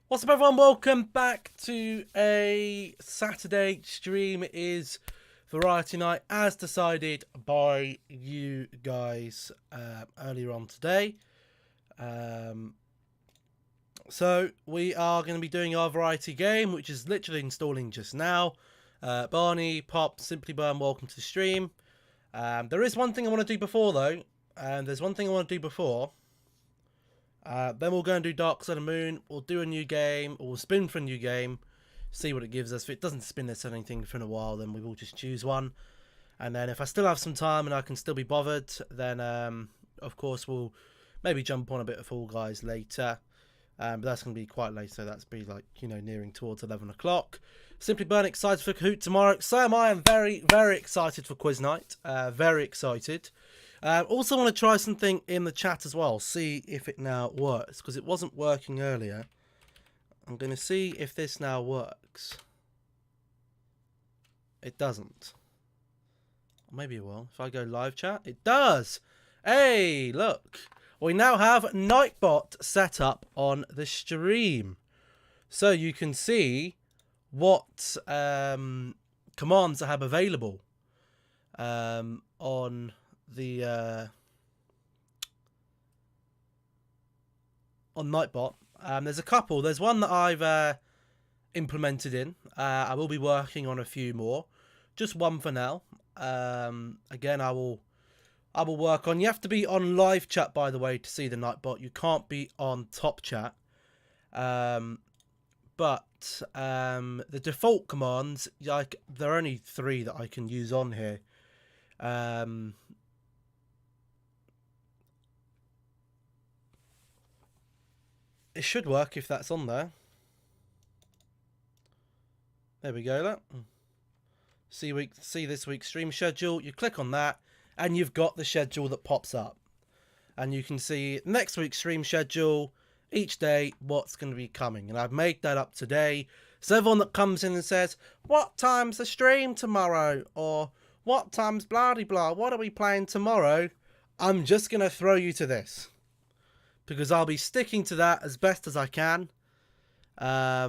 What's up, everyone? Welcome back to a Saturday stream. It is Variety Night, as decided by you guys earlier on today. So we are going to be doing our variety game, which is literally installing just now. Barney, Pop, Simply Burn, welcome to the stream. There is one thing I want to do before, though. There's one thing I want to do before. Then we'll go and do Dark Side of the Moon. We'll do a new game, or we'll spin for a new game, see what it gives us. If it doesn't spin us anything for a while, then we will just choose one. And then if I still have some time and I can still be bothered, then of course we'll maybe jump on a bit of Fall Guys later. But that's going to be quite late, so that's be like, you know, nearing towards 11 o'clock. Simply Burn excited for Kahoot tomorrow. So am I. I'm very, very excited for Quiz Night. Very excited. Also want to try something in the chat as well. See if it now works, because it wasn't working earlier. I'm going to see if this now works. It doesn't. Or maybe it will. If I go live chat, it does. Hey, look. We now have Nightbot set up on the stream. So you can see what commands I have available on the on Nightbot. There's a couple. There's one that I've implemented in. I will be working on a few more. Just one for now. Again, I will work on. You have to be on live chat, by the way, to see the Nightbot. You can't be on top chat. But the default commands, like, there are only 3 that I can use on here. It should work if that's on there. There we go. That. See this week's stream schedule. You click on that, and you've got the schedule that pops up. And you can see next week's stream schedule, each day, what's going to be coming. And I've made that up today. So everyone that comes in and says, what time's the stream tomorrow? Or what time's blah de blah? What are we playing tomorrow? I'm just going to throw you to this, because I'll be sticking to that as best as I can. I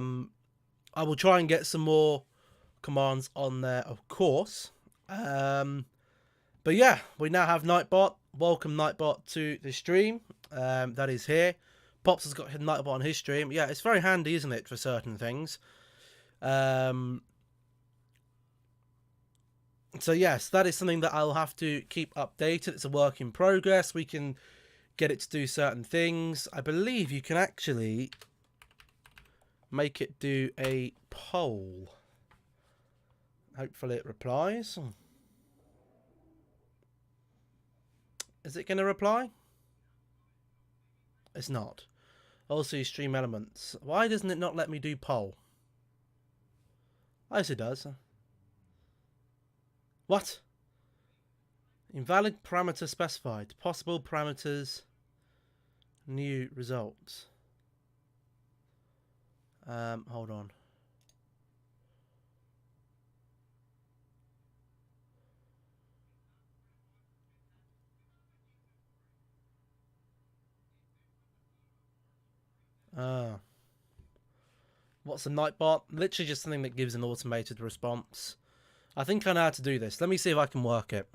will try and get some more commands on there, of course. But yeah, we now have Nightbot. Welcome, Nightbot, to the stream. That is here. Pops has got Nightbot on his stream. Yeah, it's very handy, isn't it, for certain things. So yes, that is something that I'll have to keep updated. It's a work in progress. We can get it to do certain things. I believe you can actually make it do a poll. Hopefully it replies. Is it going to reply? It's not. Also, stream elements. Why doesn't it not let me do poll? Yes, it does. What? Invalid parameter specified. Possible parameters. New results. Hold on. What's a Nightbot? Literally just something that gives an automated response. I think I know how to do this. Let me see if I can work it.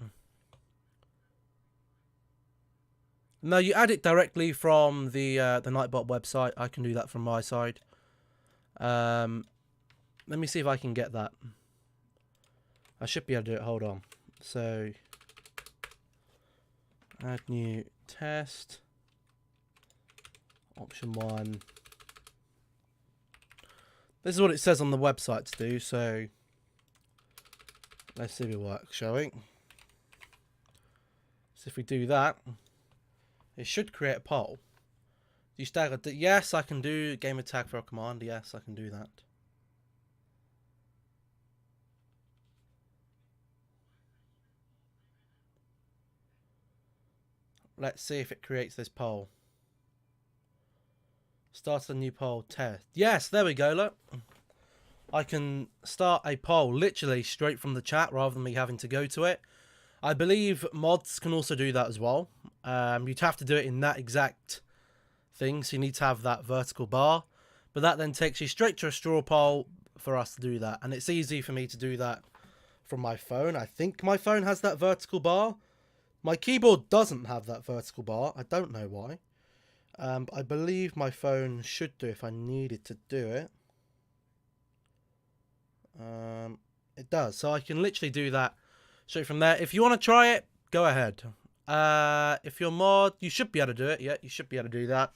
No, you add it directly from the Nightbot website. I can do that from my side. Let me see if I can get that. I should be able to do it. Hold on. So, add new test. Option 1. This is what it says on the website to do, so let's see if it works, shall we? So if we do that, it should create a poll. Do you stagger? Yes, I can do gamer tag for a command. Yes, I can do that. Let's see if it creates this poll. Start a new poll test. Yes, there we go, look. I can start a poll literally straight from the chat rather than me having to go to it. I believe mods can also do that as well. You'd have to do it in that exact thing, so you need to have that vertical bar. But that then takes you straight to a straw poll for us to do that. And it's easy for me to do that from my phone. I think my phone has that vertical bar. My keyboard doesn't have that vertical bar. I don't know why. I believe my phone should do if I needed to do it. It does. So I can literally do that straight from there. If you want to try it, go ahead. If you're mod, you should be able to do it. Yeah, you should be able to do that.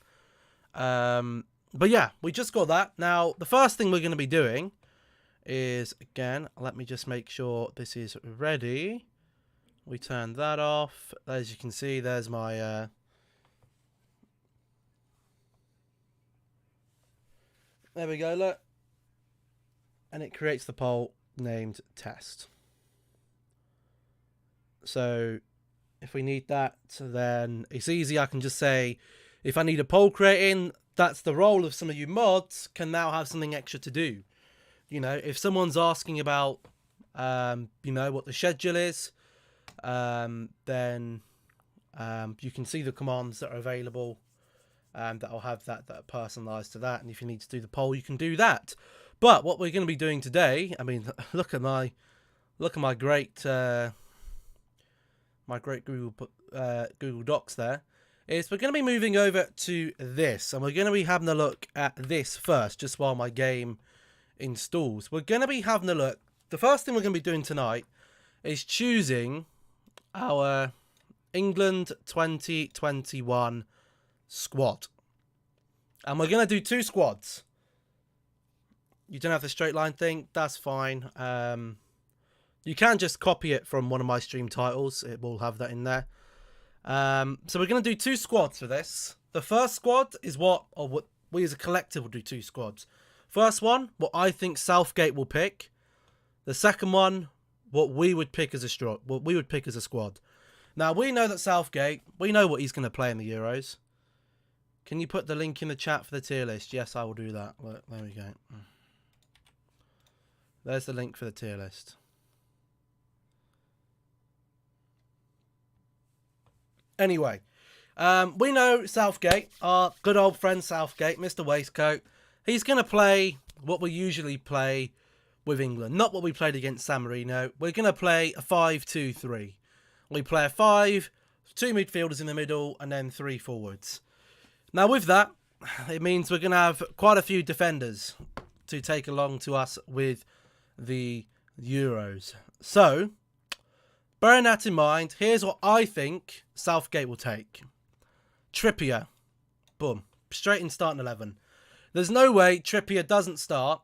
But yeah, we just got that. Now, the first thing we're going to be doing is, again, let me just make sure this is ready. We turn that off. As you can see, there's my... There we go, look. And it creates the poll named test. So if we need that, then it's easy. I can just say, if I need a poll creating, that's the role of some of you mods, can now have something extra to do. You know, if someone's asking about, you know, what the schedule is, then you can see the commands that are available. That will have that are personalized to that, and if you need to do the poll, you can do that. But what we're going to be doing today, I mean, look at my great Google Docs there, is we're going to be moving over to this, and we're going to be having a look at this first, just while my game installs. We're going to be having a look. The first thing we're going to be doing tonight is choosing our England 2021 squad, and we're going to do 2 squads. You don't have the straight line thing, that's fine. You can just copy it from one of my stream titles, it will have that in there. So we're going to do 2 squads for this. The first squad is what we as a collective will do. 2 squads. First one, what I think Southgate will pick. The second one, what we would pick as a squad. Now we know that Southgate, we know what he's going to play in the Euros. Can you put the link in the chat for the tier list? Yes, I will do that. Look, there we go. There's the link for the tier list. Anyway, we know Southgate, our good old friend Southgate, Mr. Waistcoat. He's going to play what we usually play with England. Not what we played against San Marino. We're going to play a 5-2-3. We play a 5, 2 midfielders in the middle, and then 3 forwards. Now with that, it means we're going to have quite a few defenders to take along to us with the Euros. So, bearing that in mind, here's what I think Southgate will take. Trippier. Boom. Straight in starting 11. There's no way Trippier doesn't start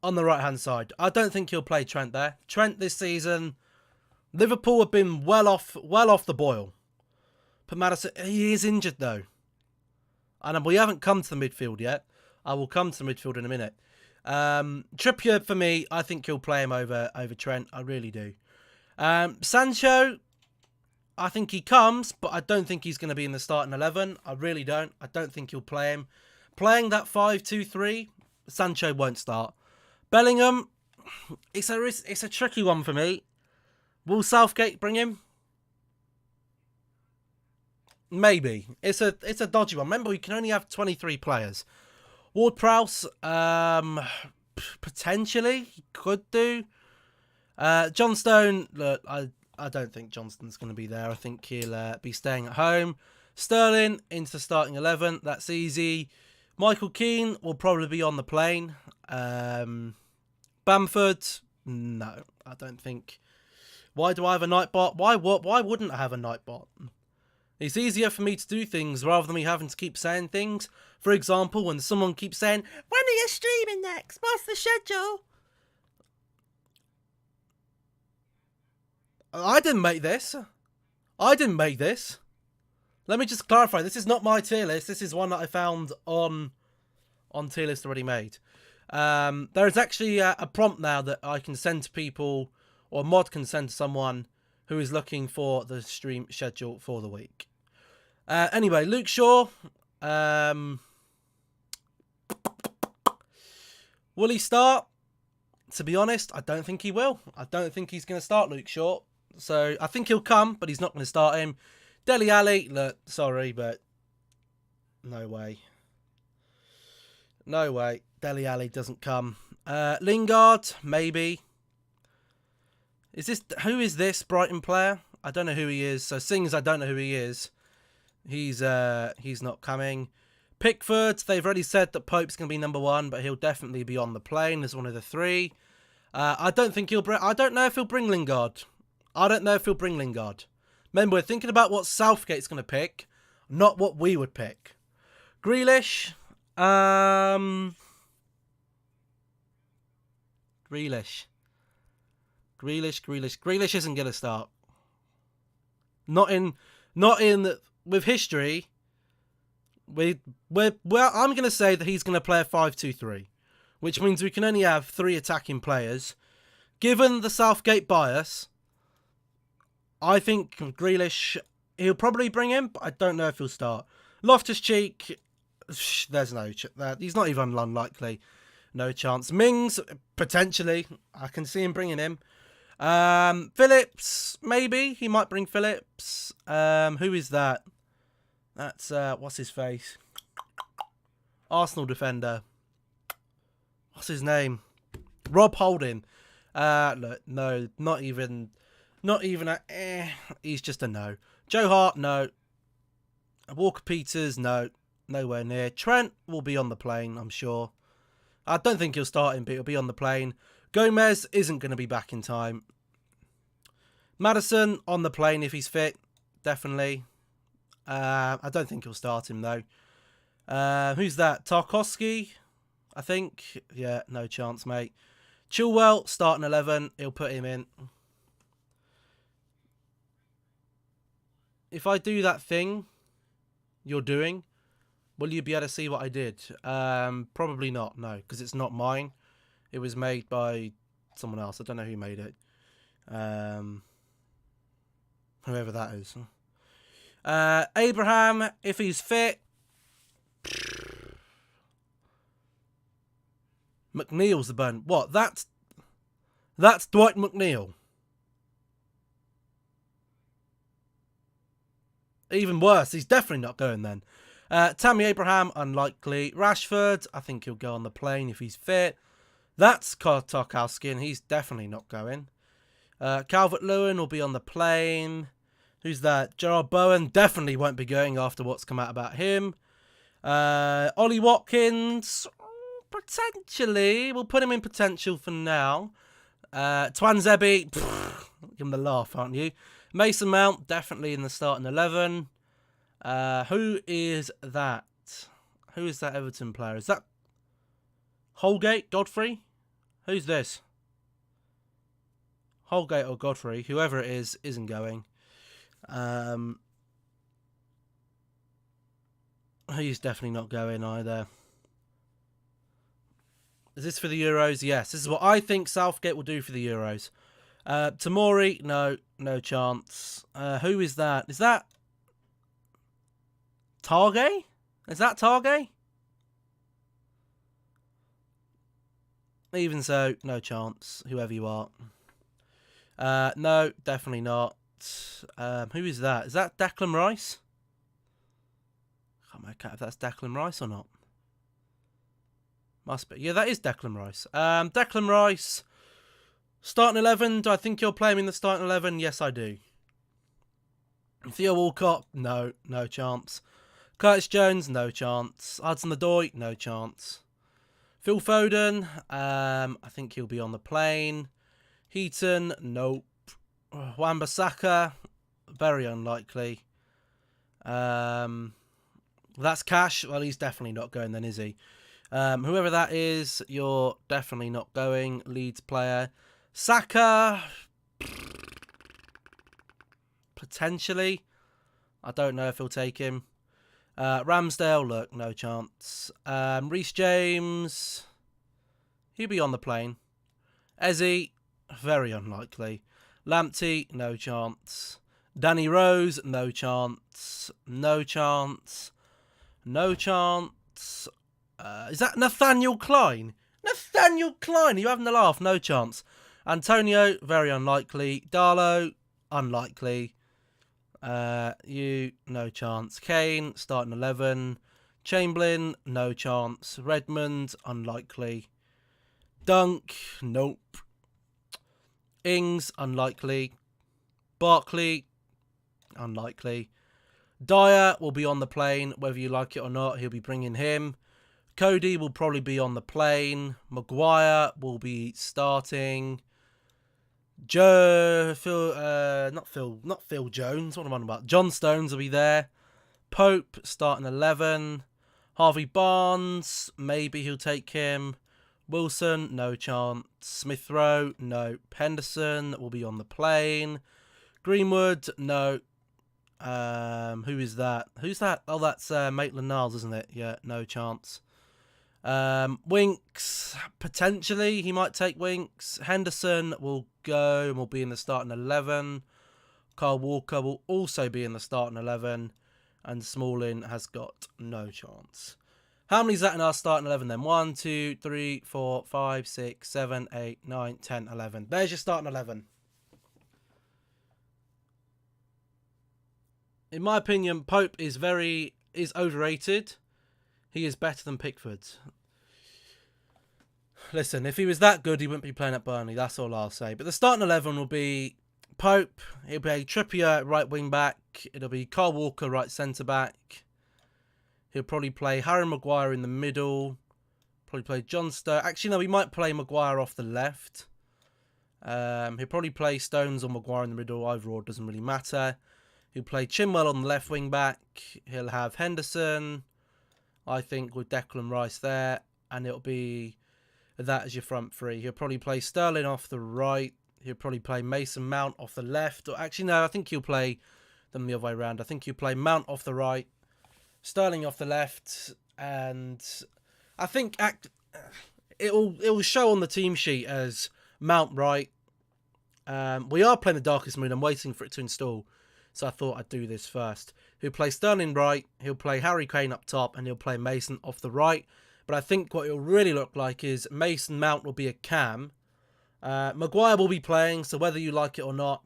on the right-hand side. I don't think he'll play Trent there. Trent this season, Liverpool have been well off the boil. But Madison, he is injured though. And we haven't come to the midfield yet. I will come to the midfield in a minute. Trippier, for me, I think he'll play him over Trent. I really do. Sancho, I think he comes, but I don't think he's going to be in the starting 11. I really don't. I don't think he'll play him. Playing that 5-2-3, Sancho won't start. Bellingham, it's a tricky one for me. Will Southgate bring him? Maybe. It's a dodgy one. Remember, we can only have 23 players. Ward-Prowse, potentially, he could do. John Stone, look, I don't think Johnston's going to be there. I think he'll be staying at home. Sterling into starting 11. That's easy. Michael Keane will probably be on the plane. Bamford, no, I don't think. Why do I have a Nightbot? Why wouldn't I have a Nightbot? It's easier for me to do things rather than me having to keep saying things. For example, when someone keeps saying, when are you streaming next? What's the schedule? I didn't make this. Let me just clarify. This is not my tier list. This is one that I found on tier list already made. There is actually a prompt now that I can send to people, or a mod can send to someone who is looking for the stream schedule for the week. Anyway, Luke Shaw. Will he start? To be honest, I don't think he will. I don't think he's going to start Luke Shaw. So I think he'll come, but he's not going to start him. Dele Alli, look, sorry, but no way. No way. Dele Alli doesn't come. Lingard, maybe. Who is this Brighton player? I don't know who he is. So seeing as I don't know who he is, he's not coming. Pickford, they've already said that Pope's going to be number 1, but he'll definitely be on the plane as one of the 3. I don't know if he'll bring Lingard. Remember, we're thinking about what Southgate's going to pick, not what we would pick. Grealish. Grealish isn't going to start. Not in with history. I'm going to say that he's going to play a 5-2-3, which means we can only have 3 attacking players. Given the Southgate bias, I think Grealish, he'll probably bring him, but I don't know if he'll start. Loftus-Cheek, there's no he's not even unlikely. No chance. Mings, potentially. I can see him bringing him. Phillips, maybe. He might bring Phillips. Who is that? That's, what's his face? Arsenal defender. What's his name? Rob Holding. Look, no, not even he's just a no. Joe Hart, no. Walker Peters, no. Nowhere near. Trent will be on the plane, I'm sure. I don't think he'll start him, but he'll be on the plane. Gomez isn't going to be back in time. Maddison on the plane if he's fit, definitely. I don't think he'll start him, though. Who's that? Tarkowski, I think. Yeah, no chance, mate. Chilwell, starting 11. He'll put him in. If I do that thing you're doing, will you be able to see what I did? Probably not, no, because it's not mine. It was made by someone else. I don't know who made it. Whoever that is. Abraham, if he's fit. McNeil's the burn. What? That's Dwight McNeil. Even worse, he's definitely not going then. Tammy Abraham, unlikely. Rashford, I think he'll go on the plane if he's fit. That's Tarkowski, and he's definitely not going. Calvert-Lewin will be on the plane. Who's that? Gerard Bowen definitely won't be going after what's come out about him. Ollie Watkins, potentially. We'll put him in potential for now. Twanzebe, give him the laugh, aren't you? Mason Mount, definitely in the starting 11. Who is that? Who is that Everton player? Is that Holgate? Godfrey? Who's this? Holgate or Godfrey, whoever it is, isn't going. He's definitely not going either. Is this for the Euros? Yes, this is what I think Southgate will do for the Euros. Tamori, no chance. Who is that? Is that Targay? Is that Targay? Even so, no chance, whoever you are. No, definitely not. Who is that? Is that Declan Rice? Can't make out if that's Declan Rice or not. Must be. Yeah, that is Declan Rice. Declan Rice, starting 11. Do I think you'll play him in the starting 11? Yes, I do. Theo Walcott, no chance. Curtis Jones, no chance. Hudson-Odoi, no chance. Phil Foden, I think he'll be on the plane. Heaton, nope. Wan-Bissaka, very unlikely. That's Cash. Well, he's definitely not going then, is he? Whoever that is, you're definitely not going. Leeds player. Saka, potentially. I don't know if he'll take him. Ramsdale, look, no chance. Reece James, he'll be on the plane. Eze, very unlikely. Lamptey, no chance. Danny Rose, no chance. No chance. Is that Nathaniel Klein? Nathaniel Klein, are you having a laugh? No chance. Antonio, very unlikely. Darlow, unlikely. No chance. Kane, starting 11. Chamberlain, no chance. Redmond, unlikely. Dunk, nope. Ings, unlikely. Barkley, unlikely. Dyer will be on the plane, whether you like it or not. He'll be bringing him. Cody will probably be on the plane. Maguire will be starting. Not Phil Jones. What am I on about? John Stones will be there. Pope starting 11. Harvey Barnes, maybe he'll take him. Wilson, no chance. Smith Rowe, no. Henderson will be on the plane. Greenwood, no. Who is that? Who's that? Oh, that's Maitland-Niles, isn't it? Yeah, no chance. Winks, potentially he might take Winks. Henderson will go and will be in the starting 11. Kyle Walker will also be in the starting 11. And Smalling has got no chance. How many is that in our starting 11 then? 1, 2, 3, 4, 5, 6, 7, 8, 9, 10, 11. There's your starting 11. In my opinion, Pope is overrated. He is better than Pickford. Listen, if he was that good, he wouldn't be playing at Burnley. That's all I'll say. But the starting 11 will be Pope. He'll be Trippier right wing back. It'll be Kyle Walker right centre back. He'll probably play Harry Maguire in the middle. Probably play John Stones. Actually, no, we might play Maguire off the left. He'll probably play Stones or Maguire in the middle. Either or, doesn't really matter. He'll play Chilwell on the left wing back. He'll have Henderson, I think, with Declan Rice there. And it'll be that as your front three. He'll probably play Sterling off the right. He'll probably play Mason Mount off the left. Or actually, no, I think he'll play them the other way around. I think he'll play Mount off the right, Sterling off the left, and I think it will show on the team sheet as Mount right. We are playing the Darkest Moon. I'm waiting for it to install, so I thought I'd do this first. He'll play Sterling right. He'll play Harry Kane up top, and he'll play Mason off the right. But I think what it'll really look like is Mason Mount will be a cam. Maguire will be playing, so whether you like it or not,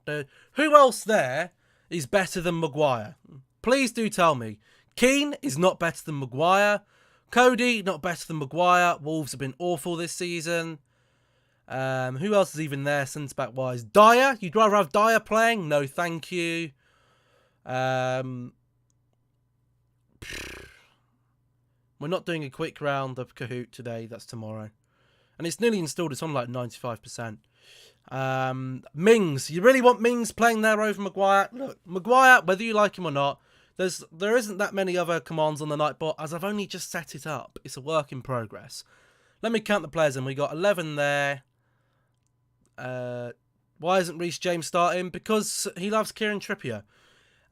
who else there is better than Maguire? Please do tell me. Keane is not better than Maguire. Cody, not better than Maguire. Wolves have been awful this season. Who else is even there centre-back wise? Dyer? You'd rather have Dyer playing? No, thank you. We're not doing a quick round of Kahoot today. That's tomorrow. And it's nearly installed. It's on like 95%. Mings. You really want Mings playing there over Maguire? Look, Maguire, whether you like him or not, there isn't that many other commands on the Nightbot, as I've only just set it up. It's a work in progress. Let me count the players in. We got 11 there. Why isn't Reece James starting? Because he loves Kieran Trippier.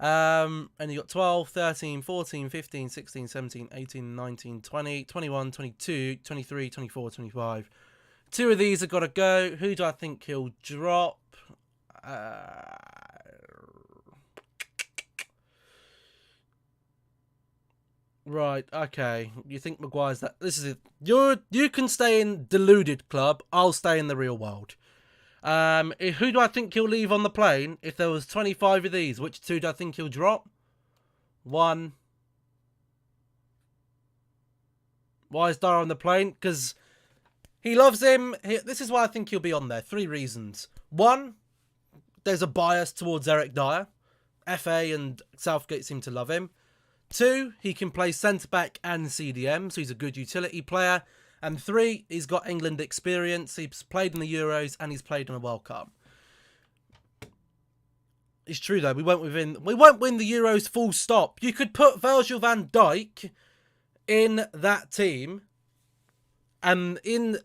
And you got 12, 13, 14, 15, 16, 17, 18, 19, 20, 21, 22, 23, 24, 25. Two of these have got to go. Who do I think he'll drop? Right, okay. You think Maguire's that? This is it. You can stay in deluded club. I'll stay in the real world. Who do I think he'll leave on the plane? If there was 25 of these, which two do I think he'll drop? One. Why is Dyer on the plane? Because he loves him. This is why I think he'll be on there. 3 reasons. 1, there's a bias towards Eric Dyer. FA and Southgate seem to love him. 2, he can play centre-back and CDM, so he's a good utility player. And 3, he's got England experience. He's played in the Euros and he's played in a World Cup. It's true though. We won't win the Euros full stop. You could put Virgil van Dijk in that team, and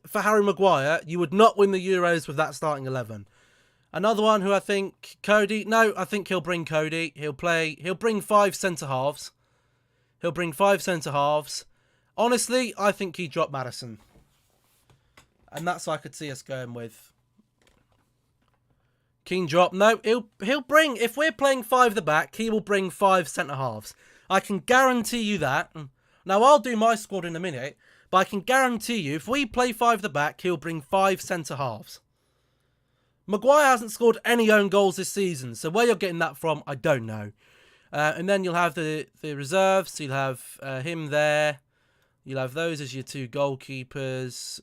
for Harry Maguire, you would not win the Euros with that starting 11. Another one who I think Cody. No, I think he'll bring Cody. He'll bring 5 centre halves. Honestly, I think he dropped Maddison. And that's what I could see us going with. Keane drop. No, he'll bring, if we're playing 5 at the back, he will bring 5 centre-halves. I can guarantee you that. Now, I'll do my squad in a minute, but I can guarantee you, if we play 5 at the back, he'll bring 5 centre-halves. Maguire hasn't scored any own goals this season, so where you're getting that from, I don't know. And then you'll have the reserves. So you'll have him there. You'll have those as your two goalkeepers.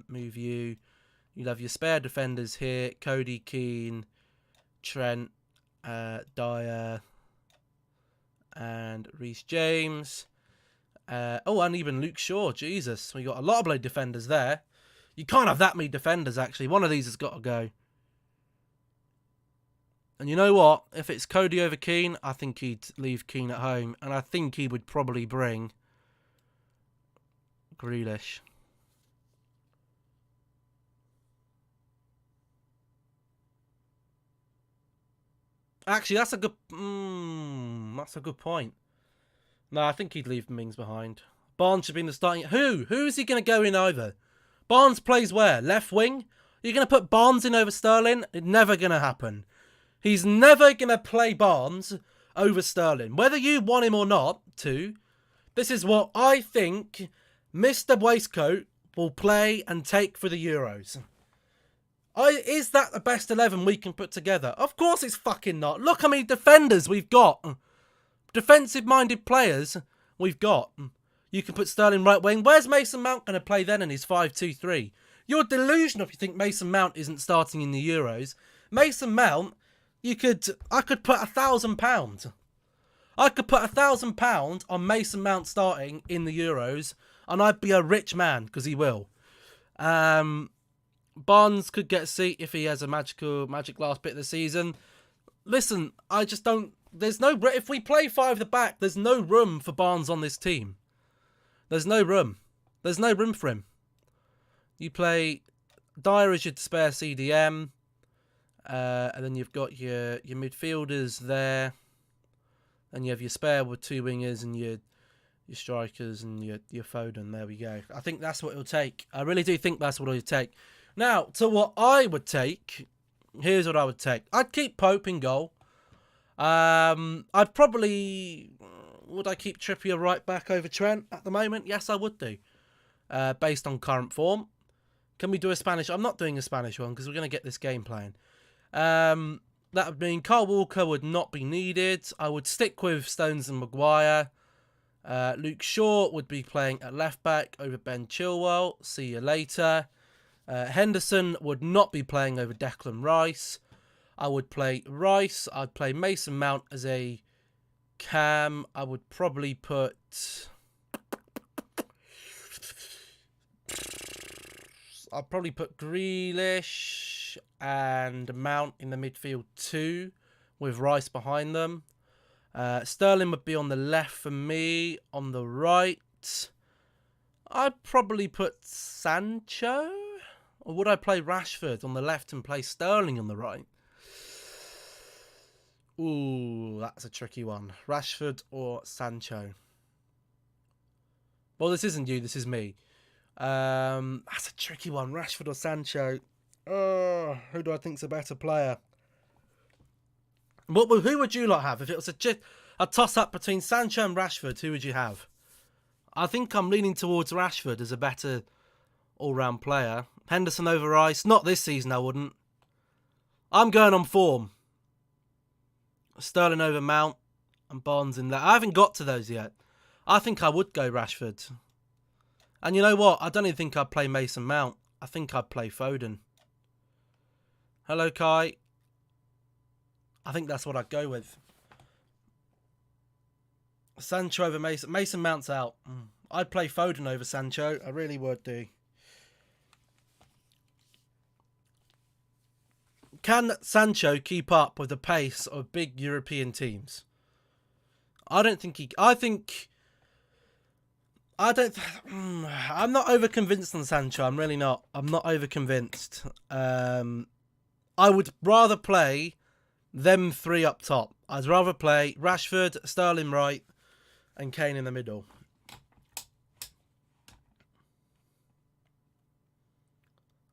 Move you. You'll have your spare defenders here. Cody Keane, Trent, Dyer, and Reece James. And even Luke Shaw. Jesus, we got a lot of bloody defenders there. You can't have that many defenders, actually. One of these has got to go. And you know what? If it's Cody over Keane, I think he'd leave Keane at home. And I think he would probably bring Grealish. Actually, that's a good point. No, I think he'd leave Mings behind. Barnes should be in the starting. Who's he going to go in over? Barnes plays where? Left wing? You're going to put Barnes in over Sterling? It's never going to happen. He's never going to play Barnes over Sterling. Whether you want him or not to, this is what I think Mr. Waistcoat will play and take for the Euros. Is that the best 11 we can put together? Of course it's fucking not. Look how many defenders we've got. Defensive-minded players we've got. You can put Sterling right wing. Where's Mason Mount going to play then in his 5-2-3? You're delusional if you think Mason Mount isn't starting in the Euros. Mason Mount, I could put £1,000. I could put £1,000 on Mason Mount starting in the Euros, and I'd be a rich man, because he will. Barnes could get a seat if he has a magic last bit of the season. Listen, I just don't... If we play 5 at the back, there's no room for Barnes on this team. There's no room. There's no room for him. You play Dyer as your spare CDM. And then you've got your midfielders there. And you have your spare with 2 wingers and your strikers and your Foden. There we go. I think that's what it'll take. I really do think that's what it'll take. Now, to what I would take. Here's what I would take. I'd keep Pope in goal. I'd probably... Would I keep Trippier right back over Trent at the moment? Yes, I would do. Based on current form. Can we do a Spanish? I'm not doing a Spanish one because we're going to get this game playing. That would mean Kyle Walker would not be needed. I would stick with Stones and Maguire. Luke Shaw would be playing at left back over Ben Chilwell. See you later. Henderson would not be playing over Declan Rice. I would play Rice. I'd play Mason Mount as a cam. I would probably put... I'd probably put Grealish and Mount in the midfield too, with Rice behind them. Sterling would be on the left for me. On the right, I'd probably put Sancho. Or would I play Rashford on the left and play Sterling on the right? Ooh, that's a tricky one. Rashford or Sancho? Well, this isn't you, this is me. That's a tricky one. Rashford or Sancho? Who do I think's a better player? Who would you lot have? If it was a toss-up between Sancho and Rashford, who would you have? I think I'm leaning towards Rashford as a better all-round player. Henderson over Rice. Not this season, I wouldn't. I'm going on form. Sterling over Mount and Barnes in that. I haven't got to those yet. I think I would go Rashford. And you know what? I don't even think I'd play Mason Mount. I think I'd play Foden. Hello, Kai. I think that's what I'd go with. Sancho over Mason. Mason Mount's out. I'd play Foden over Sancho. I really would do. Can Sancho keep up with the pace of big European teams? I don't think he... I'm not over convinced on Sancho. I'm really not. I'm not over convinced. I would rather play them 3 up top. I'd rather play Rashford, Sterling right, and Kane in the middle.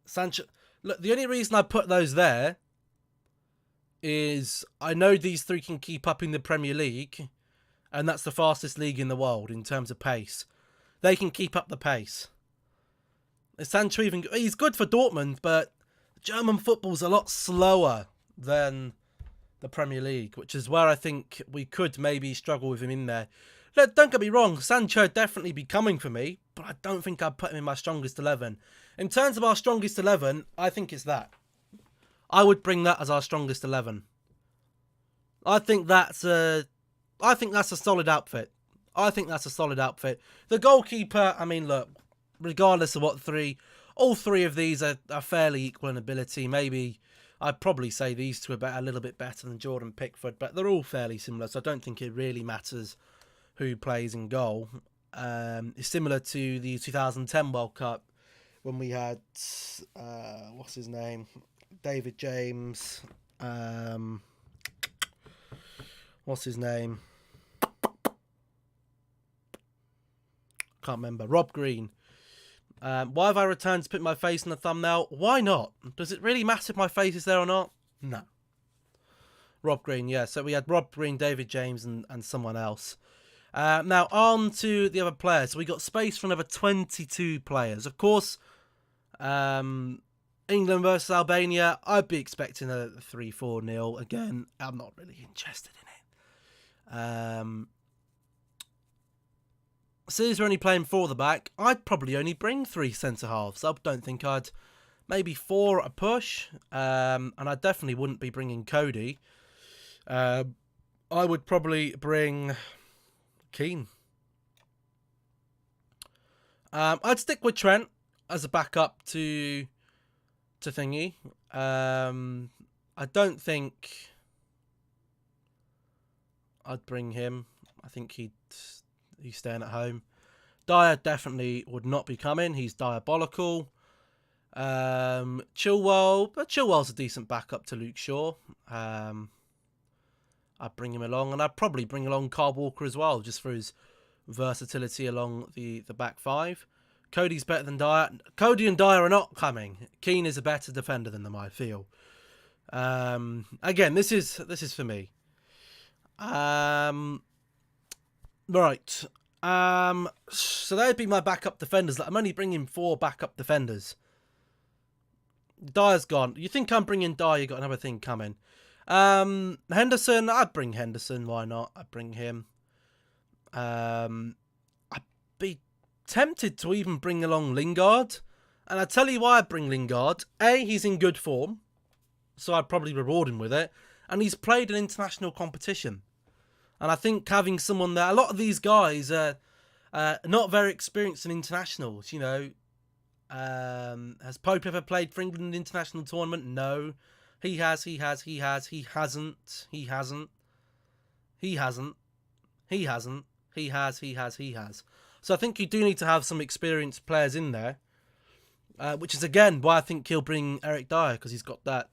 Sancho. Look, the only reason I put those there is I know these 3 can keep up in the Premier League, and that's the fastest league in the world in terms of pace. They can keep up the pace. Is Sancho even... He's good for Dortmund, but German football's a lot slower than the Premier League, which is where I think we could maybe struggle with him in there. Don't get me wrong, Sancho definitely be coming for me, but I don't think I'd put him in my strongest 11. In terms of our strongest 11, I think it's that. I would bring that as our strongest 11. I think that's a solid outfit. I think that's a solid outfit. The goalkeeper, I mean, look, regardless of what all three of these are fairly equal in ability. Maybe I'd probably say these two are a little bit better than Jordan Pickford, but they're all fairly similar, so I don't think it really matters who plays in goal. It's similar to the 2010 World Cup when we had, what's his name? David James. What's his name? Can't remember. Rob Green. Why have I returned to put my face in the thumbnail? Why not? Does it really matter if my face is there or not? No. Rob Green, yeah. So we had Rob Green, David James, and someone else. Now, on to the other players. So we got space for another 22 players. Of course, England versus Albania, I'd be expecting a 3-4-0. Again, I'm not really interested in it. Since we're only playing 4 at the back, I'd probably only bring 3 centre-halves. I don't think I'd... Maybe 4 at a push. And I definitely wouldn't be bringing Cody. I would probably bring... Keane. I'd stick with Trent as a backup to thingy. I don't think I'd bring him. I think he's staying at home. Dyer definitely would not be coming. He's diabolical. Chilwell, but Chilwell's a decent backup to Luke Shaw. I'd bring him along, and I'd probably bring along Kyle Walker as well, just for his versatility along the back 5. Cody's better than Dyer. Cody and Dyer are not coming. Keane is a better defender than them, I feel. Again, this is for me. Right. So that'd be my backup defenders. I'm only bringing 4 backup defenders. Dyer's gone. You think I'm bringing Dyer? You got another thing coming. Henderson, I'd bring Henderson. Why not? I'd bring him. I'd be tempted to even bring along Lingard. And I tell you why I'd bring Lingard. A, he's in good form, so I'd probably reward him with it. And he's played an international competition. And I think having someone there, a lot of these guys are not very experienced in internationals, you know. Has Pope ever played for England in an international tournament? No. He has. He hasn't. So I think you do need to have some experienced players in there, which is again why I think he'll bring Eric Dyer, because he's got that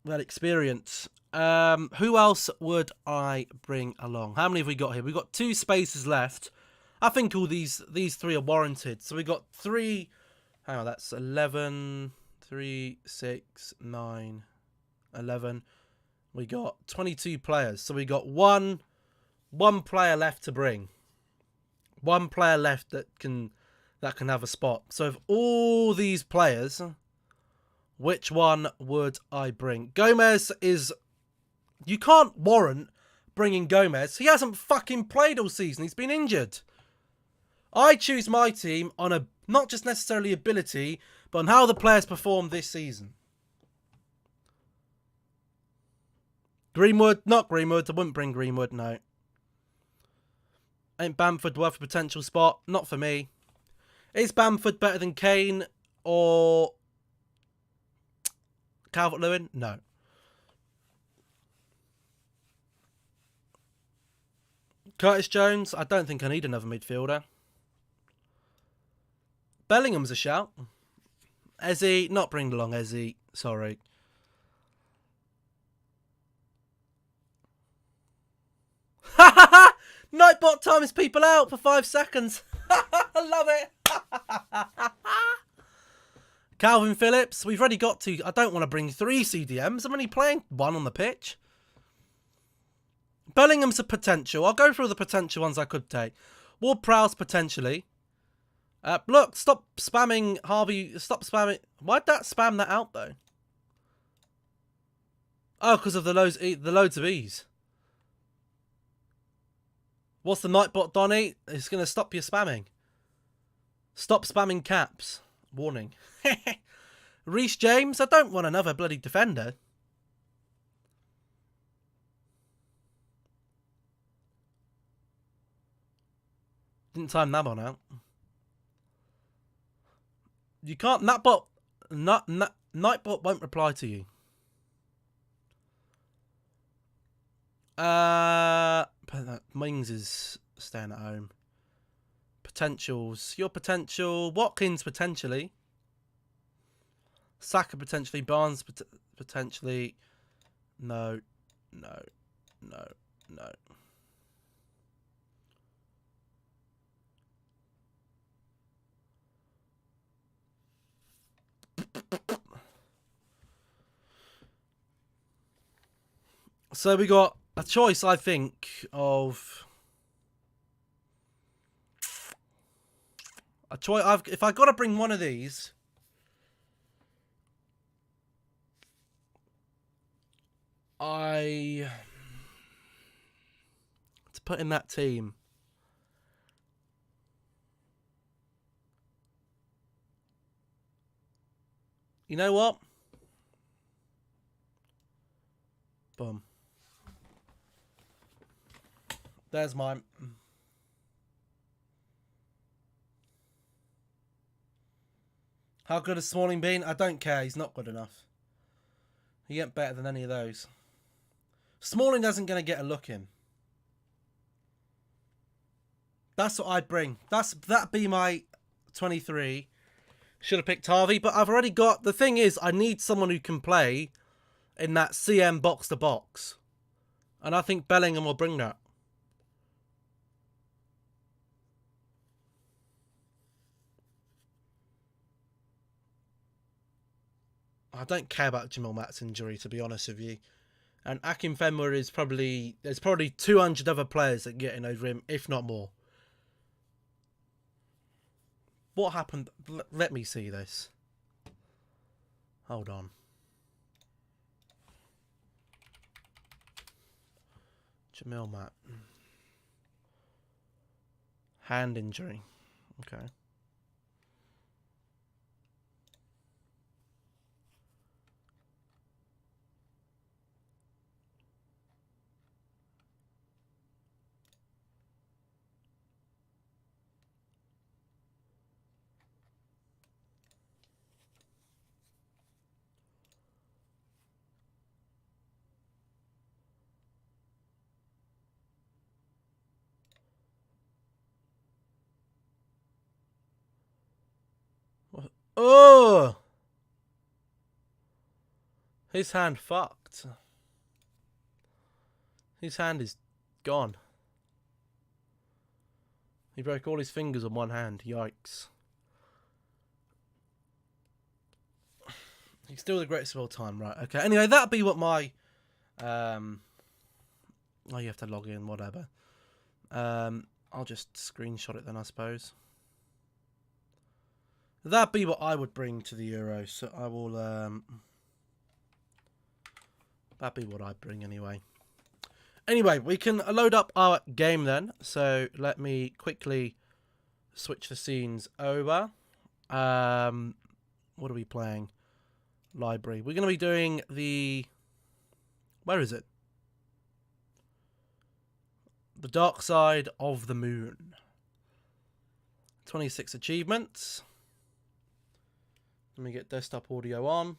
experience. Who else would I bring along? How many have we got here? We've got 2 spaces left. I think all these 3 are warranted. So we got 3. Hang on, that's 11. 3, 6, 9, 11. We got 22 players. So we got one player left to bring. 1 player left that can have a spot. So of all these players, which one would I bring? Gomez is... You can't warrant bringing Gomez. He hasn't fucking played all season. He's been injured. I choose my team on a not just necessarily ability, but on how the players performed this season. Greenwood, not Greenwood. I wouldn't bring Greenwood, no. Ain't Bamford worth a potential spot? Not for me. Is Bamford better than Kane or Calvert-Lewin? No. Curtis Jones, I don't think I need another midfielder. Bellingham's a shout. Ezzy, not bring along Ezzy. Sorry. Nightbot times people out for 5 seconds. I love it. Calvin Phillips, we've already got 2. I don't want to bring 3 CDMs. I'm only playing 1 on the pitch. Bellingham's a potential. I'll go through the potential ones I could take. Ward-Prowse potentially. Look, stop spamming Harvey. Stop spamming. Why'd that spam that out though? Oh, because of the loads of ease. What's the Nightbot, Donny? It's going to stop you spamming. Stop spamming caps. Warning. Reece James, I don't want another bloody defender. Didn't time that one out. You can't. Nightbot won't reply to you. Mings is staying at home. Potentials. Your potential. Watkins potentially. Saka potentially. Barnes potentially. No. No. No. No. So we got a choice, I think, of a choice. If I got to bring one of these, to put in that team. You know what? Boom. There's mine. How good has Smalling been? I don't care. He's not good enough. He ain't better than any of those. Smalling isn't going to get a look in. That's what I'd bring. That'd be my 23. Should have picked Harvey, but I've already got... The thing is, I need someone who can play in that CM box-to-box. And I think Bellingham will bring that. I don't care about Jamal Matt's injury, to be honest with you. And Akinfenwa is probably... There's probably 200 other players that get in over him, if not more. What happened? Let me see this. Hold on. Jamal Matt. Hand injury. Okay. Oh! His hand fucked. His hand is gone. He broke all his fingers on one hand. Yikes. He's still the greatest of all time, right? Okay. Anyway, that'd be what my... Oh, you have to log in, whatever. I'll just screenshot it then, I suppose. That'd be what I would bring to the Euros. So I will... That'd be what I'd bring anyway. Anyway, we can load up our game then. So let me quickly switch the scenes over. What are we playing? Library. We're going to be doing the... Where is it? The Dark Side of the Moon. 26 achievements. Let me get desktop audio on.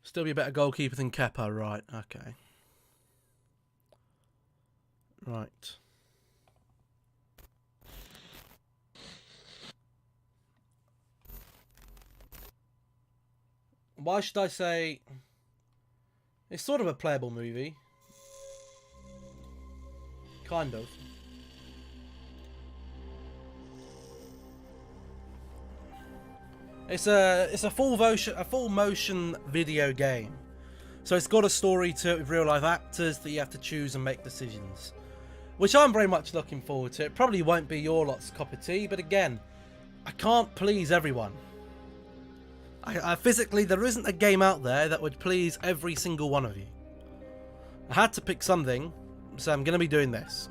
Still be a better goalkeeper than Kepa, right? Okay. Right. Why should I say... It's sort of a playable movie. Kind of. It's a full motion video game. So it's got a story to it with real life actors that you have to choose and make decisions. Which I'm very much looking forward to. It probably won't be your lot's cup of tea, but again, I can't please everyone. I physically, there isn't a game out there that would please every single one of you. I had to pick something, so I'm going to be doing this.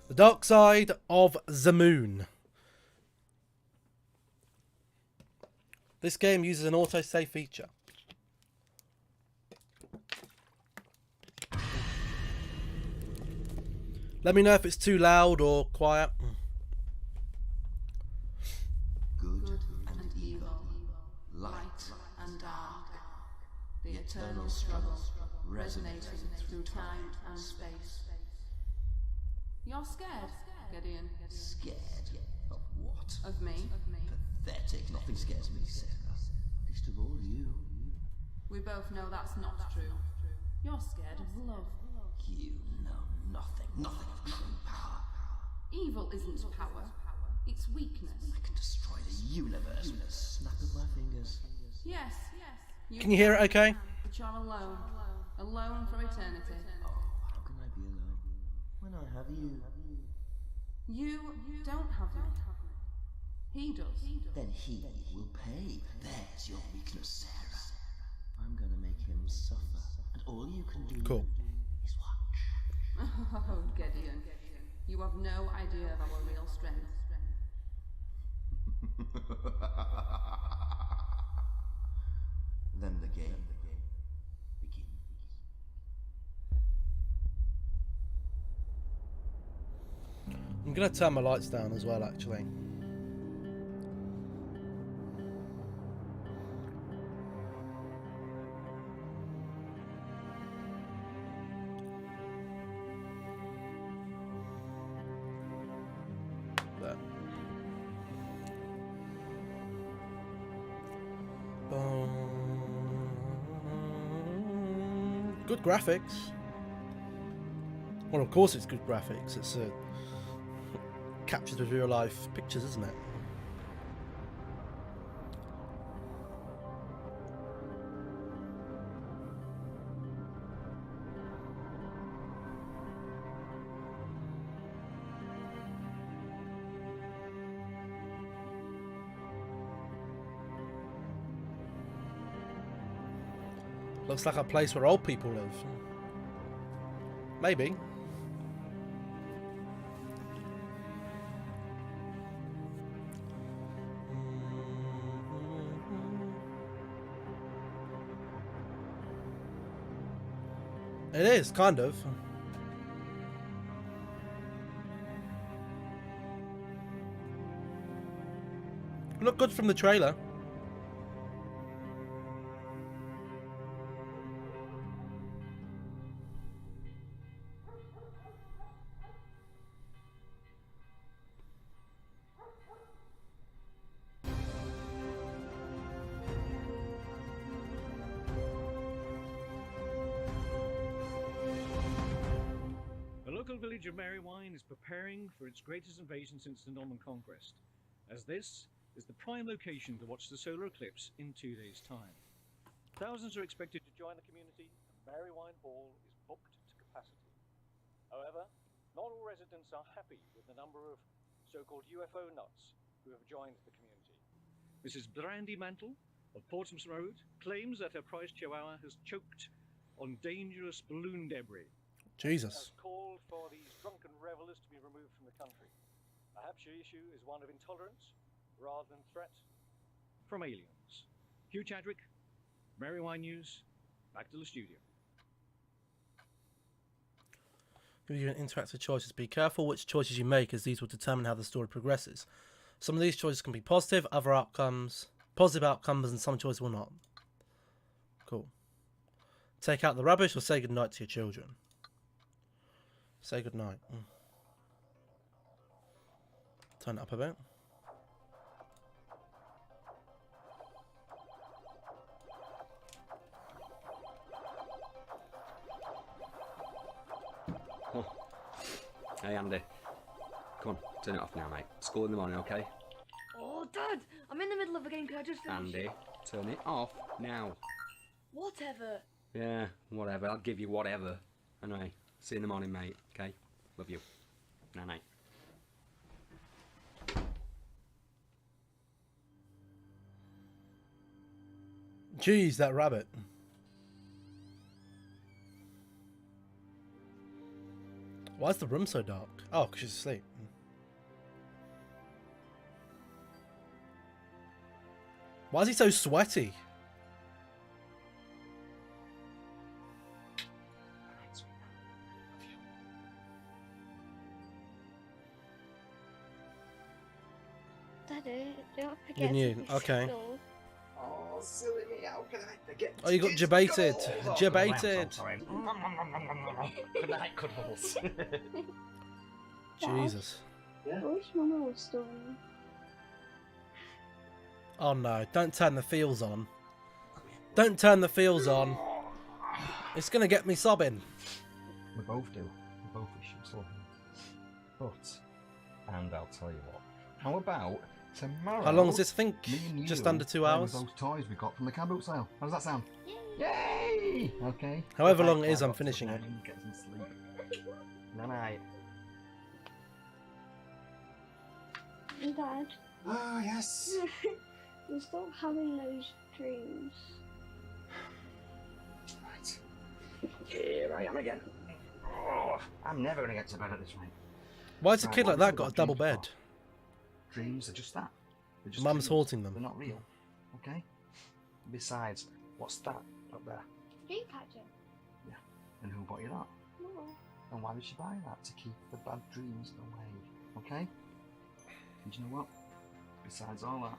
The Dark Side of the Moon. This game uses an autosave feature. Let me know if it's too loud or quiet. Good and evil, light and dark, the eternal struggle resonating through time and space. You're scared, Gideon. Scared? Of what? Of me. Pathetic. Nothing scares me, Sarah. Least of all you. We both know that's not true. You're scared of love. You know nothing. Nothing of true power. Evil isn't power. It's weakness. I can destroy the universe with a snap of my fingers. Yes. Can you hear it okay? But you're alone. Alone for eternity. Oh, how can I be alone when I have you? You don't have me. He does. Then he will pay. There's your weakness, Sarah. I'm gonna make him suffer. And all you can do is watch. Oh, Gideon. You have no idea of our real strength. Then the game begins. I'm going to turn my lights down as well, actually. There. Good graphics. Well, of course it's good graphics. It's captured with real life pictures, isn't it? Looks like a place where old people live. Maybe. It is, kind of. Look good from the trailer. The local village of Merrywine is preparing for its greatest invasion since the Norman Conquest, as this is the prime location to watch the solar eclipse in 2 days' time. Thousands are expected to join the community, and Merrywine Hall is booked to capacity. However, not all residents are happy with the number of so-called UFO nuts who have joined the community. Mrs. Brandy Mantle of Portsmouth Road claims that her prized chihuahua has choked on dangerous balloon debris. Jesus. Has called for these drunken revelers to be removed from the country. Perhaps your issue is one of intolerance rather than threat from aliens. Hugh Chadwick, Merrywine News, back to the studio. Give you an interactive choices. Be careful which choices you make, as these will determine how the story progresses. Some of these choices can be positive, positive outcomes, and some choices will not. Cool. Take out the rubbish or say goodnight to your children. Say goodnight. Turn it up a bit. Oh. Hey Andy, come on, turn it off now, mate. School in the morning, okay? Oh, Dad, I'm in the middle of a game. Can I just finish? Andy, turn it off now. Whatever. Yeah, whatever. I'll give you whatever. Anyway, see you in the morning, mate. Okay? Love you. Night night. Jeez, that rabbit. Why is the room so dark? Oh, because she's asleep. Why is he so sweaty? Daddy, don't You forget knew, to be okay. still. Oh, silly me, how can I forget? Oh, you got debated. Debated. Good night, cuddles. Jesus. I wish Mama was still in. Oh no, don't turn the feels on. Don't turn the feels on. It's gonna get me sobbing. We both do. We both wish you saw him. But, and I'll tell you what. How about tomorrow? How long is this? I think me and just you under 2 play hours. with those toys we got from the car boot sale. How does that sound? Yay! Okay. However Good long night, it is, I'm Carlos. finishing it. Get some sleep. Night night. Dad, Oh yes. you stop having those dreams. Right. Here I am again. Oh, I'm never gonna get to bed at this rate. Why has a Right, kid what like have that we got a got double dreams bed? for? Dreams are just that. They're just Mum's dreams. haunting them. They're not real. Okay? Besides, what's that up there? Dreamcatcher? And who bought you that? No. And why did she buy that? To keep the bad dreams away. Okay? And you know what? Besides all that,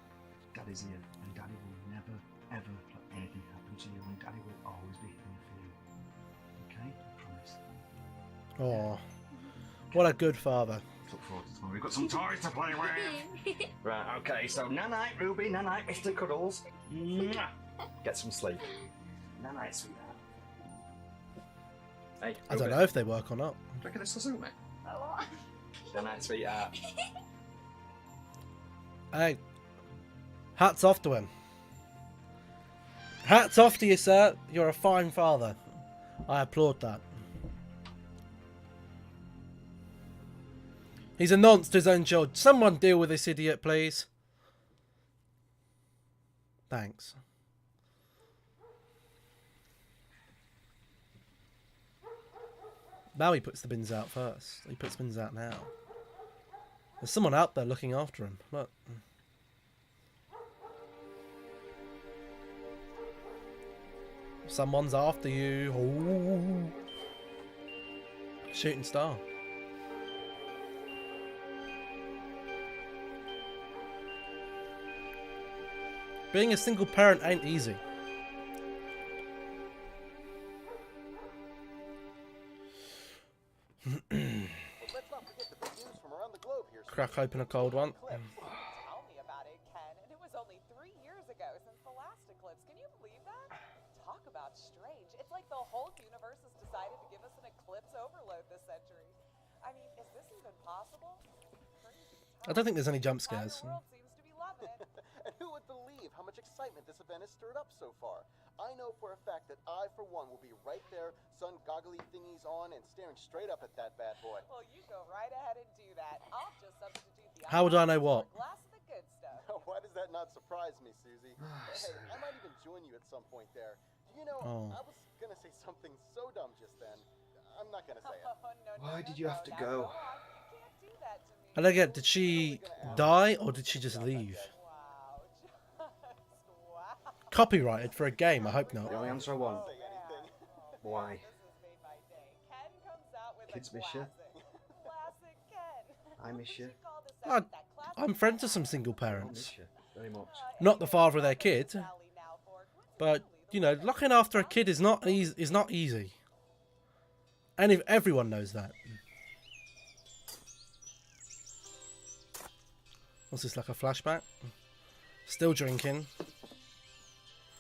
Daddy's here. And Daddy will never, ever let anything happen to you. And Daddy will always be here for you. Okay? I promise. Oh, what a good father. Look forward to tomorrow. We've got some toys to play with. Right, okay, so night-night, Ruby, night-night, Mr. Cuddles. Mwah. Get some sleep. Night-night, sweetheart. Hey, I don't Ruby, know if they work or not. do you reckon this will suit me? Oh. Night-night, sweetheart. Hey, hats off to him. Hats off to you, sir. You're a fine father. I applaud that. He's a nonce to his own child. Someone deal with this idiot, please. Thanks. Now he puts the bins out first. He puts bins out now. There's someone out there looking after him. Look. Someone's after you. Ooh. Shooting star. Being a single parent ain't easy. Let's not forget the big news from around the globe here. Crack open a cold one. Tell me about it, Ken. And it was only 3 years ago since the last eclipse. Can you believe that? Talk about strange. It's like the whole universe has decided to give us an eclipse overload this century. I mean, is this even possible? Crazy I don't think there's any jump Entire scares. world seems to be loving it. And who would believe how much excitement this event has stirred up so far? I know for a fact that I, for one, will be right there, sun goggly thingies on, and staring straight up at that bad boy. Well, you go right ahead and do that. I'll just substitute the How would I know what? glass of the good stuff. Why does that not surprise me, Susie? Hey, I might even join you at some point there. Do you know, Oh. I was gonna say something so dumb just then. I'm not gonna say it. Why did you have to go? You can't do that to me. I don't get, did she die or did she just leave? Wow, just wow. Copyrighted for a game, I hope not. The only answer I want. Say anything. Why? This has made my day. Ken comes out with Kids a miss you. classic Ken. I miss you. Call this I- out that classic I'm friends with some single I parents. miss you very much. Not the father of their kid, Sally now for but, you know, looking after a kid is not easy. And if everyone knows that. What's this, like a flashback? Still drinking.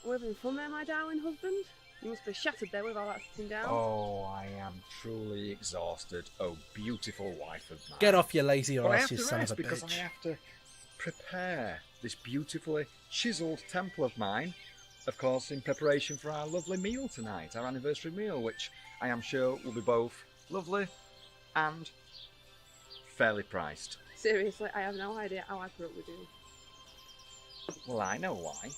We're having fun there, my darling husband. You must be shattered there with all that sitting down. Oh, I am truly exhausted. Oh, beautiful wife of mine. Get off your lazy But or I else, have you to son of rest a because bitch. I have to prepare this beautifully chiselled temple of mine. Of course, in preparation for our lovely meal tonight, our anniversary meal, which I am sure will be both lovely and fairly priced. Seriously, I have no idea how I put up with you. Well, I know why.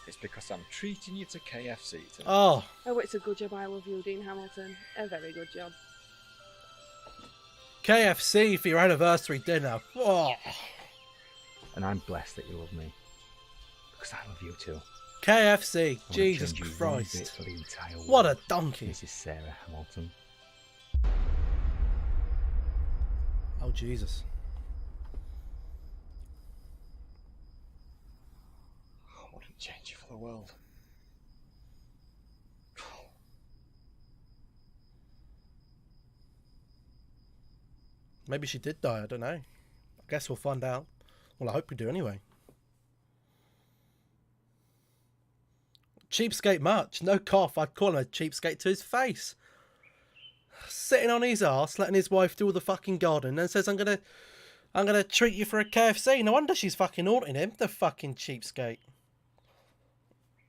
It's because I'm treating you to KFC tonight. Oh. Oh, it's a good job I love you, Dean Hamilton. A very good job. KFC for your anniversary dinner. Oh. And I'm blessed that you love me. Because I love you too. KFC. I Jesus change you Christ. one bit for the entire world. What a donkey. Mrs. Sarah Hamilton. Oh, Jesus. I wouldn't change you for the world. Maybe she did die, I don't know. I guess we'll find out. Well, I hope we do anyway. Cheapskate much. No cough. I'd call him a cheapskate to his face. Sitting on his arse, letting his wife do all the fucking garden, and says, I'm gonna treat you for a KFC. No wonder she's fucking haunting him, the fucking cheapskate.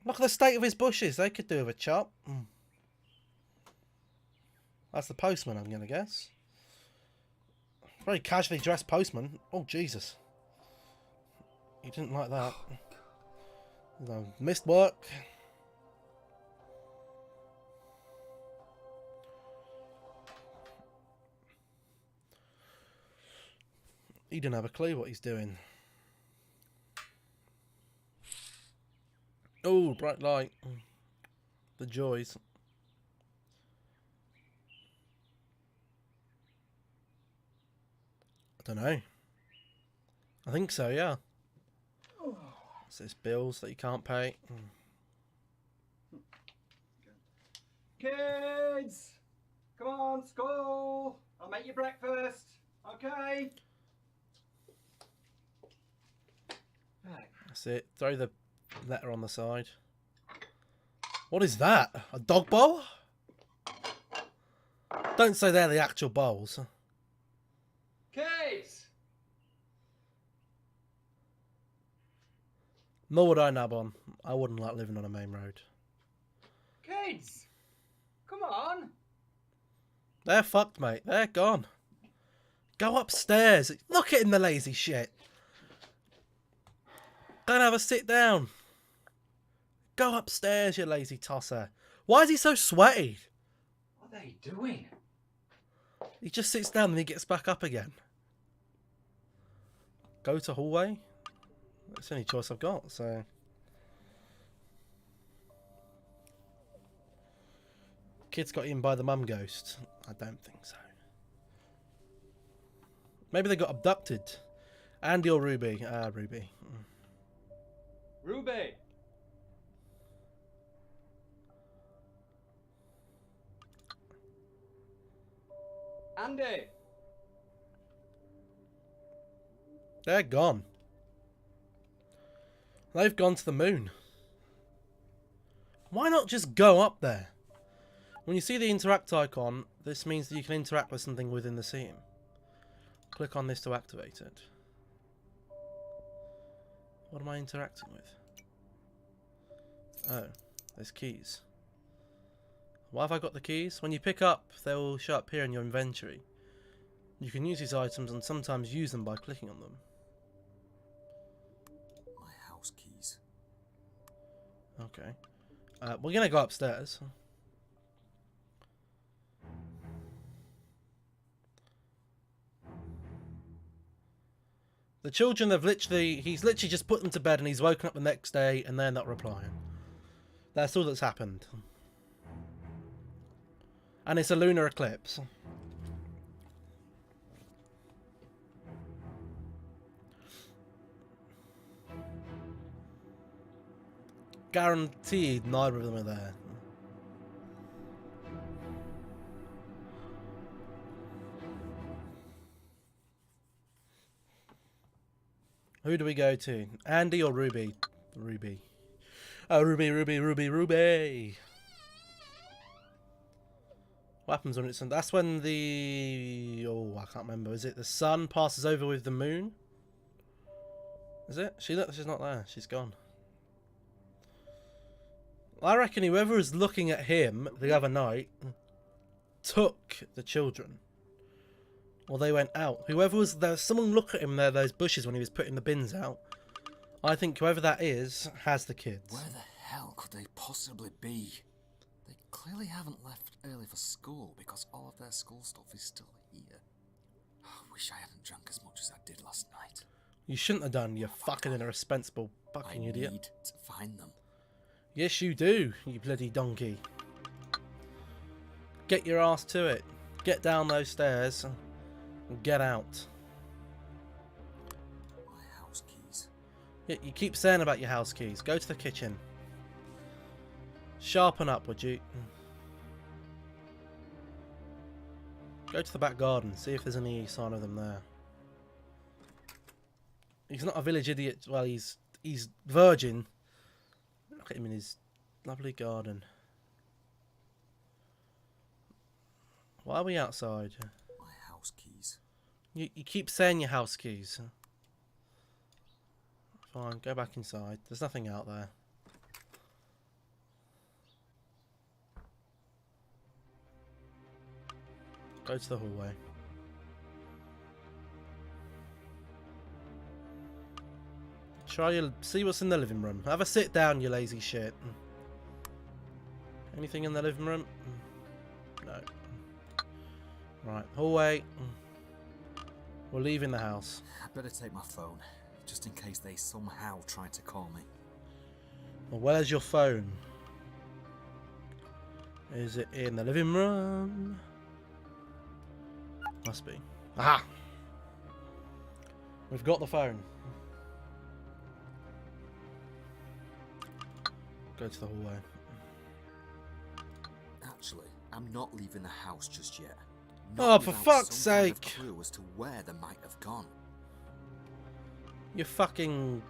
Look at the state of his bushes. They could do with a chop. That's the postman, I'm gonna guess. Very casually dressed postman. Oh, Jesus. He didn't like that. No, missed work. He didn't have a clue what he's doing. Oh, bright light. The joys. I don't know. I think so, yeah. It's this bills that you can't pay. Kids! Come on, school! I'll make you breakfast, okay? Right. That's it. Throw the letter on the side. What is that? A dog bowl? Don't say they're the actual bowls. Kids! Nor would I nab on. I wouldn't like living on a main road. Kids! Come on! They're fucked, mate. They're gone. Go upstairs. Look at him, the lazy shit. Go and have a sit down. Go upstairs, you lazy tosser. Why is he so sweaty? What are they doing? He just sits down and he gets back up again. Go to hallway? That's the only choice I've got, so... Kids got eaten by the mum ghost. I don't think so. Maybe they got abducted. Andy or Ruby? Ruby. Ruby! Andy! They're gone. They've gone to the moon. Why not just go up there? When you see the interact icon, this means that you can interact with something within the scene. Click on this to activate it. What am I interacting with? Oh, there's keys. Why have I got the keys? When you pick up, they will show up here in your inventory. You can use these items and sometimes use them by clicking on them. My house keys. Okay. We're going to go upstairs. The children have he's literally just put them to bed and he's woken up the next day and they're not replying. That's all that's happened. And it's a lunar eclipse. Guaranteed neither of them are there. Who do we go to? Andy or Ruby? Ruby. Oh, Ruby, Ruby, Ruby, Ruby. What happens when it's... That's when the... Oh, I can't remember. Is it the sun passes over with the moon? Is it? She's not there. She's gone. I reckon whoever was looking at him the other night took the children. Or they went out. Whoever was there, someone looked at him there, those bushes when he was putting the bins out. I think whoever that is has the kids. Where the hell could they possibly be? They clearly haven't left early for school because all of their school stuff is still here. I wish I hadn't drunk as much as I did last night. You shouldn't have done, you fucking irresponsible fucking idiot. I need to find them. Yes, you do, you bloody donkey. Get your ass to it. Get down those stairs and get out. My house keys. Yeah, you keep saying about your house keys. Go to the kitchen. Sharpen up, would you? Go to the back garden. See if there's any sign of them there. He's not a village idiot. Well, he's virgin. Look at him in his lovely garden. Why are we outside? My house keys. You keep saying your house keys. Fine, go back inside. There's nothing out there. Go to the hallway. See what's in the living room. Have a sit down, you lazy shit. Anything in the living room? No. Right, hallway. We're leaving the house. I better take my phone, just in case they somehow try to call me. Well, where's your phone? Is it in the living room? Must be. Aha! We've got the phone. Go to the hallway. Actually, I'm not leaving the house just yet. Oh, for fuck's sake! Kind of clue as to where they might have gone. You fucking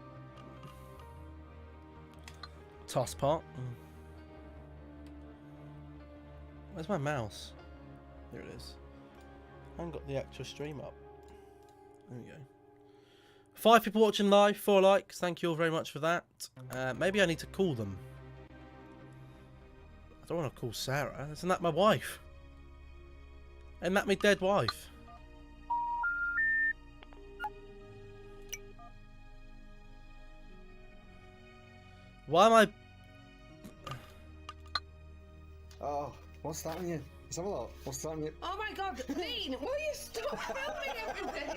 tosspot. Where's my mouse? There it is. I haven't got the actual stream up. There we go. 5 people watching live, 4 likes. Thank you all very much for that. Maybe I need to call them. I don't want to call Sarah. Isn't that my wife? Isn't that my dead wife? Why am I... Oh, what's that on you? Let's have a look. What's that on you? Oh my god, Dean, will you stop filming everything?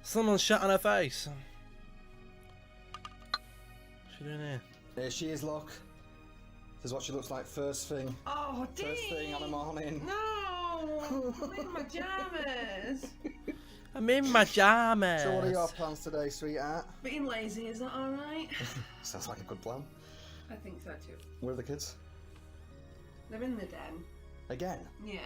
Someone's shut on her face. What's she doing here? There she is, look. This is what she looks like first thing. Oh, Dean! First thing on the morning. No! I'm in my pajamas. I'm in my pajamas. So what are your plans today, sweetheart? Being lazy, is that alright? Sounds like a good plan. I think so too. Where are the kids? They're in the den. Again? Yeah.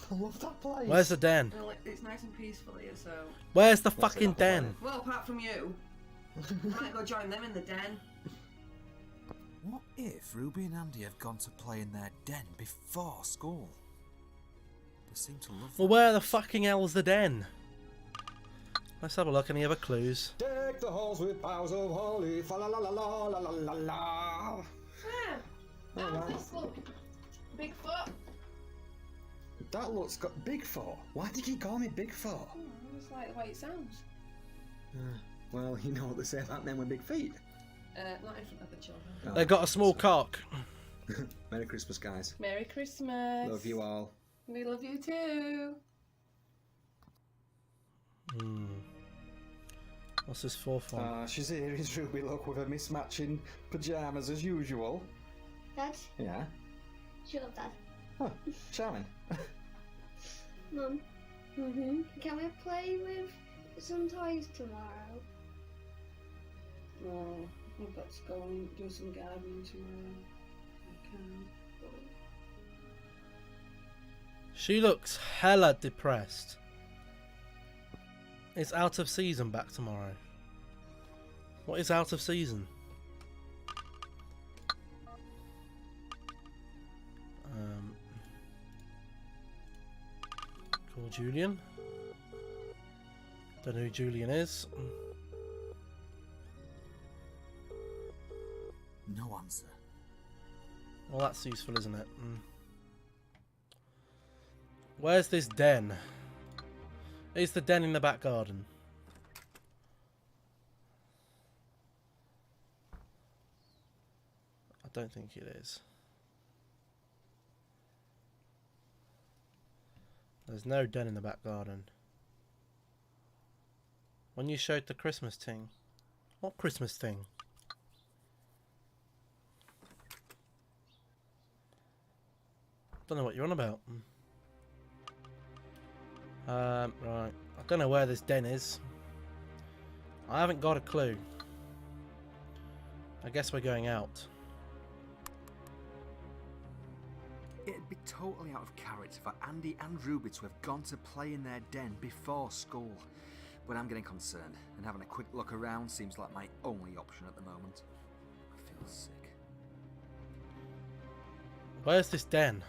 I love that place. Where's the den? Well, it's nice and peaceful here, so... Where's the fucking den? Well, apart from you. I might go join them in the den. What if Ruby and Andy have gone to play in their den before school? They seem to love Well, where the fucking hell's the den? Let's have a look. Any other clues? Deck the halls with boughs of holly. Fa la la la la la la la la. Ah, this look. Bigfoot. That looks got Bigfoot. Why did you call me Bigfoot? Oh, I just like the way it sounds. Well, you know what they say about men with big feet. Not in front of the children. Oh. They've got a small cock. Merry Christmas, guys. Merry Christmas. Love you all. We love you too. What's this fourth one? She's here, is Ruby, look, with her mismatching pyjamas as usual. Dad? Yeah? Shut up, Dad. Huh, charming. Mum? Mm-hmm. Can we play with some toys tomorrow? No, I've got to go and do some gardening tomorrow. I can't. She looks hella depressed. It's out of season back tomorrow. What is out of season? Call Julian. Don't know who Julian is. No answer. Well, that's useful, isn't it? Where's this den? Is the den in the back garden? don't think it is. There's no den in the back garden. When you showed the Christmas thing. What Christmas thing? Don't know what you're on about. Right. I don't know where this den is. I haven't got a clue. I guess we're going out. It'd be totally out of character for Andy and Ruby to have gone to play in their den before school. But I'm getting concerned, and having a quick look around seems like my only option at the moment. I feel sick. Where's this den?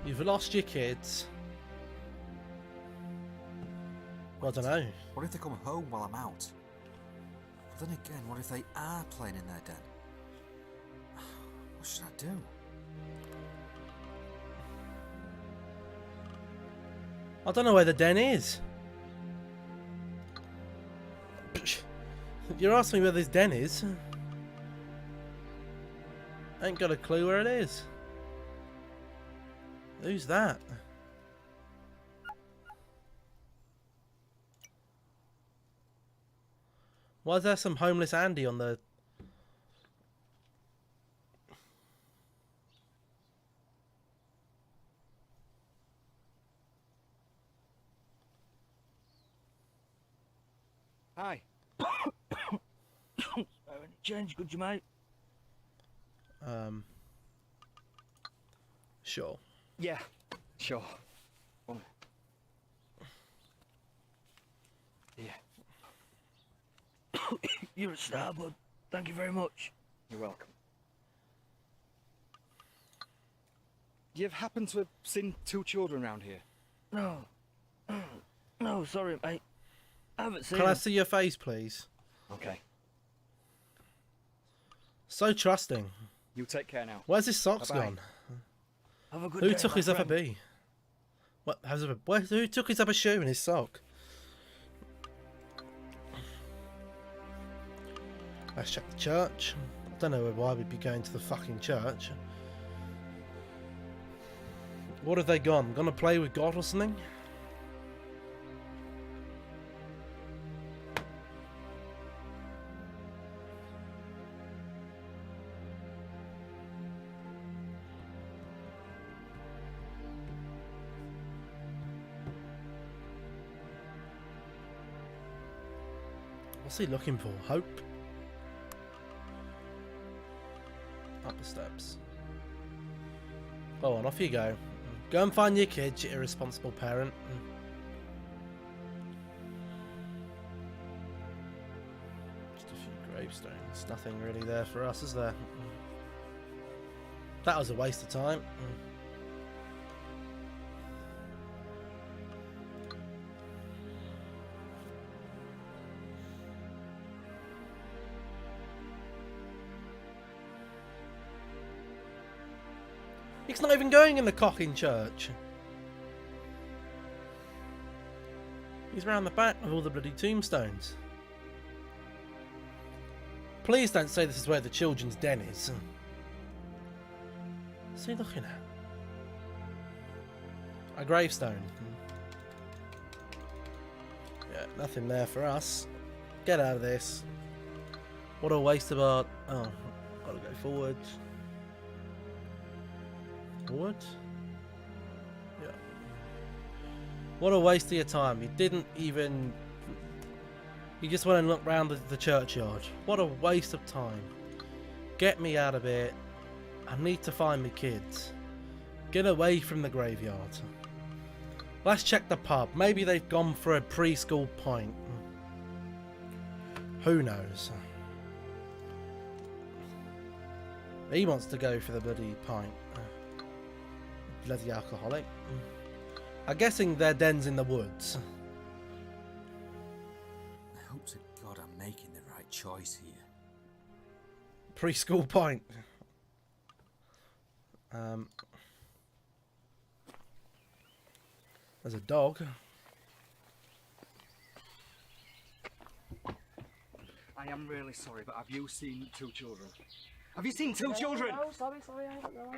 You've lost your kids. Well, I don't know. What if they come home while I'm out? But then again, what if they are playing in their den? What should I do? I don't know where the den is. You're asking me where this den is? I ain't got a clue where it is. Who's that? Why is there some homeless Andy on the... Hi. Change, could you, mate? Sure. Yeah, sure. Yeah. You're a star, bud. Thank you very much. You're welcome. You've happened to have seen two children around here? No. No, sorry, mate. I haven't seen Can I them. see your face, please? Okay. So trusting. You take care now. Where's his socks Bye-bye. gone? Have a good Who day, took my his upper friend. B? What? Who took his upper shoe and his sock? Let's check the church. Don't know why we'd be going to the fucking church. What have they gone? Gonna play with God or something? What's he looking for? Hope? Up the steps. Go on, off you go. Go and find your kids, you irresponsible parent. Just a few gravestones. Nothing really there for us, is there? That was a waste of time. He's not even going in the cocking church. He's round the back with all the bloody tombstones. Please don't say this is where the children's den is. What's he looking at? A gravestone. Yeah, nothing there for us. Get out of this. What a waste of our... Oh, gotta go forward. Forward? Yeah. What a waste of your time. You didn't even... You just went and looked round the churchyard. What a waste of time. Get me out of here. I need to find my kids. Get away from the graveyard. Let's check the pub. Maybe they've gone for a preschool pint. Who knows? He wants to go for the bloody pint. Bloody alcoholic. I'm guessing their den's in the woods. I hope to God I'm making the right choice here. Preschool pint. There's a dog. I am really sorry, but have you seen 2 children? Have you seen 2 children? Oh, sorry, I don't know.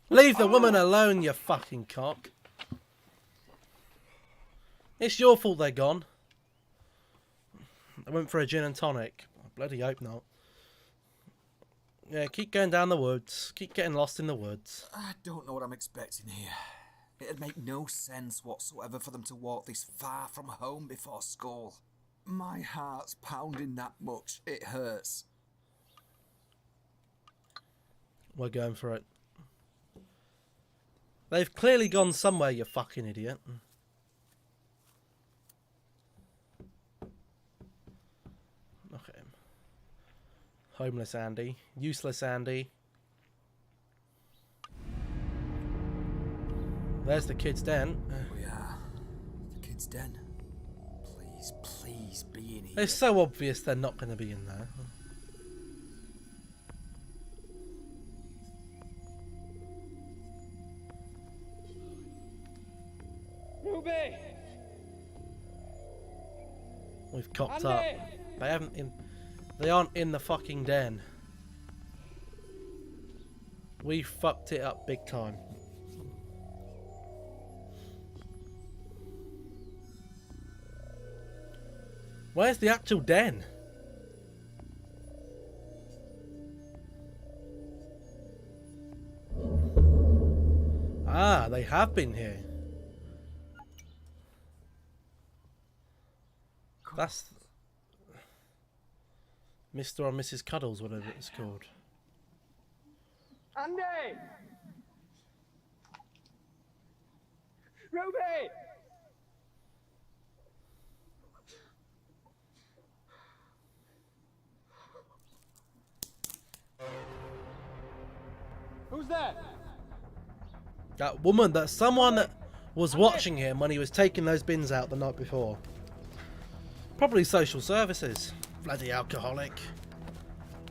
Leave the woman alone, you fucking cock. It's your fault they're gone. I went for a gin and tonic. I bloody hope not. Yeah, keep going down the woods. Keep getting lost in the woods. I don't know what I'm expecting here. It'd make no sense whatsoever for them to walk this far from home before school. My heart's pounding that much, it hurts. We're going for it. They've clearly gone somewhere, you fucking idiot. Look at him. Homeless Andy. Useless Andy. There's the kid's den. We are. The kid's den. Please, please be in here. It's so obvious they're not going to be in there. Ruby! We've copped Andy! up. They aren't in the fucking den. We fucked it up big time. Where's the actual den? Ah, they have been here. That's Mr. or Mrs. Cuddles, whatever it's called. Andy! Ruby! Who's there? That woman, that someone that was watching him when he was taking those bins out the night before. Probably social services. Bloody alcoholic.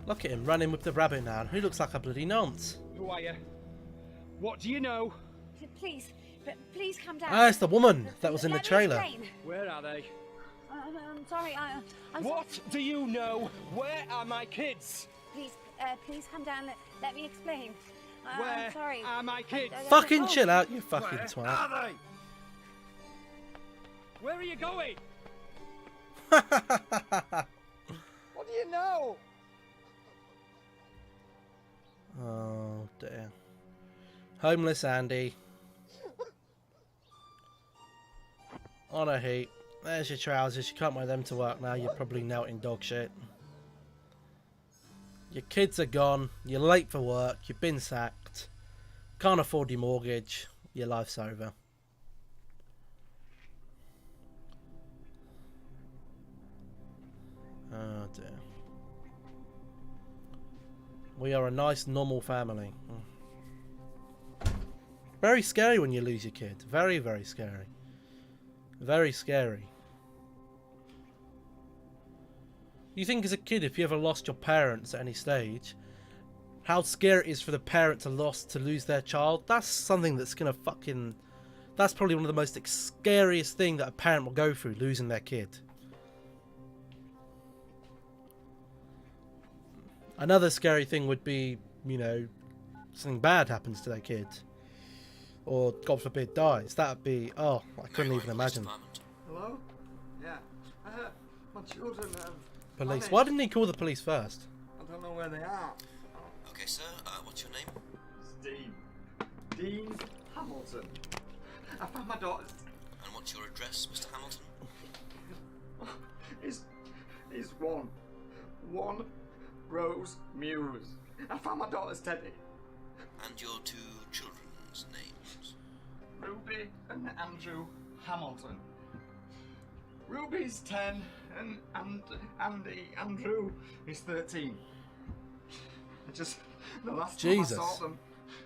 Look at him running with the rabbit now. Who looks like a bloody nonce? Who are you? What do you know? Please, please come down. Ah, it's the woman that was in the Let me trailer. explain. Where are they? I'm sorry, I'm What sorry. do you know? Where are my kids? Please come down. Let me explain. Where I'm sorry. are my kids? Fucking chill out, you fucking Where twat. are they? Where are you going? What do you know? Oh dear. Homeless Andy. On a heap. There's your trousers. You can't wear them to work now. You're probably melting dog shit. Your kids are gone. You're late for work. You've been sacked. Can't afford your mortgage. Your life's over. Oh dear. We are a nice, normal family. Very scary when you lose your kid. Very, very scary. Very scary. You think as a kid, if you ever lost your parents at any stage, how scary it is for the parent to lose their child? That's something that's gonna fucking... That's probably one of the most scariest things that a parent will go through, losing their kid. Another scary thing would be, you know, something bad happens to their kid. Or, God forbid, dies. That would be... Oh, I couldn't even imagine. Hello? Yeah. My children have... Police. vanished. Why didn't he call the police first? I don't know where they are. Okay, sir, what's your name? It's Dean Hamilton. I found my daughter's... And what's your address, Mr. Hamilton? It's one Rose Muse. I found my daughter's teddy. And your 2 children's names? Ruby and Andrew Hamilton. Ruby's 10 and Andrew is 13. The last Jesus. time I saw them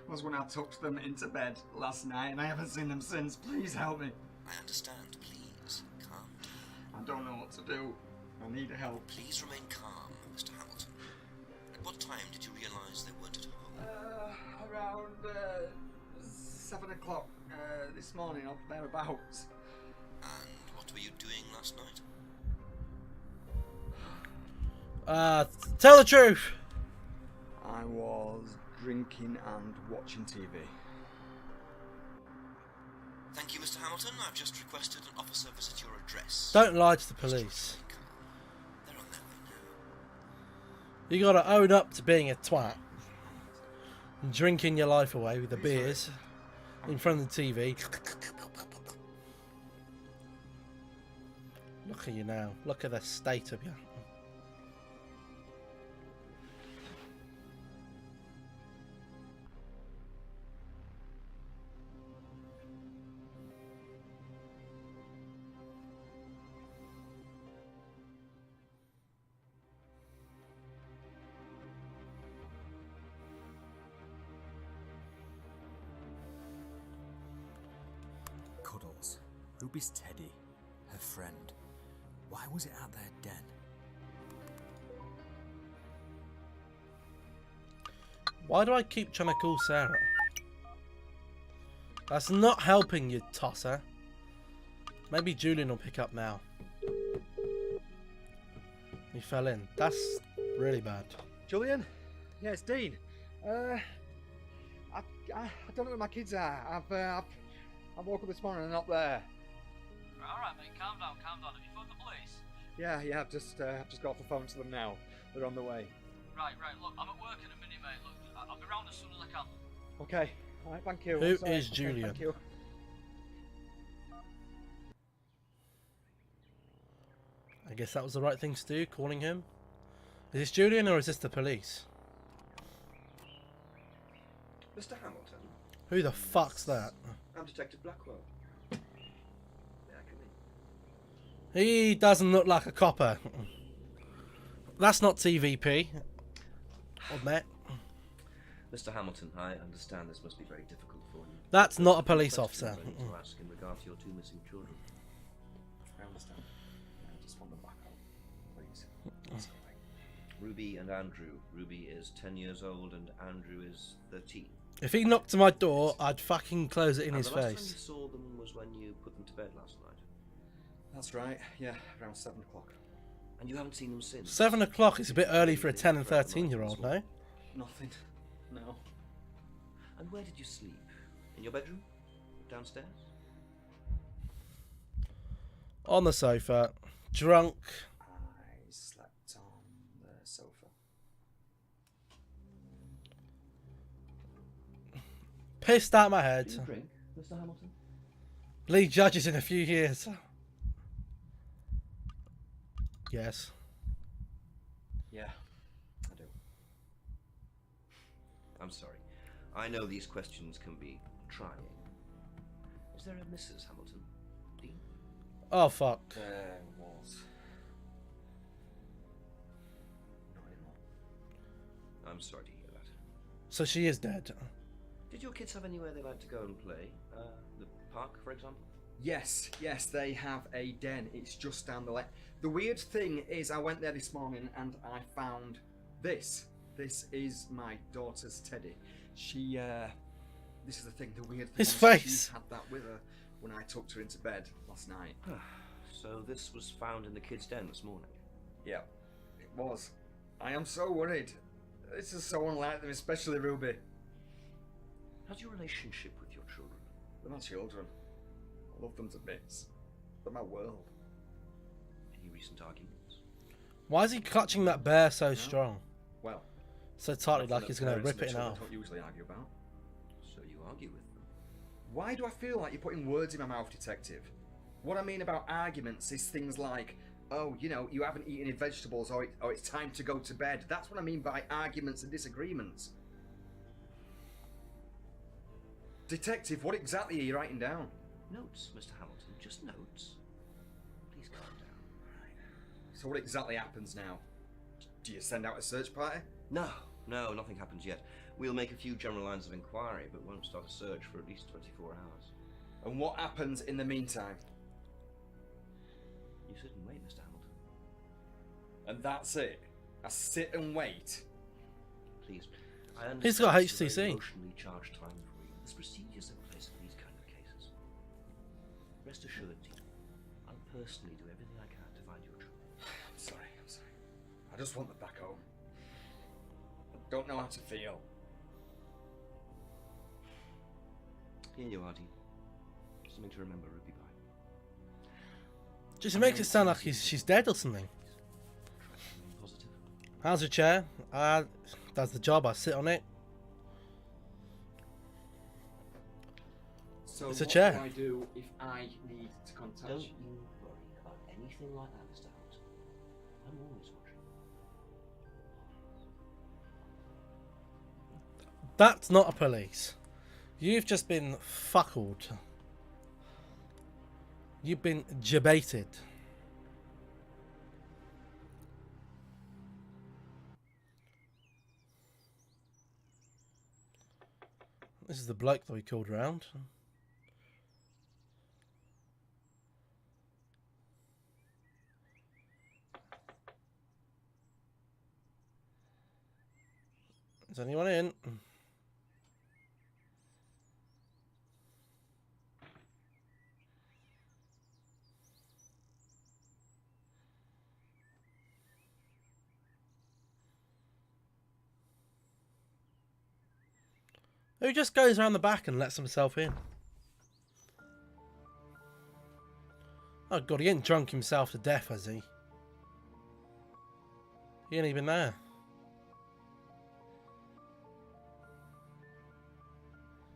was when I tucked them into bed last night, and I haven't seen them since. Please help me. I understand. Please, calm down. I don't know what to do. I need help. Please remain calm, Mr. Hamilton. At what time did you realise they weren't at home? Around 7 o'clock this morning, up thereabouts. And what were you doing last night? Tell the truth. I was drinking and watching TV. Thank you, Mr. Hamilton. I've just requested an officer visit your address. Don't lie to the police. You gotta own up to being a twat. And drinking your life away with the beers in front of the TV. Look at you now. Look at the state of you. Cuddles. Ruby's teddy. Her friend. Why was it at their den? Why do I keep trying to call Sarah? That's not helping you, tosser. Maybe Julian will pick up now. He fell in. That's really bad. Julian? Yeah, it's Dean. I don't know where my kids are. I woke up this morning and they're not there. Alright mate, calm down. Have you phoned the police? Yeah, I've just got off the phone to them now. They're on the way. Right, look, I'm at work in a minute mate, look, I'll be round as soon as I can. Okay, alright, thank you. Who Sorry. is Okay, Julian? thank you. I guess that was the right thing to do, calling him. Is this Julian or is this the police? Mr. Hamilton? Who the fuck's that? I'm Detective Blackwell. Yeah, come in. He doesn't look like a copper. That's not TVP. Admit. Mr. Hamilton, I understand this must be very difficult for you. That's not a police officer. I need to ask in regard to your two missing children. I understand. I just want them back home, please. Ruby and Andrew. Ruby is 10 years old and Andrew is 13. If he knocked on my door, I'd fucking close it in his the last time face. you saw them was when you put them to bed last night. That's right, yeah, around 7 o'clock. And you haven't seen them since? 7 o'clock is a bit early for a 10 and 13-year-old, no? Nothing. No. And where did you sleep? In your bedroom? Downstairs? On the sofa, drunk. I slept on the sofa. Pissed out my head. Do you drink, Mr. Hamilton? Lee judges in a few years. Yes. Yeah, I do. I'm sorry. I know these questions can be trying. Is there a Mrs. Hamilton? Dean? Oh, fuck. There was. Not anymore. I'm sorry to hear that. So she is dead. Did your kids have anywhere they like to go and play? The park, for example? Yes, they have a den. It's just down the lane. The weird thing is I went there this morning and I found this. This is my daughter's teddy. She, this is the thing, the weird thing His is face. She had that with her when I tucked her into bed last night. So this was found in the kids' den this morning? Yeah, it was. I am so worried. This is so unlike them, especially Ruby. How's your relationship with your children? They're my children. I love them to bits. They're my world. Any recent arguments? Why is he clutching that bear so strong? Well, so tightly like he's going to rip it in half. Don't usually argue about. So you argue with them? Why do I feel like you're putting words in my mouth, detective? What I mean about arguments is things like, oh, you know, you haven't eaten any vegetables, or it's time to go to bed. That's what I mean by arguments and disagreements. Detective, what exactly are you writing down? Notes, Mr. Hamilton, just notes. Please calm down. So what exactly happens now? Do you send out a search party? No, nothing happens yet. We'll make a few general lines of inquiry, but won't start a search for at least 24 hours. And what happens in the meantime? You sit and wait, Mr. Hamilton. And that's it? I sit and wait? Please, I understand He's got it's a very HTC. emotionally charged time for you. There's procedures in place for these kind of cases. Rest assured, Dean, I'll personally do everything I can to find your children. I'm sorry. I just want them back Don't know how to feel. Here you are, Dean. Something to remember, Ruby Pie. Just makes it sound like she's dead or something. Positive. How's your chair? Does the job. I sit on it. So It's a what chair. do I do if I need to contact Don't you? you worry about anything like that, Mr. Holt. I'm always watching. That's not a police. You've just been fuckled. You've been debated. This is the bloke that we called round. Is anyone in? Who just goes around the back and lets himself in? Oh god, he ain't drunk himself to death, has he? He ain't even there.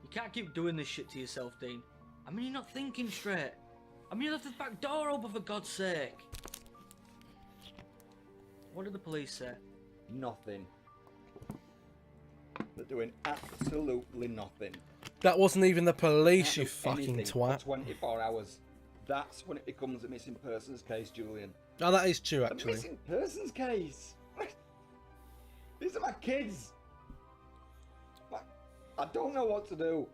You can't keep doing this shit to yourself, Dean. I mean, you're not thinking straight. I mean, you left the back door open for God's sake. What did the police say? Nothing. They're doing absolutely nothing. That wasn't even the police, Can't you do fucking anything twat. for 24 hours. That's when it becomes a missing persons case, Julian. Oh, that is true, A actually. missing persons case? These are my kids. I don't know what to do.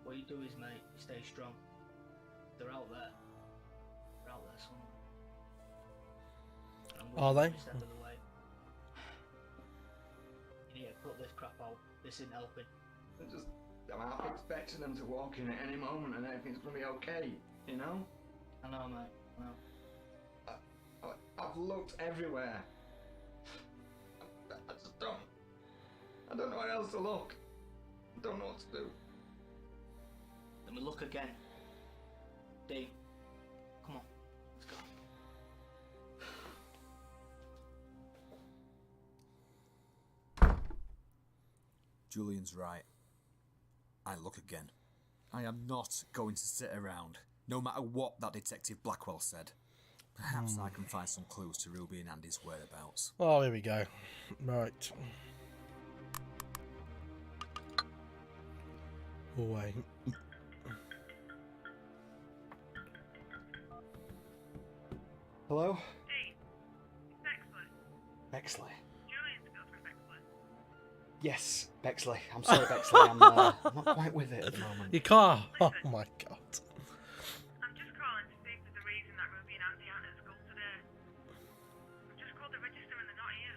What you do is, mate, you stay strong. They're out there. They're out there somewhere. Are they? Every step of the way. You need to put this crap out. This isn't helping. I'm half expecting them to walk in at any moment and everything's going to be okay, you know? I know, mate. I know. I've looked everywhere. I just don't. I don't know where else to look. I don't know what to do. Let me look again. Dean, come on, let's go. Julian's right. I look again. I am not going to sit around, no matter what that Detective Blackwell said. Perhaps I can find some clues to Ruby and Andy's whereabouts. Oh, here we go. Right. Oh, wait. Hello? Dean, Bexley. Bexley? Julian's girlfriend, Bexley. Yes, Bexley. I'm sorry, Bexley. I'm not quite with it at the moment. You can't. Oh my god. I'm just calling to speak with the reason that Ruby and Andy aren't at school today. I've just called the register and they're not here.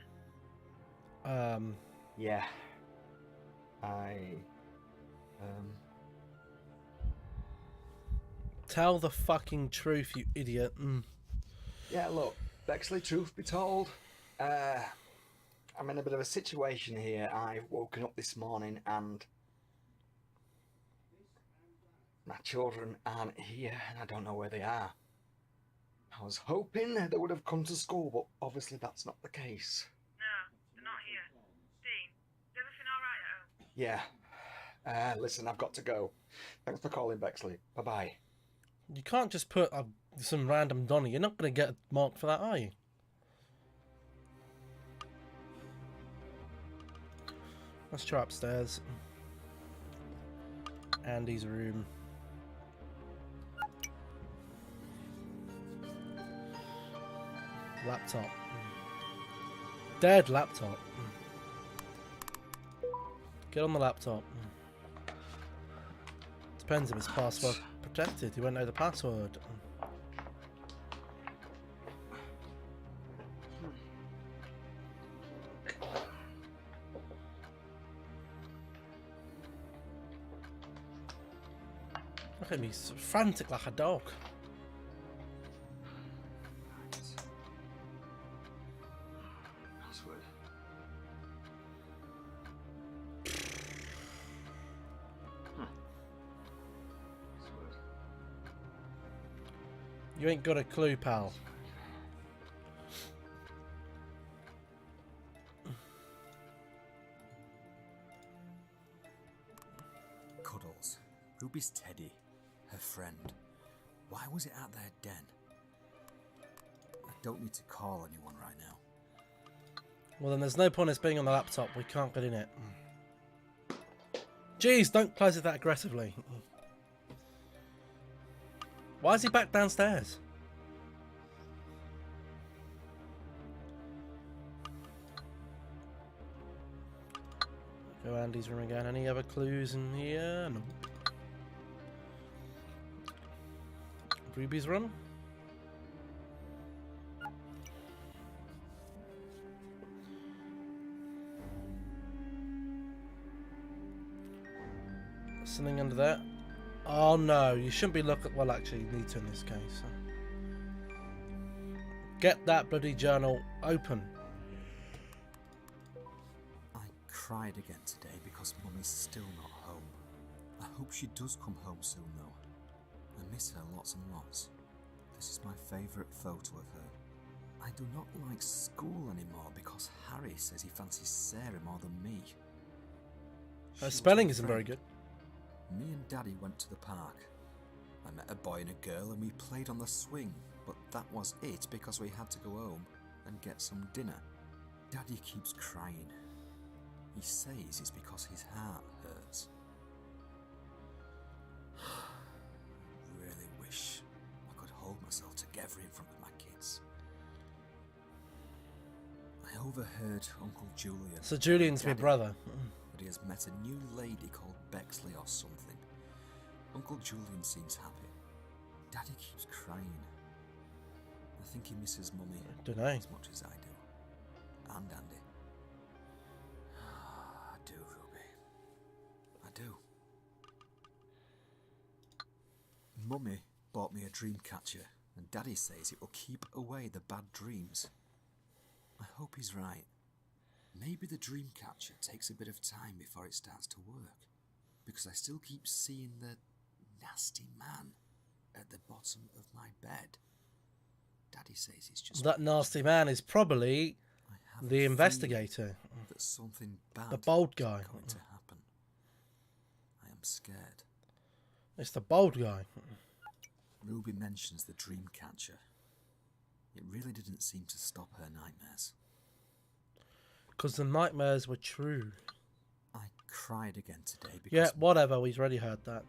Yeah. Tell the fucking truth, you idiot. Yeah, look, Bexley, truth be told, I'm in a bit of a situation here. I've woken up this morning and my children aren't here and I don't know where they are. I was hoping they would have come to school, but obviously that's not the case. No, they're not here. Dean, is everything alright at home? Yeah. Listen, I've got to go. Thanks for calling, Bexley. Bye-bye. You can't just put some random Donny. You're not going to get a mark for that, are you? Let's try upstairs. Andy's room. Laptop. Dead laptop. Get on the laptop. Depends if it's password protected. You won't know the password. Look at me, frantic like a dog. Password. Password. You ain't got a clue, pal. Cuddles. Ruby's teddy. Her friend. Why was it at their den? I don't need to call anyone right now. Well, then there's no point in us being on the laptop. We can't get in it. Jeez, don't close it that aggressively. Why is he back downstairs? Go Andy's room again. Any other clues in here? No. Ruby's room? Something under there? Oh no, you shouldn't be looking. Well, actually, you need to in this case. Get that bloody journal open. I cried again today because Mummy's still not home. I hope she does come home soon though. I miss her lots and lots. This is my favourite photo of her. I do not like school anymore because Harry says he fancies Sarah more than me. Her spelling isn't very good. Me and Daddy went to the park. I met a boy and a girl and we played on the swing, but that was it because we had to go home and get some dinner. Daddy keeps crying. He says it's because his heart hurts. I really wish I could hold myself together in front of my kids. I overheard Uncle Julian. So Julian's my brother. But he has met a new lady called Bexley or something. Uncle Julian seems happy. Daddy keeps crying. I think he misses Mummy Dunno. as much as I do. And Andy. I do, Ruby. I do. Mummy bought me a dream catcher, and Daddy says it will keep away the bad dreams. I hope he's right. Maybe the dream catcher takes a bit of time before it starts to work, because I still keep seeing the nasty man at the bottom of my bed. Daddy says it's just That nasty man is probably the investigator. that something bad The bold guy. is going to happen. I am scared. It's the bold guy. Ruby mentions the dream catcher. It really didn't seem to stop her nightmares. Because the nightmares were true. I cried again today because Yeah, whatever. We've already heard that.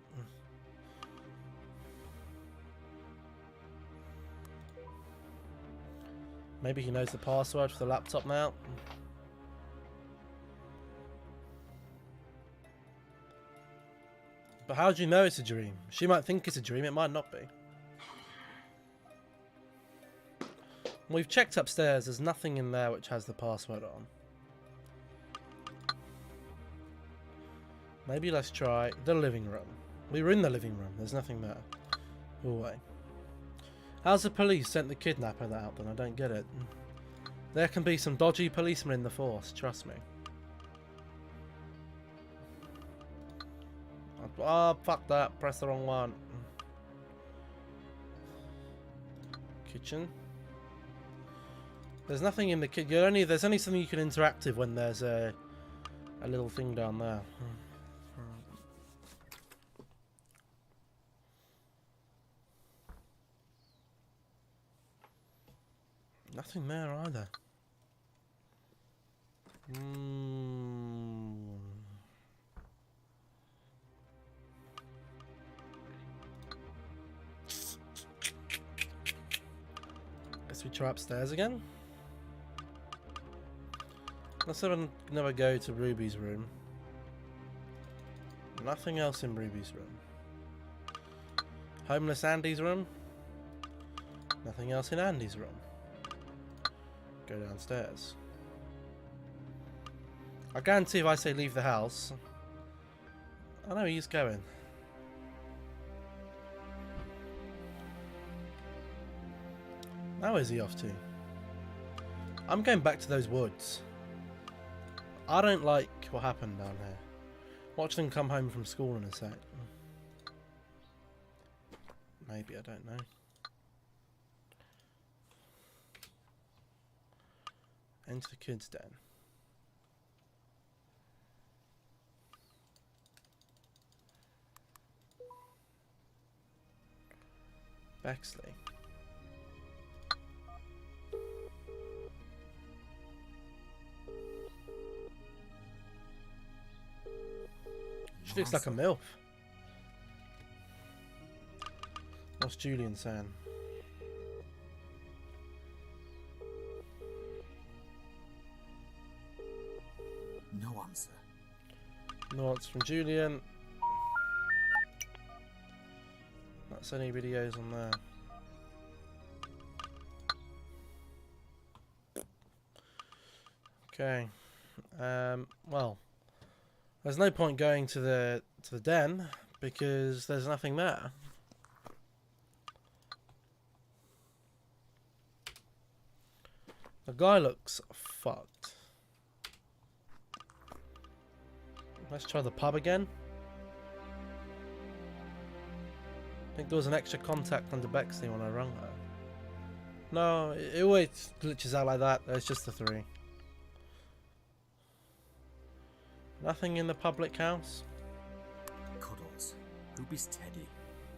Maybe he knows the password for the laptop now. But how do you know it's a dream? She might think it's a dream. It might not be. We've checked upstairs. There's nothing in there which has the password on. Maybe let's try the living room. We were in the living room. There's nothing there. Go away. How's the police sent the kidnapper out then? I don't get it. There can be some dodgy policemen in the force. Trust me. Oh, fuck that. Press the wrong one. Kitchen. There's nothing in the kitchen. There's only something you can interact with when there's a little thing down there. Nothing there either. Guess we try upstairs again. Let's have another go to Ruby's room. Nothing else in Ruby's room. Homeless Andy's room. Nothing else in Andy's room. Go downstairs. I guarantee if I say leave the house, I know he's going. Now where's he off to? I'm going back to those woods. I don't like what happened down here. Watch them come home from school in a sec. Maybe, I don't know. Enter the kids' den. Bexley. She looks like a MILF. What's Julian saying? No answer. No answer from Julian. Not seen any videos on there. Okay. Well, there's no point going to the den because there's nothing there. The guy looks fucked. Let's try the pub again. I think there was an extra contact under Bexley when I rang her. No, it always glitches out like that. It's just the 3. Nothing in the public house. Cuddles. Ruby's teddy.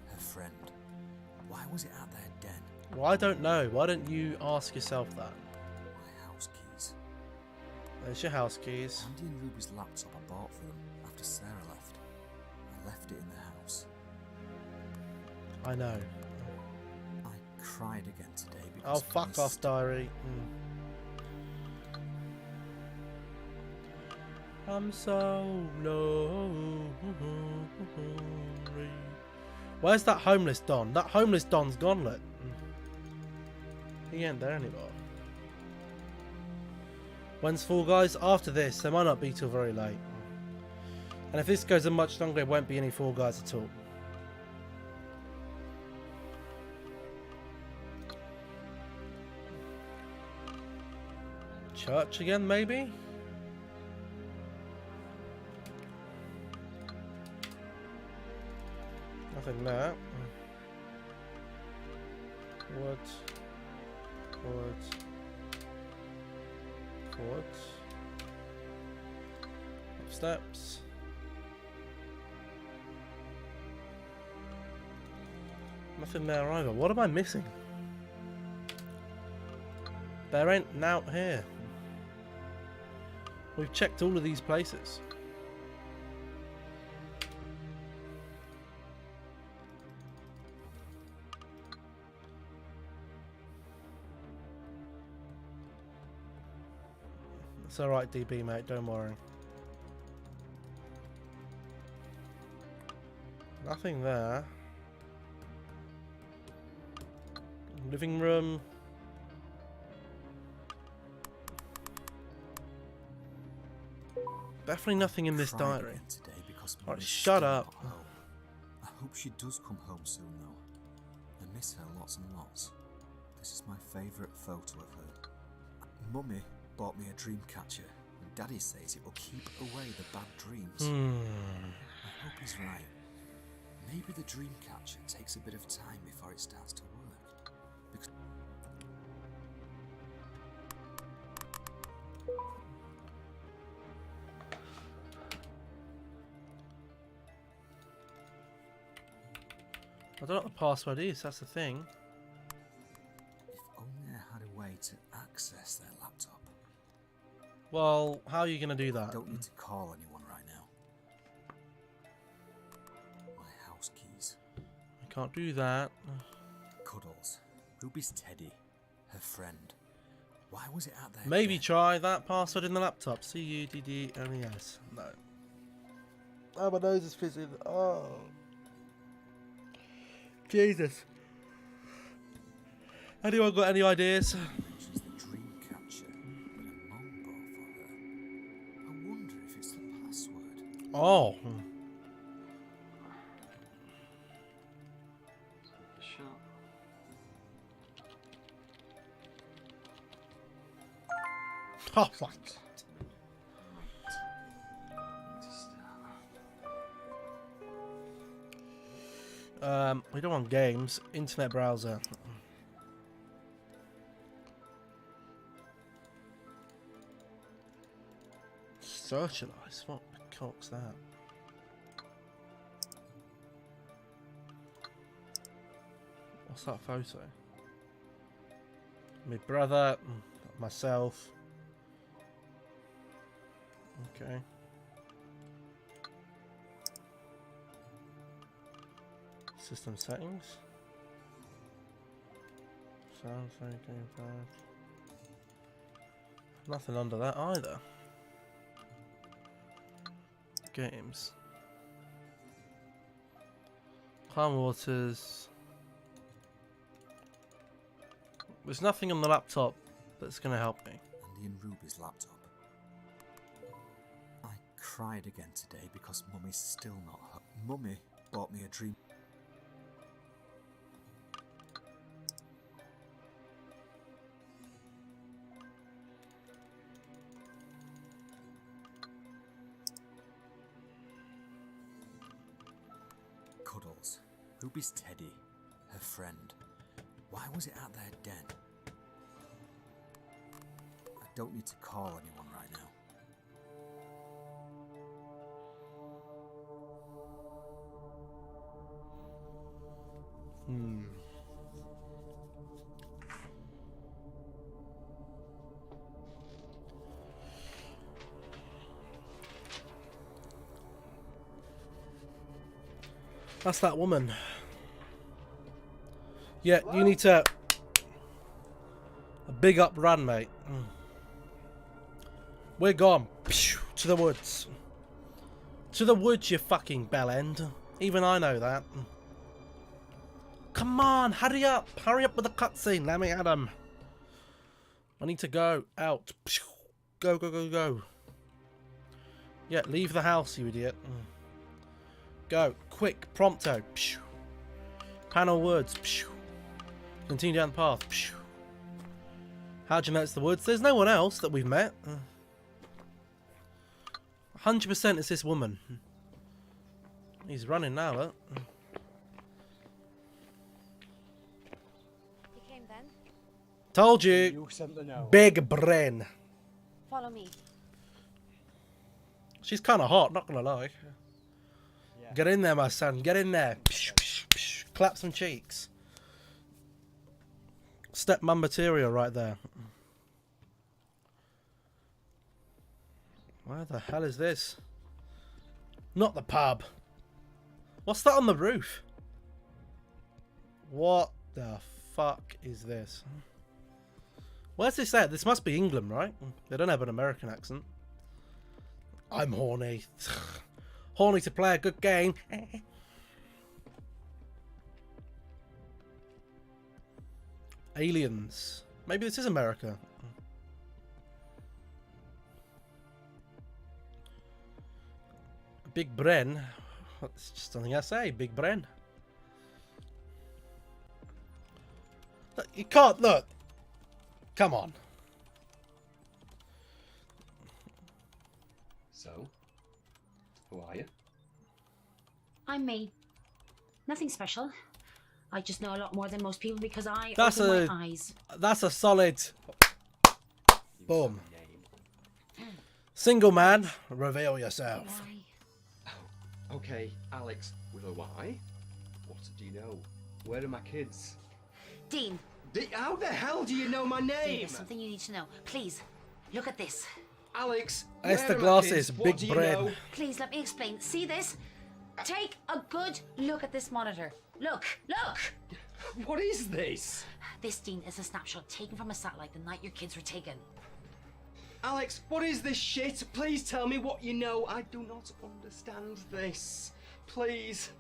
Her friend. Why was it at their den? Well, I don't know. Why don't you ask yourself that? My house keys. There's your house keys. Andy and Ruby's laptop I bought for them after Sarah left. I left it in the house. I know. I cried again today because oh, fuck off, diary. I'm so lonely. Where's that homeless Don? That homeless Don's gone, look. He ain't there anymore. When's Fall Guys? After this. They might not be till very late. And if this goes on much longer, it won't be any Fall Guys at all. Church again, maybe? Nothing there. Forward. Forward. Forward. Up steps. Nothing there either. What am I missing? There ain't an out here. We've checked all of these places. It's alright, DB, mate, don't worry. Nothing there. Living room. Definitely nothing in this diary. Alright, shut up. I hope she does come home soon, though. I miss her lots and lots. This is my favourite photo of her. Mummy bought me a dream catcher, and Daddy says it will keep away the bad dreams. I hope he's right. Maybe the dream catcher takes a bit of time before it starts to work. Because I don't know what the password is, that's the thing. if only I had a way to access their laptop. Well, how are you going to do I that? don't need to call anyone right now. My house keys. I can't do that. Cuddles. Ruby's teddy. Her friend. Why was it at their Maybe den? try that password in the laptop. CUDDNES. No. Oh, my nose is fizzing. Oh. Jesus. Anyone got any ideas? She's the dream catcher that her mum bought for her. I wonder if it's the password. Oh. Oh, fuck. We don't want games. Internet browser. Socialize? What the cock's that? What's that photo? My brother, myself. Okay. System settings. Sounds like gamepad. Nothing under that either. Games. Calm Waters. There's nothing on the laptop that's going to help me. Andy and Ruby's laptop. I cried again today because Mummy's still not home. Mummy bought me a dream. Cuddles. Ruby's teddy. Her friend. Why was it at their den? I don't need to call anyone right now. That's that woman. Yeah, you need to... A big up run, mate. We're gone. To the woods. To the woods, you fucking bellend. Even I know that. Come on, hurry up. Hurry up with the cutscene. Let me at him. I need to go out. Go, go, go, go. Yeah, leave the house, you idiot. Go. Quick. Prompto. Panel woods. Continue down the path. How'd you know it's the woods? There's no one else that we've met. 100% it's this woman. He's running now, look. You came then? Told you. Big brain. Follow me. She's kind of hot, not gonna lie. Yeah. Get in there, my son. Get in there. Clap some cheeks. Stepmom material right there. Where the hell is this? Not the pub. What's that on the roof? What the fuck is this? Where's this at? This must be England, right? They don't have an American accent. I'm horny. Horny to play a good game. Aliens. Maybe this is America. Big Bren. It's just something I say. Big Bren. Look, you can't look. Come on. So, who are you? I'm me. Nothing special. I just know a lot more than most people because I That's open my eyes. That's a solid. Boom. Single man, reveal yourself. Oh, okay, Alex with a Y. What do you know? Where are my kids? Dean. How the hell do you know my name? Dean, there's something you need to know. Please, look at this. Alex, It's the where are my glasses, kids? big What do you brain. know? Please, let me explain. See this? Take a good look at this monitor. Look, look! What is this? This, Dean, is a snapshot taken from a satellite the night your kids were taken. Alex, what is this shit? Please tell me what you know. I do not understand this. Please.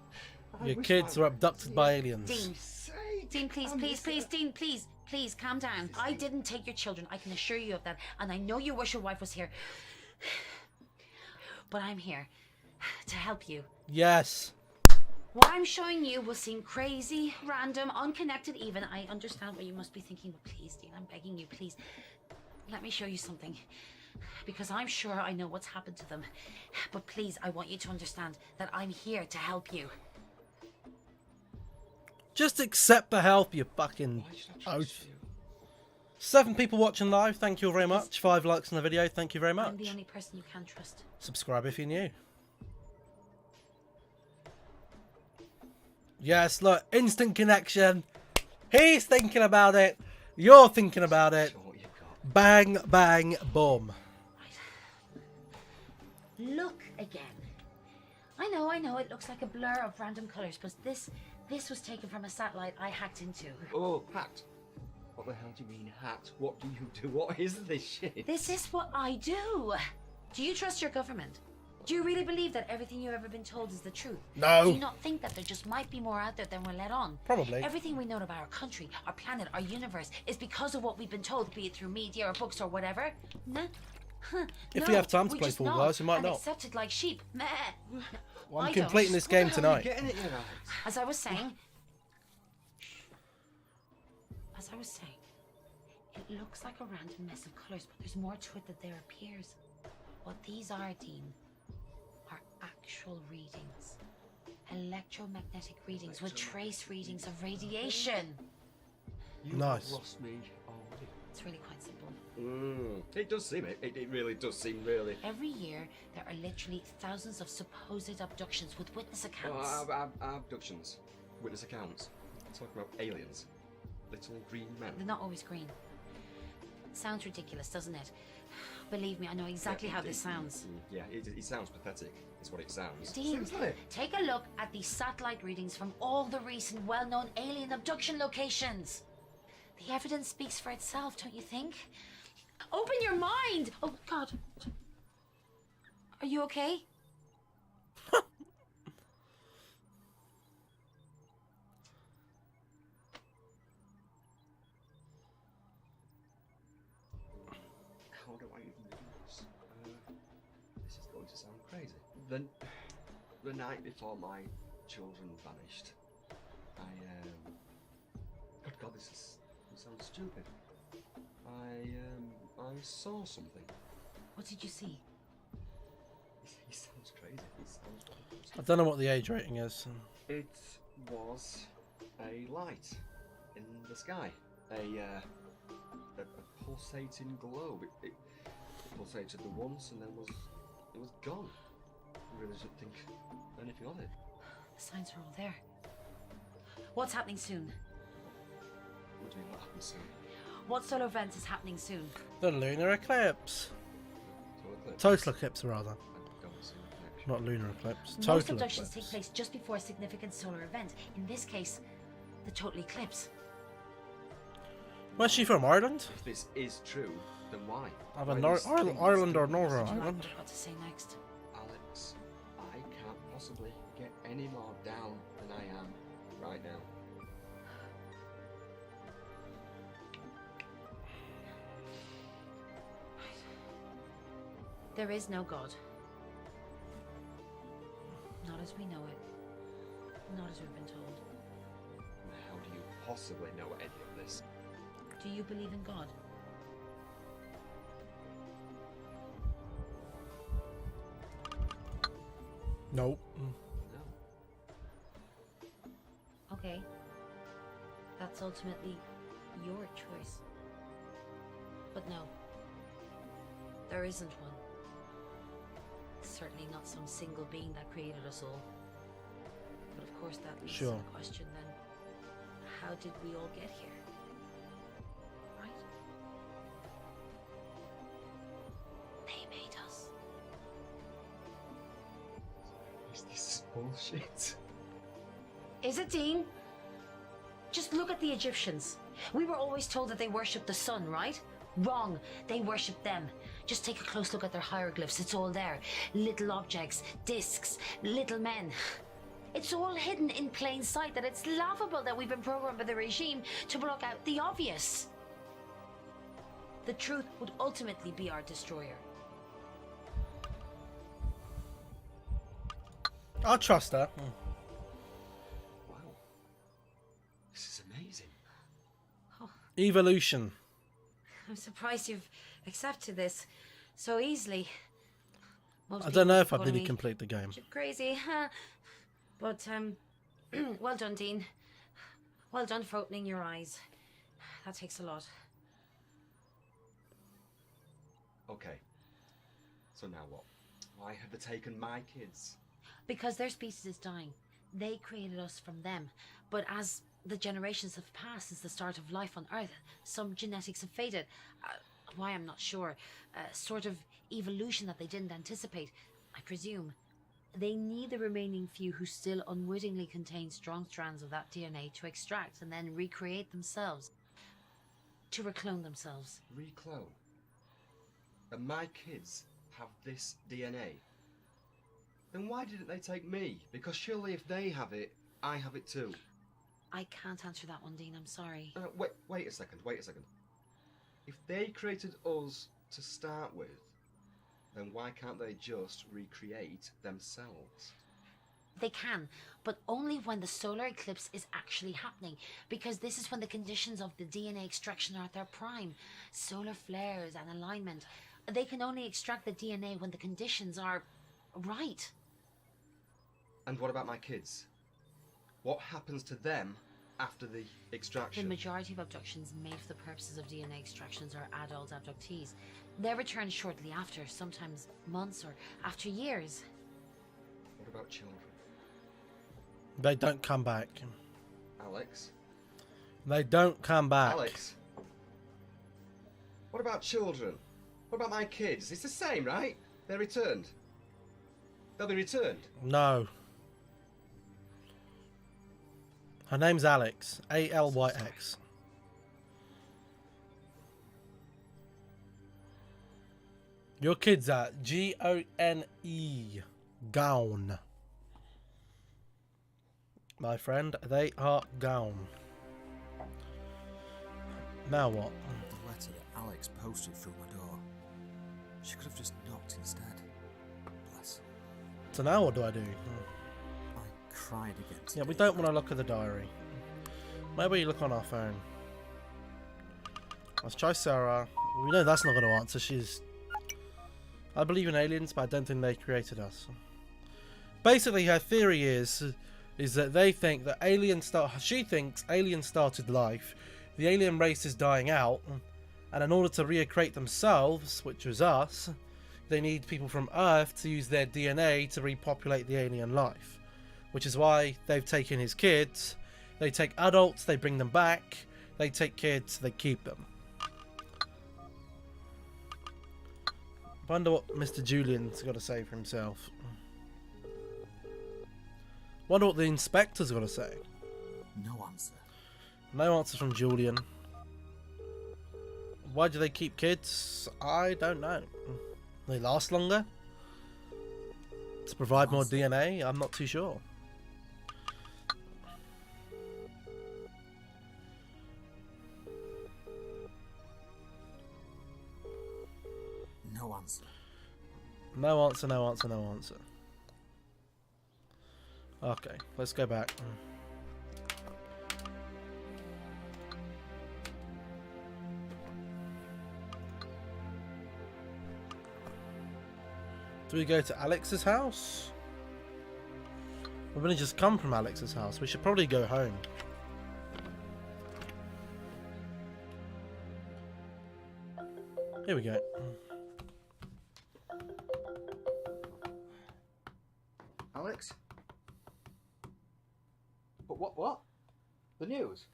Your kids were abducted by aliens. Dean. Dean, please, please, please, Dean, please, please, calm down. I didn't take your children. I can assure you of that. And I know you wish your wife was here. But I'm here to help you. Yes. What I'm showing you will seem crazy, random, unconnected even. I understand what you must be thinking, but please, Dean, I'm begging you, please. Let me show you something. Because I'm sure I know what's happened to them. But please, I want you to understand that I'm here to help you. Just accept the help, you fucking oath. 7 people watching live, thank you very much. 5 likes on the video, thank you very much. I'm the only person you can trust. Subscribe if you're new. Yes, look, instant connection. He's thinking about it. You're thinking about it. Bang, bang, boom. Look again. I know, it looks like a blur of random colours, but this was taken from a satellite I hacked into. Oh, hacked? What the hell do you mean hacked? What do you do? What is this shit? This is what I do. Do you trust your government? Do you really believe that everything you've ever been told is the truth? No. Do you not think that there just might be more out there than we're let on? Probably. Everything we know about our country, our planet, our universe is because of what we've been told, be it through media or books or whatever. Nah. If No, we have time to we play just Fall nod Guys, we might and not. accepted like sheep. Meh. Well, I'm I don't. completing this game tonight. As I was saying, it looks like a random mess of colours, but there's more to it than there appears. What these are, Dean, are actual readings. Electromagnetic readings with trace readings of radiation. Nice. Lost me already. It's really quite simple. It does seem it. It really does seem really. Every year, there are literally thousands of supposed abductions with witness accounts. Abductions, witness accounts. Talking about aliens, little green men. They're not always green. Sounds ridiculous, doesn't it? Believe me, I know exactly how this sounds. Yeah, it sounds pathetic. Is what it sounds. Dean, take a look at the satellite readings from all the recent well-known alien abduction locations. The evidence speaks for itself, don't you think? Open your mind! Oh, God. Are you okay? How do I even do this? This is going to sound crazy. The night before my children vanished, God, this sounds stupid. I saw something. What did you see? He sounds crazy. He sounds ridiculous. I don't know what the age rating is. It was a light in the sky. A pulsating globe. It pulsated the once and then it was gone. I really didn't think anything of it. The signs are all there. What's happening soon? What do you mean what happens soon? What solar event is happening soon? The lunar eclipse. Total eclipse, rather. Not lunar eclipse. Most Total abductions eclipse. take place just before a significant solar event. In this case, the total eclipse. Where's she from? Ireland? If this is true, then why? Either Why Nor these things Ireland or keep Northern messaging? Ireland. What to say next? Alex, I can't possibly get any more down than I am right now. There is no God. Not as we know it. Not as we've been told. How do you possibly know any of this? Do you believe in God? Nope. Okay. That's ultimately your choice. But no. There isn't one. Certainly not some single being that created us all. But of course that leads to Sure. the question then, how did we all get here? Right? They made us. Is this bullshit? Is it, Dean? Just look at the Egyptians. We were always told that they worshipped the sun, right? Wrong. They worshipped them. Just take a close look at their hieroglyphs. It's all there. Little objects, discs, little men. It's all hidden in plain sight that it's laughable that we've been programmed by the regime to block out the obvious. The truth would ultimately be our destroyer. I'll trust her. Wow. This is amazing. Evolution. I'm surprised you've accepted this so easily. Most I don't know if people I've call really me completed the game. crazy, huh? But well done, Dean. Well done for opening your eyes. That takes a lot. Okay. So now what? Why have they taken my kids? Because their species is dying. They created us from them. But as the generations have passed since the start of life on Earth, some genetics have faded. Why, I'm not sure. Sort of evolution that they didn't anticipate, I presume. They need the remaining few who still unwittingly contain strong strands of that DNA to extract and then recreate themselves. To reclone themselves. Reclone? And my kids have this DNA? Then why didn't they take me? Because surely if they have it, I have it too. I can't answer that one, Dean, I'm sorry. Wait a second. If they created us to start with, then why can't they just recreate themselves? They can, but only when the solar eclipse is actually happening, because this is when the conditions of the DNA extraction are at their prime. Solar flares and alignment. They can only extract the DNA when the conditions are right. And what about my kids? What happens to them after the extraction? The majority of abductions made for the purposes of DNA extractions are adult abductees. They're returned shortly after, sometimes months or after years. What about children? They don't come back. Alex? They don't come back. Alex? What about children? What about my kids? It's the same, right? They're returned. They'll be returned. No. Her name's Alex. Alyx. Your kids are Gone. Gone. My friend, they are gone. Now what? The letter that Alex posted through my door. She could have just knocked instead. Bless. So now what do I do? I cried again today. Yeah, we don't want to look at the diary. Maybe look on our phone. Let's try Sarah. We know that's not going to answer. She's... I believe in aliens, but I don't think they created us. Basically, her theory is that they think that she thinks aliens started life, the alien race is dying out, and in order to recreate themselves, which was us, they need people from Earth to use their DNA to repopulate the alien life. Which is why they've taken his kids. They take adults, they bring them back. They take kids, they keep them. Wonder what Mr. Julian's got to say for himself. Wonder what the inspector's got to say. No answer. No answer from Julian. Why do they keep kids? I don't know. They last longer? To provide more DNA? I'm not too sure. No answer. No answer, no answer, no answer. Okay, let's go back. Do we go to Alex's house? We've only just come from Alex's house. We should probably go home. Here we go. Alex? But what? The news?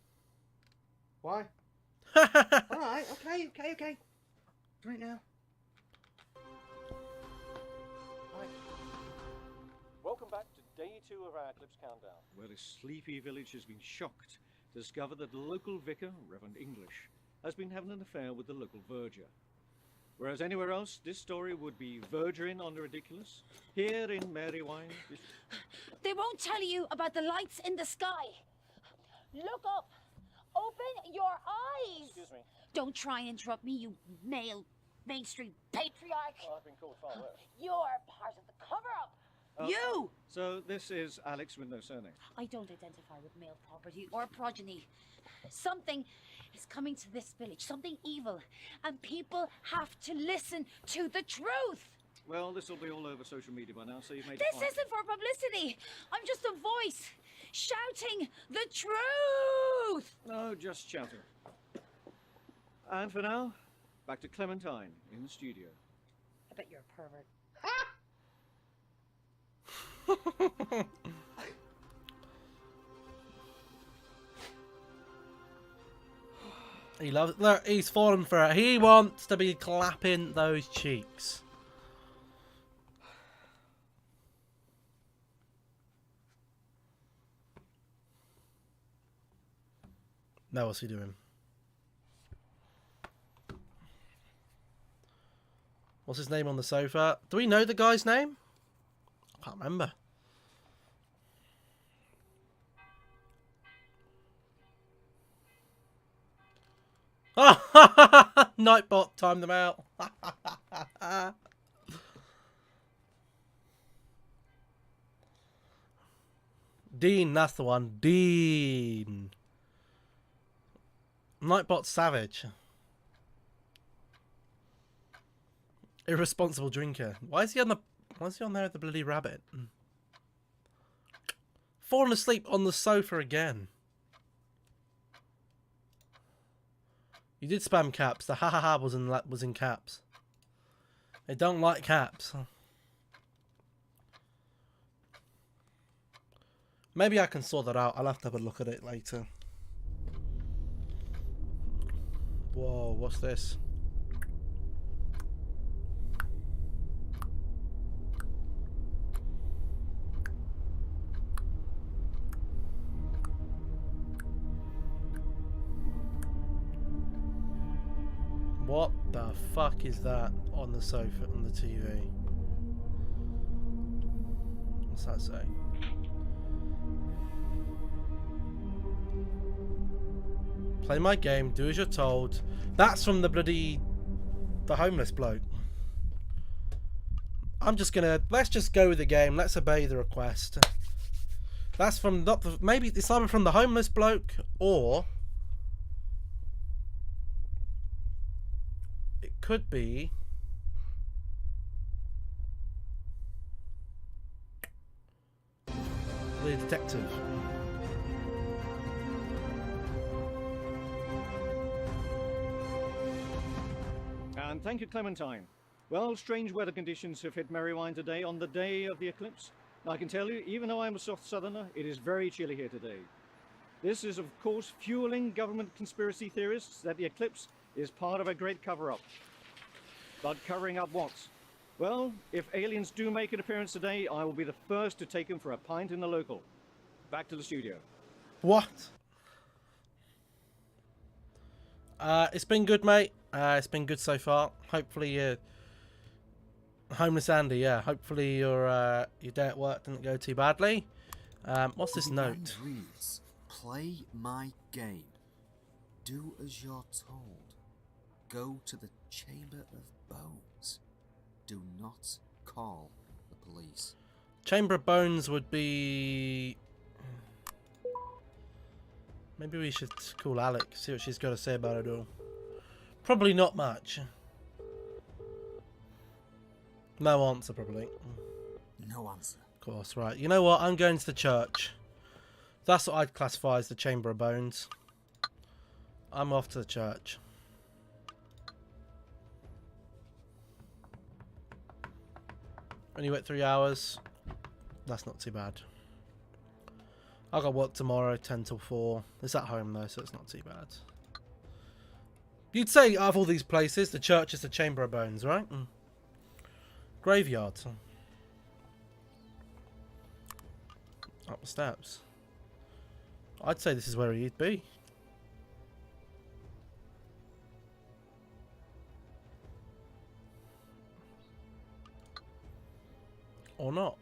Why? Alright, okay. Right now. Welcome back to day 2 of our Eclipse Countdown. Where a sleepy village has been shocked to discover that the local vicar, Reverend English, has been having an affair with the local verger. Whereas anywhere else, this story would be vergering on the ridiculous. Here in Marywine, They won't tell you about the lights in the sky. Look up. Open your eyes. Excuse me. Don't try and interrupt me, you male mainstream patriarch. Well, I've been called far worse. You're part of the cover-up. You! So this is Alex with no surname. I don't identify with male property or progeny. Something is coming to this village, something evil, and people have to listen to the truth. Well, this will be all over social media by now, so you've made This a point. isn't for publicity. I'm just a voice shouting the truth. No, just shouting. And for now, back to Clementine in the studio. I bet you're a pervert. He loves it. Look, he's fallen for it. He wants to be clapping those cheeks. Now what's he doing? What's his name on the sofa? Do we know the guy's name? I can't remember. Nightbot timed them out. Dean, that's the one. Dean. Nightbot savage. Irresponsible drinker. Why is he on there with the bloody rabbit? Fallen asleep on the sofa again. You did spam caps. The ha ha ha was in caps. They don't like caps. Maybe I can sort that out. I'll have to have a look at it later. Whoa, what's this? What the fuck is that on the sofa on the TV? What's that say? Play my game, do as you're told. That's from the homeless bloke. I'm just gonna, let's just go with the game. Let's obey the request. That's from, maybe it's either from the homeless bloke or it could be the detective. And thank you, Clementine. Well, strange weather conditions have hit Merrywine today on the day of the eclipse. I can tell you, even though I'm a soft southerner, it is very chilly here today. This is, of course, fueling government conspiracy theorists that the eclipse is part of a great cover-up. But covering up what? Well, if aliens do make an appearance today, I will be the first to take them for a pint in the local. Back to the studio. What? It's been good, mate. It's been good so far. Hopefully, homeless Andy. Yeah. Hopefully your day at work didn't go too badly. What's this note? Reads, play my game. Do as you're told. Go to the Chamber of Bones. Do not call the police. Chamber of Bones would be. Maybe we should call Alec, see what she's got to say about it all. Probably not much. No answer, probably. No answer. Of course, right. You know what? I'm going to the church. That's what I'd classify as the Chamber of Bones. I'm off to the church. Only wait 3 hours. That's not too bad. I got work tomorrow, 10 till 4. It's at home though, so it's not too bad. You'd say out of all these places, the church is the Chamber of Bones, right? Graveyard. Up the steps. I'd say this is where he'd be. Or not.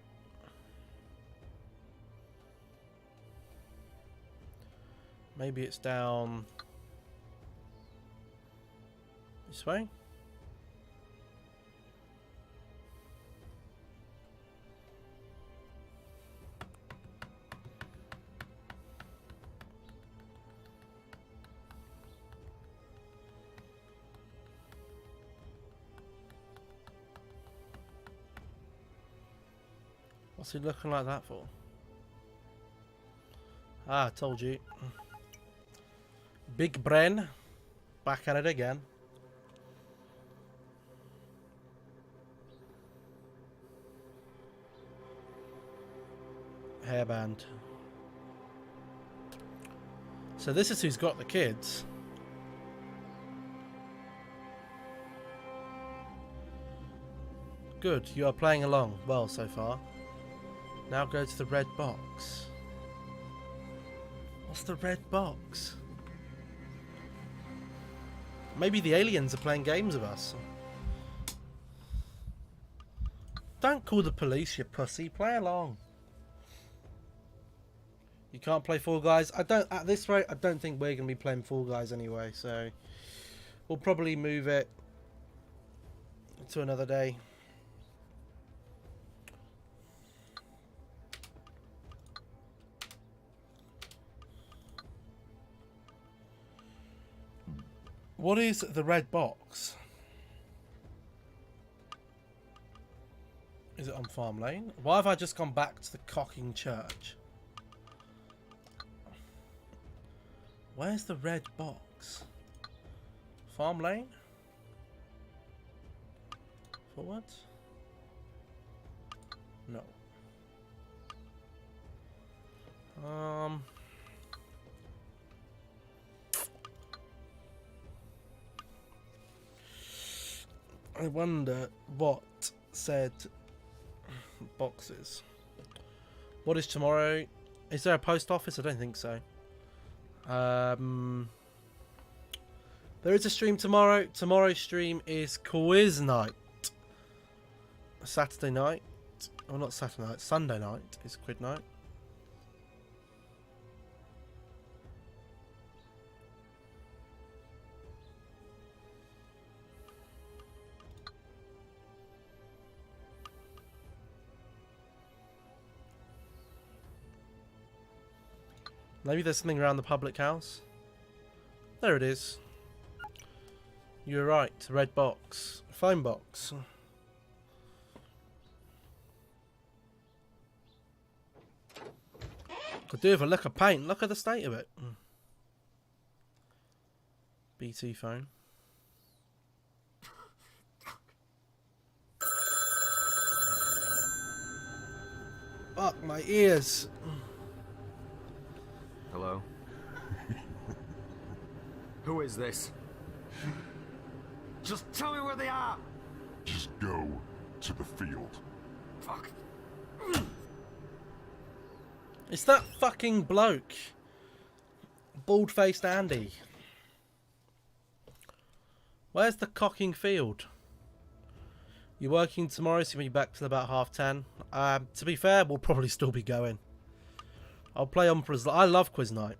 Maybe it's down this way. What's he looking like that for? Ah, I told you. Big Bren. Back at it again. Hairband. So this is who's got the kids. Good, you are playing along well so far. Now go to the red box. What's the red box? Maybe the aliens are playing games with us. Don't call the police, you pussy. Play along. You can't play Fall Guys. I don't. At this rate, I don't think we're going to be playing Fall Guys anyway. So we'll probably move it to another day. What is the red box? Is it on Farm Lane? Why have I just gone back to the cocking church? Where's the red box? Farm Lane? Forward? No. I wonder what said boxes. What is tomorrow? Is there a post office? I don't think so. There is a stream tomorrow. Tomorrow's stream is quiz night. Saturday night. Oh, not Saturday night. Sunday night is quiz night. Maybe there's something around the public house. There it is. You're right. Red box. Phone box. Could do with a lick of paint. Look at the state of it. BT phone. Fuck my ears. Hello? Who is this? Just tell me where they are! Just go to the field. Fuck. It's that fucking bloke. Bald-faced Andy. Where's the cocking field? You're working tomorrow, so you'll be back till about 10:30. To be fair, we'll probably still be going. I'll play on for as I love quiz night.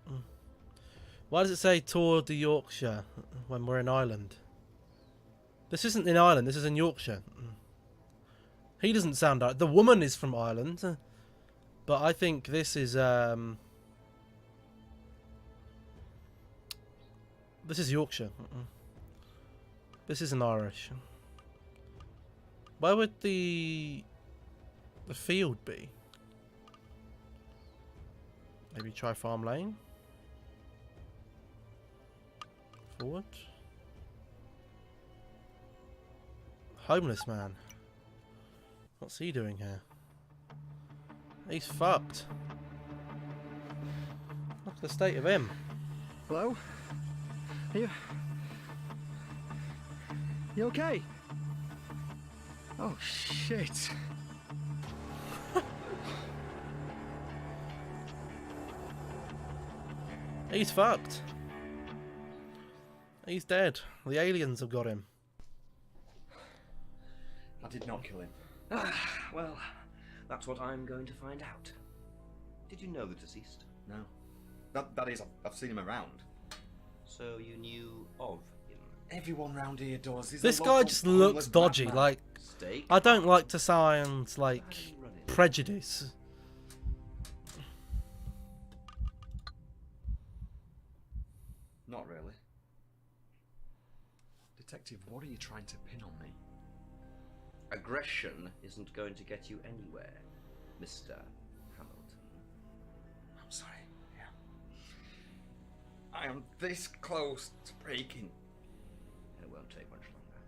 Why does it say Tour de Yorkshire when we're in Ireland? This isn't in Ireland, this is in Yorkshire. He doesn't sound like... The woman is from Ireland. But I think this is... This is Yorkshire. This isn't Irish. Where would the field be? Maybe try Farm Lane. Forward. Homeless man. What's he doing here? He's fucked. Look at the state of him. Hello? Are you okay? Oh shit. He's fucked. He's dead. The aliens have got him. I did not kill him. Well, that's what I'm going to find out. Did you know the deceased? No. That is, I've seen him around. So you knew of him? Everyone round here does. He's This a guy local just looks homeless dodgy. madman. Like, Steak? I don't like to sound like prejudice. Not really. Detective, what are you trying to pin on me? Aggression isn't going to get you anywhere. Mr. Hamilton. I'm sorry. Yeah. I am this close to breaking. It won't take much longer.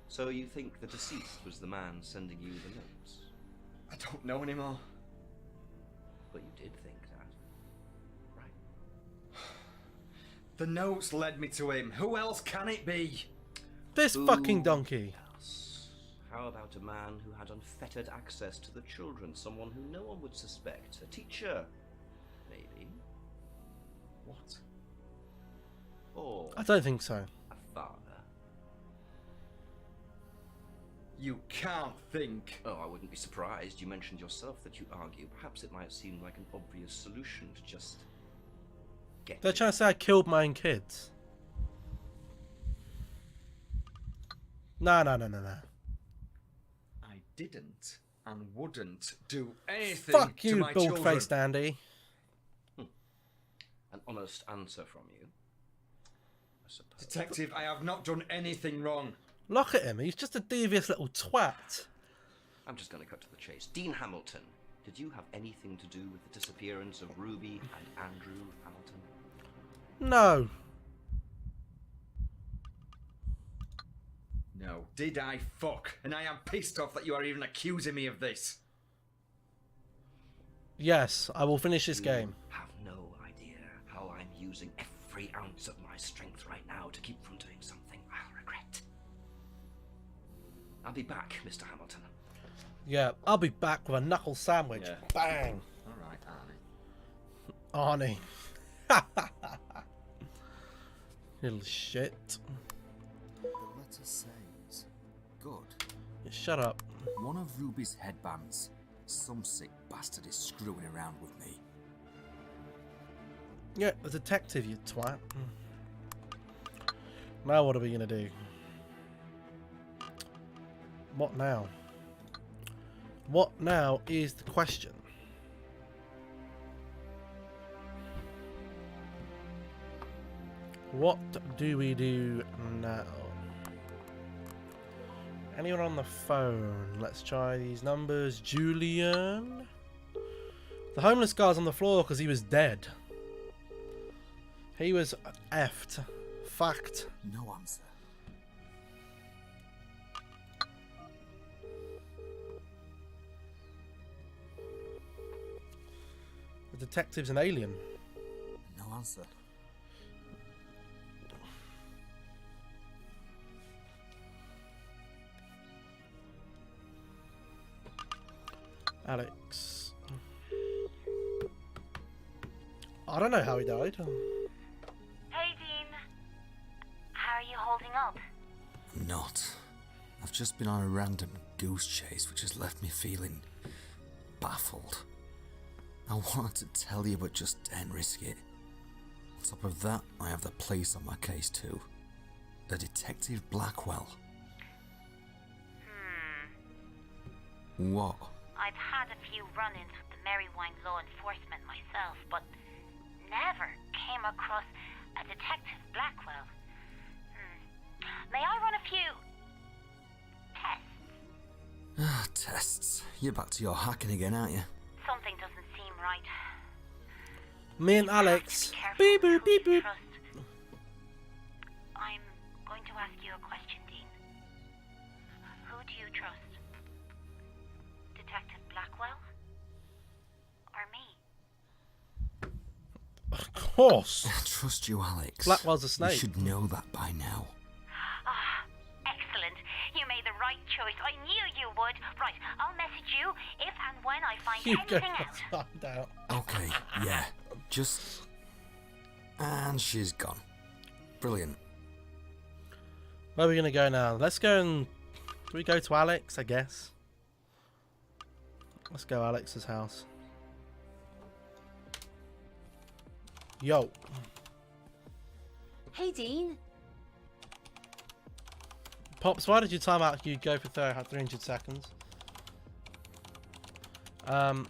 So you think the deceased was the man sending you the notes? I don't know anymore. But you did think that, right? The notes led me to him. Who else can it be? This fucking donkey. Else? How about a man who had unfettered access to the children? Someone who no one would suspect? A teacher? Maybe? What? Or I don't think so. a father? You can't think. Oh, I wouldn't be surprised. You mentioned yourself that you argue. Perhaps it might seem like an obvious solution to just get They're trying to say I killed my own kids. No. I didn't and wouldn't do anything Fuck to you, my children. bald-faced Andy. An honest answer from you, I suppose. Detective, I have not done anything wrong. Look at him. He's just a devious little twat. I'm just going to cut to the chase. Dean Hamilton, did you have anything to do with the disappearance of Ruby and Andrew Hamilton? No. No. Did I fuck? And I am pissed off that you are even accusing me of this. Yes, I will finish this game. Have no idea how I'm using every ounce of my strength right now to keep from doing something I'll regret. I'll be back, Mr. Hamilton. Yeah, I'll be back with a knuckle sandwich. Yeah. Bang. Alright, Arnie. Arnie. Little shit. The letter says, good. Shut up. One of Ruby's headbands. Some sick bastard is screwing around with me. Yeah, the detective, you twat. Now what are we gonna do? What now? What now is the question. What do we do now? Anyone on the phone? Let's try these numbers. Julian. The homeless guy's on the floor because he was dead. He was effed. Fact. No answer. The detective's an alien. No answer. Alex. I don't know how he died. Hey, Dean. How are you holding up? Not. I've just been on a random goose chase which has left me feeling baffled. I wanted to tell you but just didn't risk it. On top of that, I have the police on my case too. The Detective Blackwell. What? I've had a few run-ins with the Merrywine law enforcement myself, but never came across a Detective Blackwell. May I run a few tests? Tests. You're back to your hacking again, aren't you? Something doesn't seem right. Me and Alex. Beep boop, beep boop. I'm going to ask you a question, Dean. Who do you trust? Detective Blackwell? Or me? Of course. I trust you, Alex. Blackwell's a snake. You should know that by now. Excellent. You made the right choice. I knew you would. Right, I'll message you if and when I find You go anything out. find out. Okay, yeah. Just... And she's gone. Brilliant. Where are we going to go now? Let's go and... Do we go to Alex, I guess? Let's go Alex's house. Yo. Hey, Dean. Pops, why did you time out you go for 300 seconds? The letter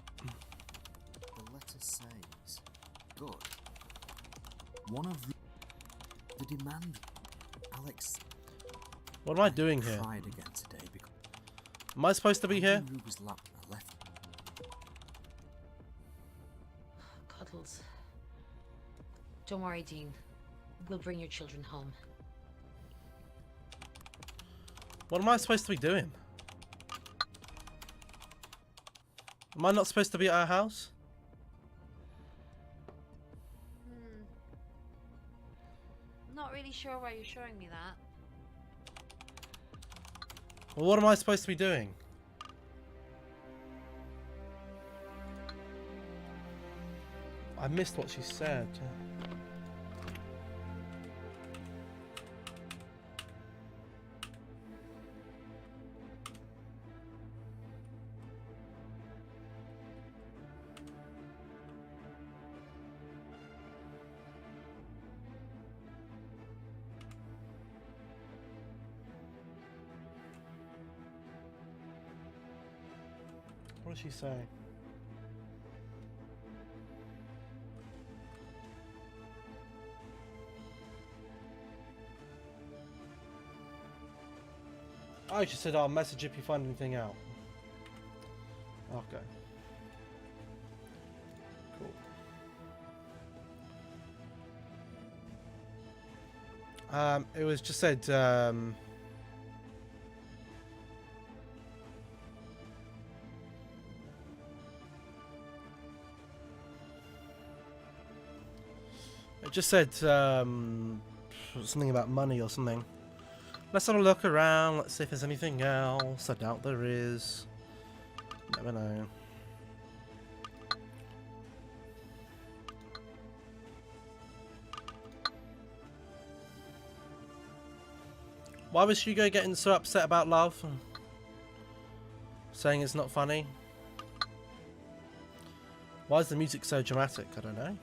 says, good. One of the demand, Alex. What am I doing here? Cried again today because Am I supposed to be here? Ruby's lap left. Don't worry, Dean. We'll bring your children home. What am I supposed to be doing? Am I not supposed to be at our house? Not really sure why you're showing me that. Well, what am I supposed to be doing? I missed what she said. What did she say? Oh, she said I'll message if you find anything out. Okay. Cool. It was just said, it just said something about money or something. Let's have a look around. Let's see if there's anything else. I doubt there is. Never know. Why was Hugo getting so upset about love? Saying it's not funny? Why is the music so dramatic? I don't know.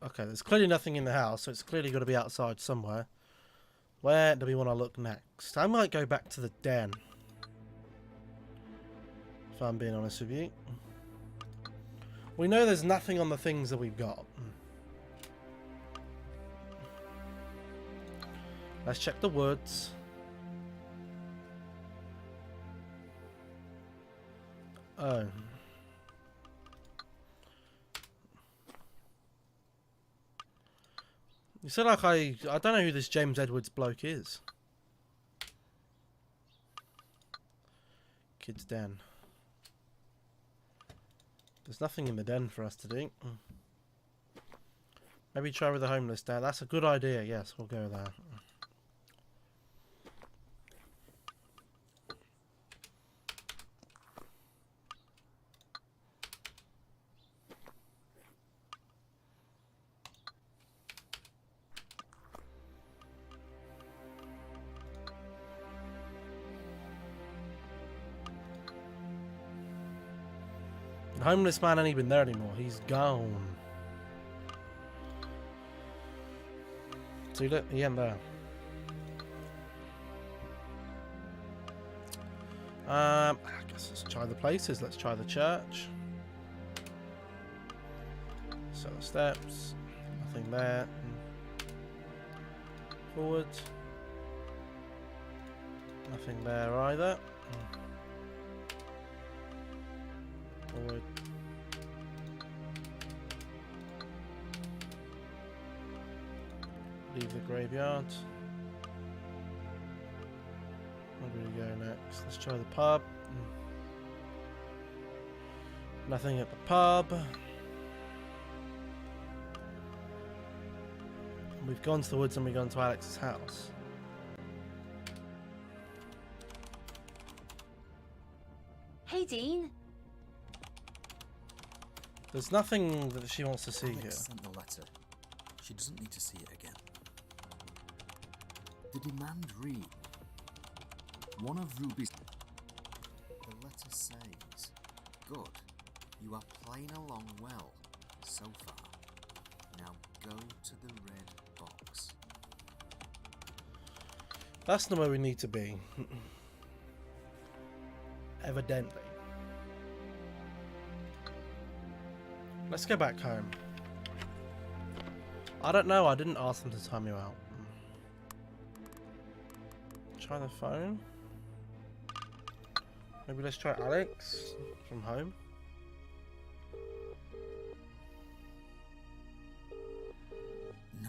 Okay, there's clearly nothing in the house, so it's clearly got to be outside somewhere. Where do we want to look next? I might go back to the den. If I'm being honest with you. We know there's nothing on the things that we've got. Let's check the woods. Oh. You said like I don't know who this James Edwards bloke is. Kids' den. There's nothing in the den for us to do. Maybe try with the homeless dad. That's a good idea. Yes, we'll go there. The homeless man ain't even there anymore. He's gone. See, look, he ain't there. I guess let's try the places. Let's try the church. So the steps. Nothing there. Forward. Nothing there either. Forward. Leave the graveyard. Where do we go next? Let's try the pub. Nothing at the pub. We've gone to the woods and we've gone to Alex's house. Hey, Dean. There's nothing that she wants to see Alex here. sent the letter. She doesn't need to see it again. The demand reads, one of Ruby's... The letter says, good, you are playing along well so far. Now go to the red box. That's not where we need to be. Evidently. Let's go back home. I don't know, I didn't ask them to time you out. Try the phone. Maybe let's try Alex from home.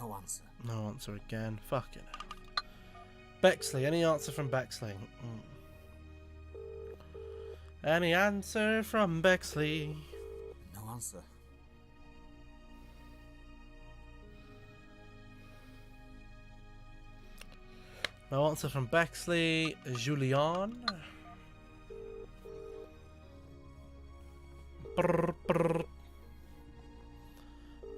No answer. No answer again. Fucking hell. Bexley. Any answer from Bexley? Any answer from Bexley? No answer. No answer from Bexley. Julian. Brr, brr.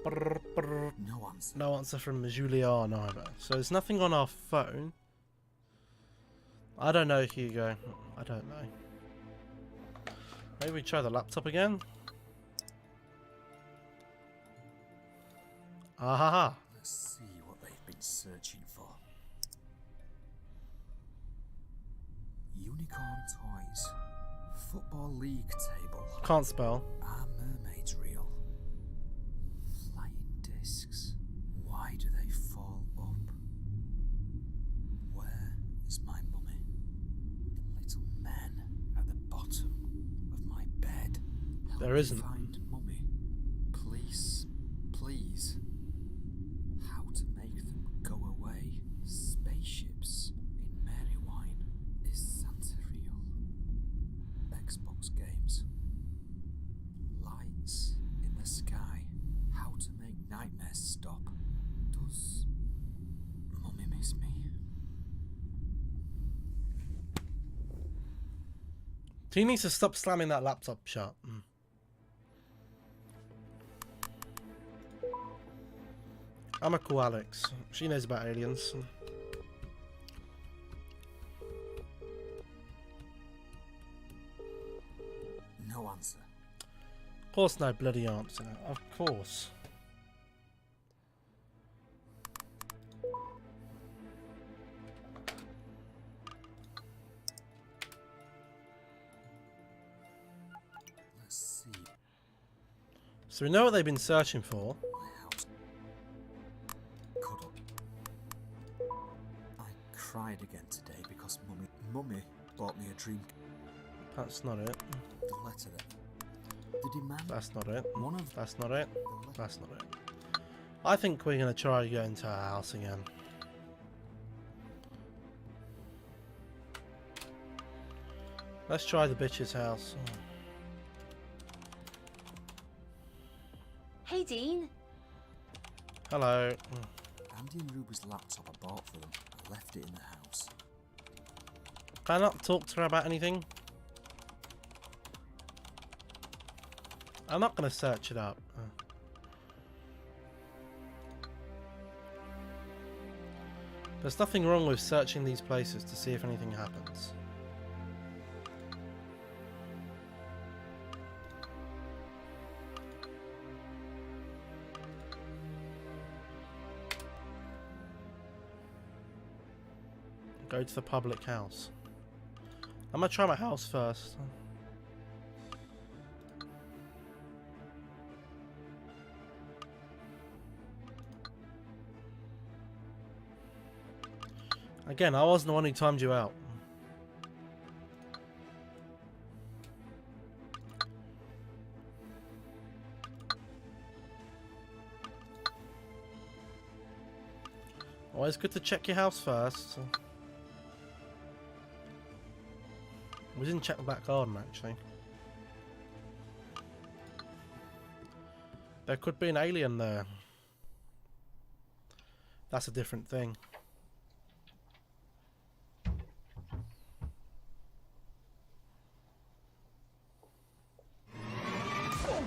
Brr, brr. No answer. No answer from Julian either. So there's nothing on our phone. I don't know, Hugo. I don't know. Maybe we try the laptop again. Ahaha. Let's see what they've been searching for. Unicorn toys. Football league table. Can't spell. Are mermaids real? Flying discs. Why do they fall up? Where is my mummy? Little men at the bottom of my bed. Help There isn't. me find mummy. Please, please. How to make them go away. Spaceships in Marywine. Is Santa real? Xbox games. Lights in the sky. How to make nightmares stop. Does mummy miss me? He needs to stop slamming that laptop shut. I'm gonna call Alex. She knows about aliens. No answer. Of course, no bloody answer. Of course. Let's see. So we know what they've been searching for. My house. Cuddle. I cried again today because mummy bought me a dream. That's not it. The letter that. The demand. That's not it. One of. That's not it. That's not it. I think we're gonna try going to our house again. Let's try the bitch's house. Hey, Dean. Hello. Andy and Ruby's laptop I bought for them. I left it in the house. Can I not talk to her about anything? I'm not gonna search it up. There's nothing wrong with searching these places to see if anything happens. Go to the public house. I'm gonna try my house first. Again, I wasn't the one who timed you out. Always good to check your house first. We didn't check the back garden, actually. There could be an alien there. That's a different thing.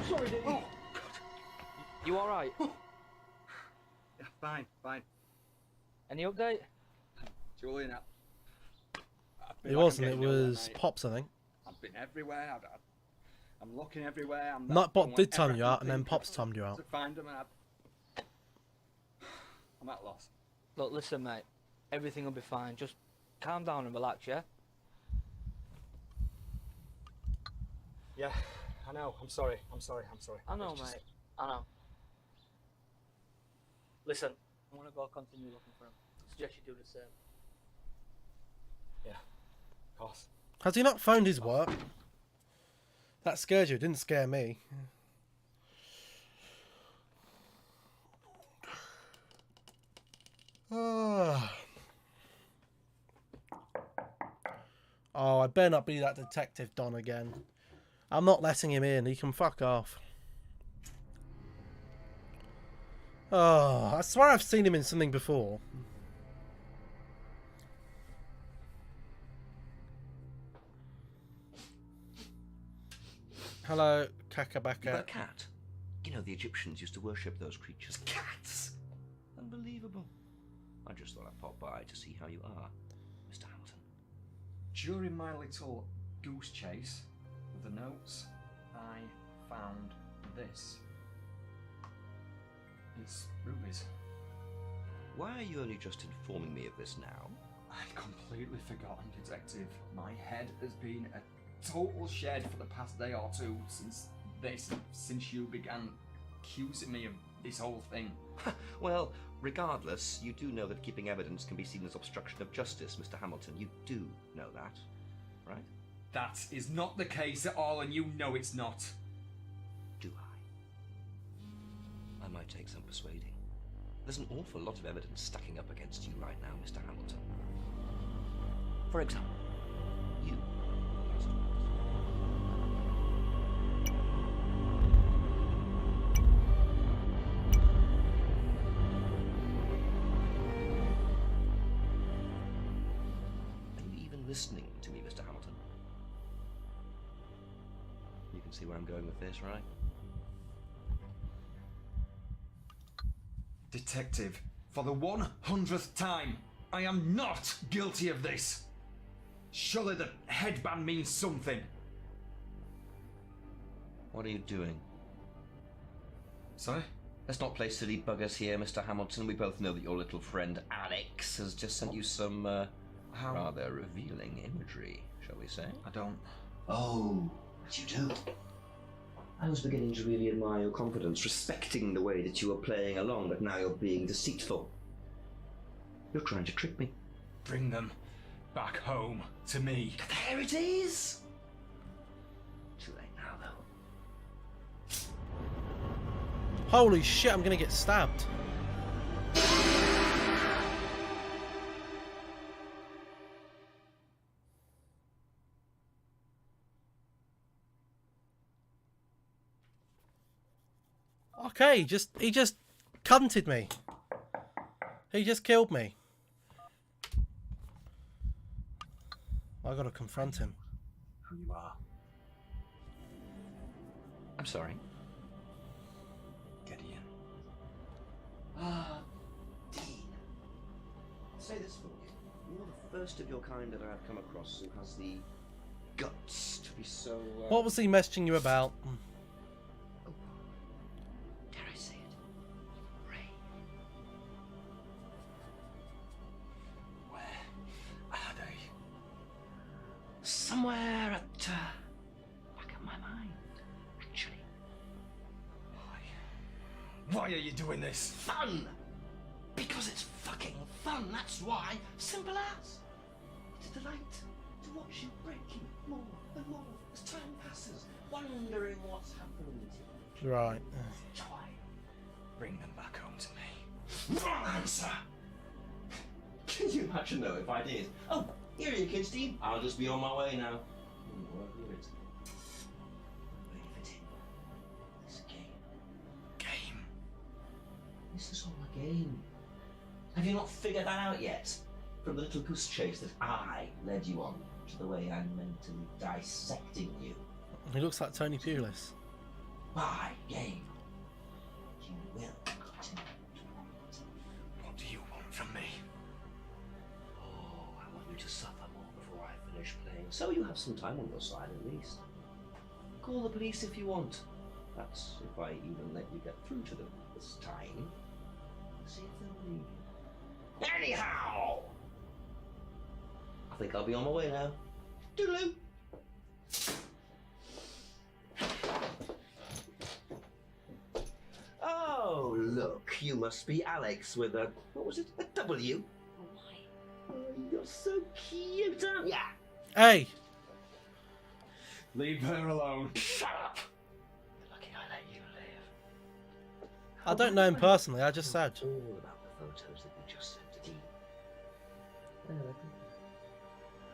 Sorry, Dave. Oh, You alright? Yeah, fine, fine. Any update? Julian, It wasn't, it was Pops, I think. I've been everywhere. I'm looking everywhere. Nightbot did time you out, and then Pops timed you out. To find them, I'm at loss. Look, listen, mate. Everything will be fine. Just calm down and relax, yeah? Yeah, I know. I'm sorry. I know, mate. I know. Listen, I want to go continue looking for him. I suggest you do the same. Yeah, of course. Has he not found his work? That scared you, it didn't scare me. Oh, I better not be that Detective Don again. I'm not letting him in. He can fuck off. Oh, I swear I've seen him in something before. Hello, Kakabaka. You got a cat? You know, the Egyptians used to worship those creatures. Cats! Unbelievable. I just thought I'd pop by to see how you are, Mr. Hamilton. During my little goose chase with the notes, I found this. It's Ruby's. Why are you only just informing me of this now? I'd completely forgotten, Detective. My head has been a total shed for the past day or two since you began accusing me of this whole thing. Well, regardless, you do know that keeping evidence can be seen as obstruction of justice, Mr. Hamilton. You do know that, right? That is not the case at all, and you know it's not. Do I? I might take some persuading. There's an awful lot of evidence stacking up against you right now, Mr. Hamilton. For example, you. Are you even listening to me, Mr. Hamilton? You can see where I'm going with this, right? Detective, for the 100th time, I am not guilty of this. Surely the headband means something. What are you doing? Sorry? Let's not play silly buggers here, Mr. Hamilton. We both know that your little friend Alex has just sent you some rather revealing imagery, shall we say? I don't... Oh, but you do. I was beginning to really admire your confidence, respecting the way that you were playing along, but now you're being deceitful. You're trying to trick me. Bring them back home to me. There it is! Too late now, though. Holy shit, I'm gonna get stabbed. Okay, he just cunted me. He just killed me. I gotta confront him. Who you are? I'm sorry. Gideon. Dean. I'll say this for you. You're the first of your kind that I've come across who has the guts to be so... What was he messaging you about? Dare I say it? Brave. Where are they? Somewhere at back of my mind, actually. Why are you doing this? Fun! Because it's fucking fun, that's why. Simple as. It's a delight to watch you breaking more and more as time passes, wondering what's happened. Right. Joy. Bring them back home to me. Wrong answer! Can you imagine though if I did? Oh, here are your kids, Dean. I'll just be on my way now. Ready for it. This game. Game? This is all a game. Have you not figured that out yet? From the little goose chase that I led you on to the way I'm mentally dissecting you. He looks like Tony Pulis. My game. You will continue to want it. What do you want from me? Oh, I want you to suffer more before I finish playing, so you have some time on your side at least. Call the police if you want. That's if I even let you get through to them this time. See if they'll believe you. Anyhow! I think I'll be on my way now. Toodaloo! Oh, look, you must be Alex with a, what was it, a W? Oh, you're so cute, aren't ya? Hey! Leave her alone. Shut up! Lucky I let you live. I don't know him personally, I just said. All about the photos that you just sent.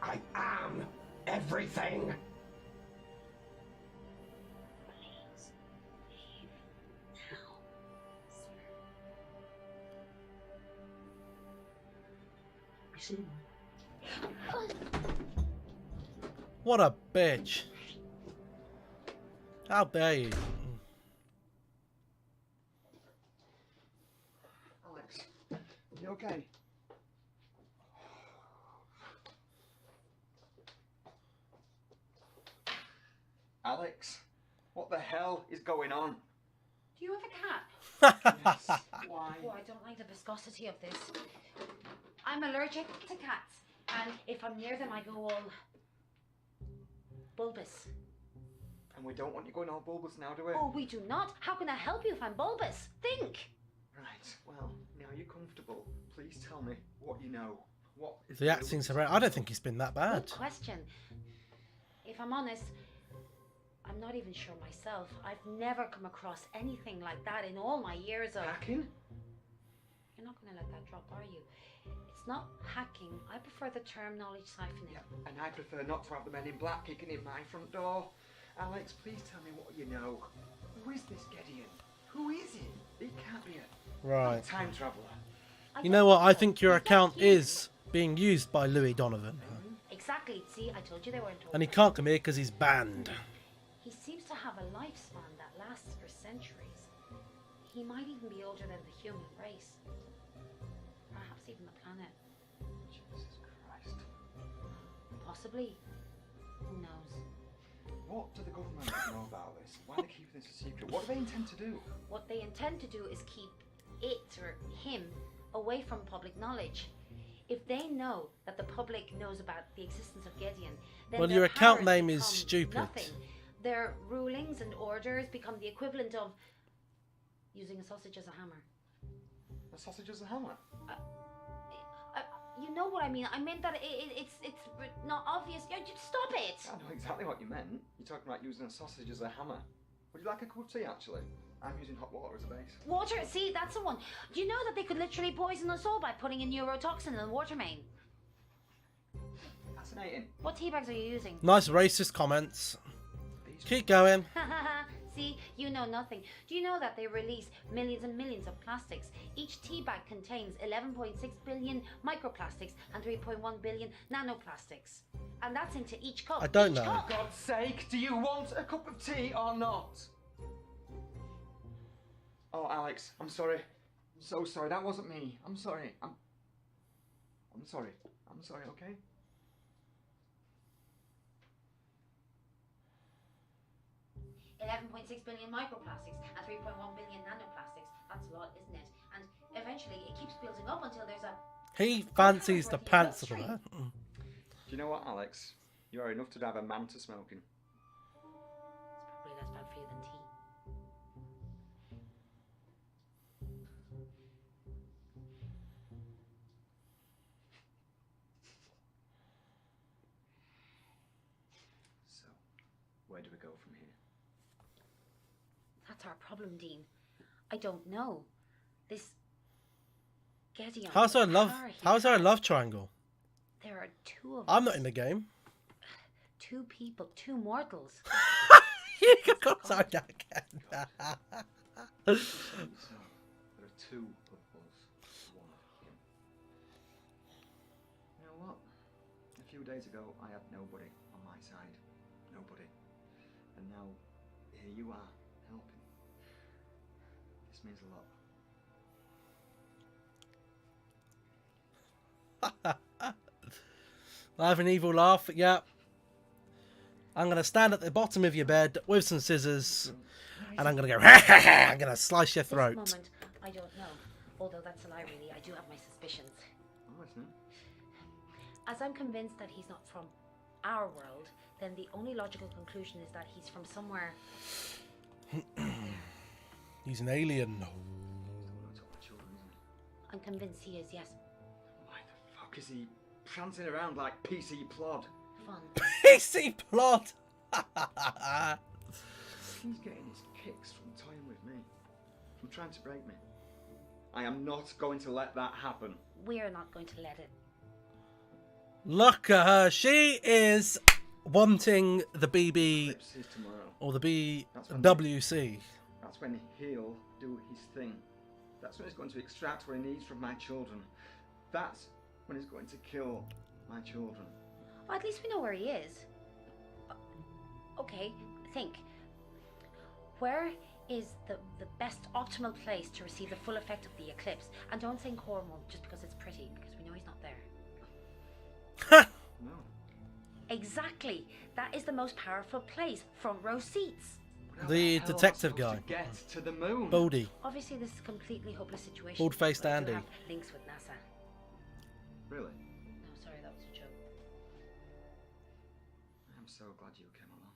I am everything. Please leave now, sir. I see. What a bitch. How dare you? Alex, you okay? Alex, what the hell is going on? Do you have a cat? Yes. Why? Oh, I don't like the viscosity of this. I'm allergic to cats, and if I'm near them, I go all bulbous. And we don't want you going all bulbous now, do we? Oh, we do not. How can I help you if I'm bulbous? Think. Right, well, now you're comfortable. Please tell me what you know. What is The acting's horrendous. I don't think he's been that bad. Good question. If I'm honest, I'm not even sure myself. I've never come across anything like that in all my years of... Hacking? You're not going to let that drop, are you? It's not hacking. I prefer the term knowledge siphoning. Yeah, and I prefer not to have the men in black kicking in my front door. Alex, please tell me what you know. Who is this Gideon? Who is he? He can't be a Right. time traveller. You know what? I think your account is being used by Louis Donovan. Exactly. See, I told you they weren't. And he can't come here because he's banned. He seems to have a lifespan that lasts for centuries. He might even be older than the human race. Perhaps even the planet. Jesus Christ. Possibly. Who knows? What do the government know about this? Why are they keeping this a secret? What do they intend to do? What they intend to do is keep it, or him, away from public knowledge. If they know that the public knows about the existence of Gideon, then Well, their your account powers name is become stupid. Nothing. Their rulings and orders become the equivalent of using a sausage as a hammer. A sausage as a hammer? You know what I mean? I meant that it's not obvious. Just stop it! I know exactly what you meant. You're talking about using a sausage as a hammer. Would you like a cup of tea, actually? I'm using hot water as a base. Water, see, that's the one. Do you know that they could literally poison us all by putting a neurotoxin in the water main? Fascinating. What tea bags are you using? Nice racist comments. Keep going. See, you know nothing. Do you know that they release millions and millions of plastics? Each tea bag contains 11.6 billion microplastics and 3.1 billion nanoplastics. And that's into each cup. I don't Each know. cup. For God's sake, do you want a cup of tea or not? Oh, Alex, I'm sorry. I'm so sorry. That wasn't me. I'm sorry. I'm sorry. I'm sorry, okay? $11.6 billion microplastics and 3.1 billion nanoplastics. That's a lot, isn't it? And eventually it keeps building up until there's a... He fancies the pants of that. Do you know what, Alex? You are enough to drive a man to smoking. It's probably less bad for you than tea. So, where do we go from here? That's our problem, Dean. I don't know. This... Gideon... How's our love? car he How's our has- love triangle? There are two of I'm us. not in the game. Two people, two mortals. You got sorry, again. So, there are two of us, one of him. You know what? A few days ago, I had nobody on my side. Nobody. And now, here you are, helping. This means a lot. I have an evil laugh. Yeah. I'm gonna stand at the bottom of your bed with some scissors, and I'm gonna go. I'm gonna slice your throat. This moment, I don't know. Although that's a lie, really. I do have my suspicions. I'm listening. As I'm convinced that he's not from our world, then the only logical conclusion is that he's from somewhere. He's an alien. I'm convinced he is, yes. Why the fuck is he prancing around like PC Plod? Fun. PC plot. He's getting his kicks from toying with me, from trying to break me. I am not going to let that happen. We're not going to let it. Look at her. She is wanting the BB Eclipse is tomorrow. or the That's when BWC. That's when he'll do his thing. That's when he's going to extract what he needs from my children. That's when he's going to kill my children. Well, at least we know where he is. Okay, think. Where is the best optimal place to receive the full effect of the eclipse? And don't think Cornwall just because it's pretty, because we know he's not there. No. Exactly. That is the most powerful place. Front row seats. The detective guy. To get to the moon. Baldy. Obviously, this is a completely hopeless situation. Bald-faced but I do Andy. have links with NASA. Really? No, sorry, that was a joke. I'm so glad you came along.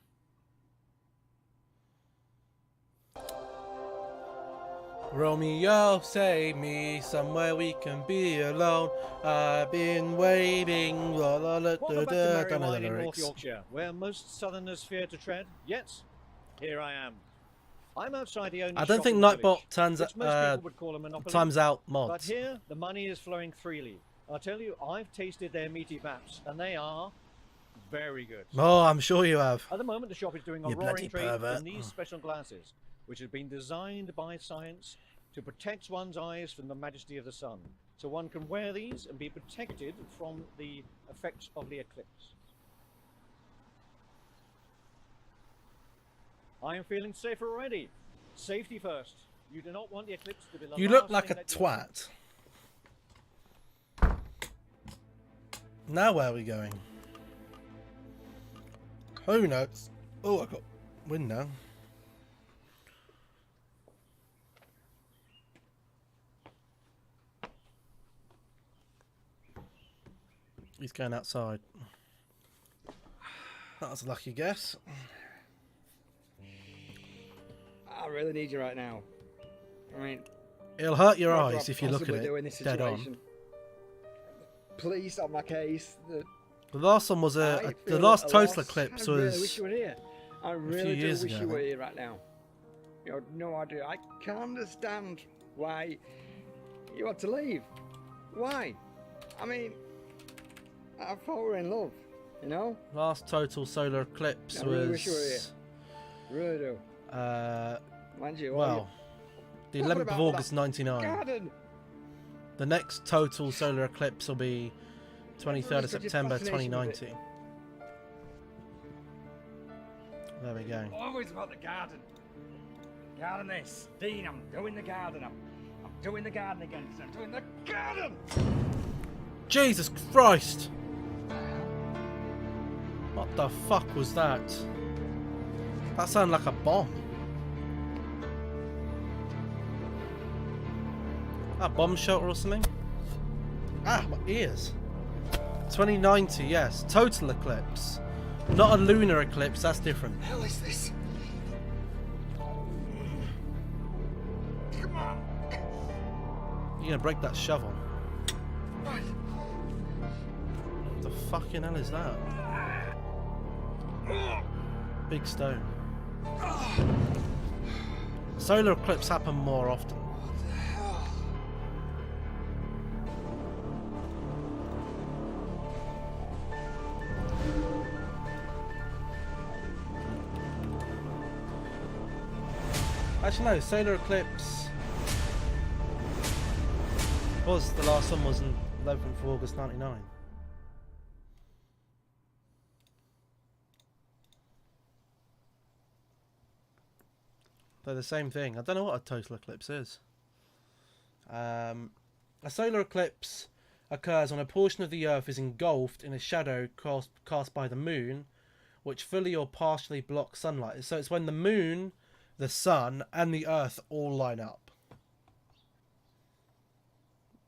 Romeo, save me somewhere we can be alone. I've been waiting. La, la, la, Welcome back to da, Merry don't know the Wine in North lyrics. Yorkshire, where most southerners fear to tread. Yet, here I am. I'm outside the only I don't shop think in the Nightbot village, turns which most people would call a monopoly. times out But mods. here, the money is flowing freely. I tell you, I've tasted their meaty baps, and they are very good. Oh, I'm sure you have. At the moment, the shop is doing a You bloody roaring trade pervert. in these special glasses, which have been designed by science to protect one's eyes from the majesty of the sun. So one can wear these and be protected from the effects of the eclipse. I am feeling safer already. Safety first. You do not want the eclipse to be the You last look like thing a that you- twat. Now where are we going? Who knows? Oh, I got wind now. He's going outside. That was a lucky guess. I really need you right now. I mean, It'll hurt your what could eyes I if you look at possibly do in it this dead on. situation? Please stop my case. The last one was I the feel last at a total loss. eclipse I really was wish you were here. I really do years wish ago, you I were think. here right now. You have no idea. I can't understand why you had to leave. Why? I mean, I thought we were in love, you know? last total solar eclipse I really was wish you were here. Really do. Mind you, well, the what 11th about of August that 99. garden? The next total solar eclipse will be 23rd of Such a September fascination with it. 2019. There we go. Always about the garden. Garden this. Dean, I'm doing the garden. I'm doing the garden again. I'm doing the garden! Jesus Christ! What the fuck was that? That sounded like a bomb. A bomb shelter or something? Ah, my ears. 2090, yes. Total eclipse. Not a lunar eclipse, that's different. What the hell is this? Come on. You're gonna break that shovel. What? What the fucking hell is that? Big stone. Solar eclipse happen more often. Actually no, solar eclipse was the last one was in 11th of August 99. They're the same thing. I don't know what a total eclipse is. A solar eclipse occurs when a portion of the Earth is engulfed in a shadow cast by the moon, which fully or partially blocks sunlight. So it's when the moon, the sun, and the Earth all line up.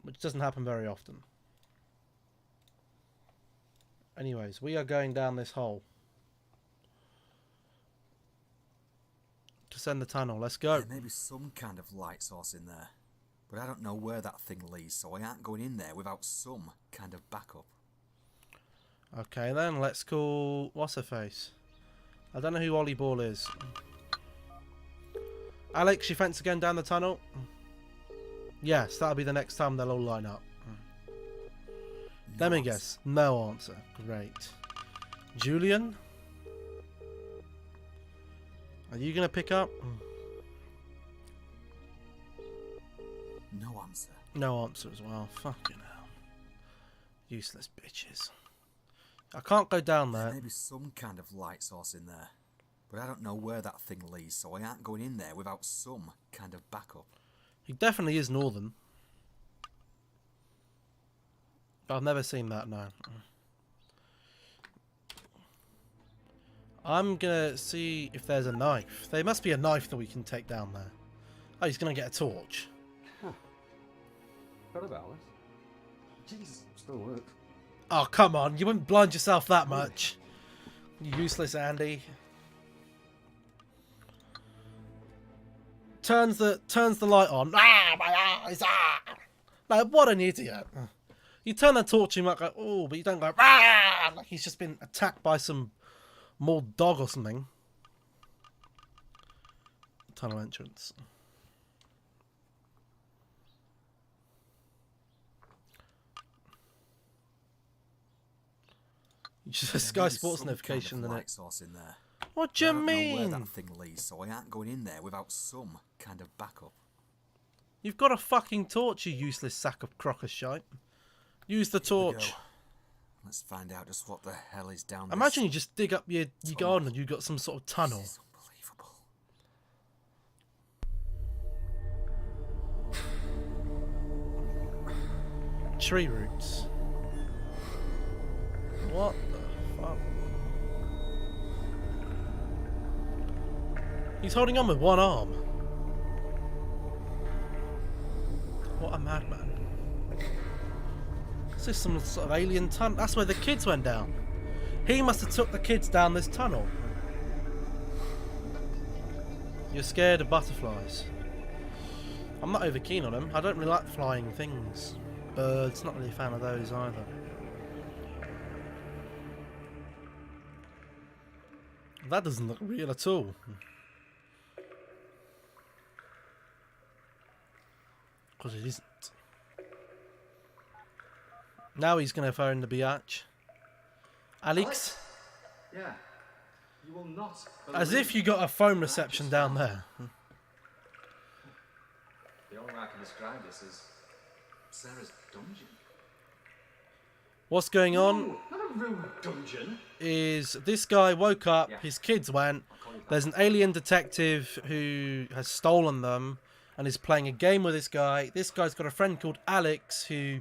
Which doesn't happen very often. Anyways, we are going down this hole. Descend the tunnel, let's go. There may be some kind of light source in there, but I don't know where that thing leads, so I aren't going in there without some kind of backup. Okay then, let's call... what's her face? I don't know who Ollie Ball is. Alex, you fancy going down the tunnel? Yes, that'll be the next time they'll all line up. Let me guess. No answer. Great. Julian? Are you going to pick up? No answer. No answer as well. Fucking hell. Useless bitches. I can't go down there. There may be some kind of light source in there. But I don't know where that thing leads, so I ain't going in there without some kind of backup. He definitely is northern. I've never seen that, no. I'm gonna see if there's a knife. There must be a knife that we can take down there. Oh, he's gonna get a torch. Huh. What about this? Jesus, still works. Oh, come on. You wouldn't blind yourself that much. You useless Andy. Turns the light on. Ah, my eyes! Ah! Like, what an idiot. You turn the torch and you might go, oh, but you don't go, ah! Like he's just been attacked by some mauled dog or something. Tunnel entrance. Just a Sky Sports notification, kind of then light source in there. What do you I don't know where mean? that thing leads, so I ain't going in there without some kind of backup. You've got a fucking torch, you useless sack of crocker shite. Use the torch. Let's find out just what the hell is down there. Imagine you just dig up your garden and you've got some sort of tunnel. Tree roots. What the fuck? He's holding on with one arm. What a madman. Is this some sort of alien tunnel? That's where the kids went down. He must have took the kids down this tunnel. You're scared of butterflies. I'm not over keen on them. I don't really like flying things. Birds, not really a fan of those either. That doesn't look real at all. Because it isn't. Now he's going to phone the biatch. Alex? Yeah. You will not. As if you got a phone reception down there. The only way I can describe this is Sarah's dungeon. What's going on? No, not a room dungeon. Is this guy woke up, his kids went, there's an alien detective who has stolen them and is playing a game with this guy. This guy's got a friend called Alex who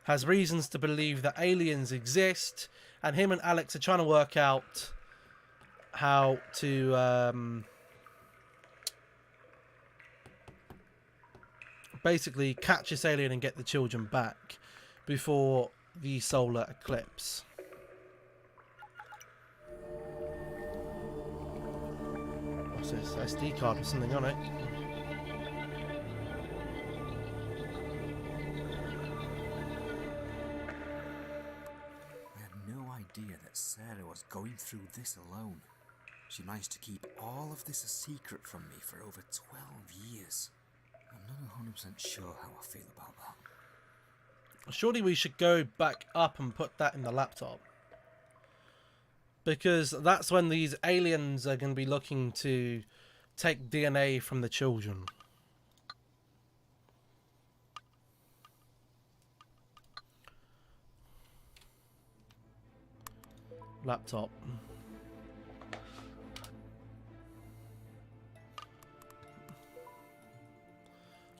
has reasons to believe that aliens exist, and him and Alex are trying to work out how to basically catch this alien and get the children back before the solar eclipse. What's this? SD card with something on it. I had no idea that Sarah was going through this alone. She managed to keep all of this a secret from me for over 12 years. I'm not 100% sure how I feel about that. Surely we should go back up and put that in the laptop. Because that's when these aliens are going to be looking to take DNA from the children. Laptop.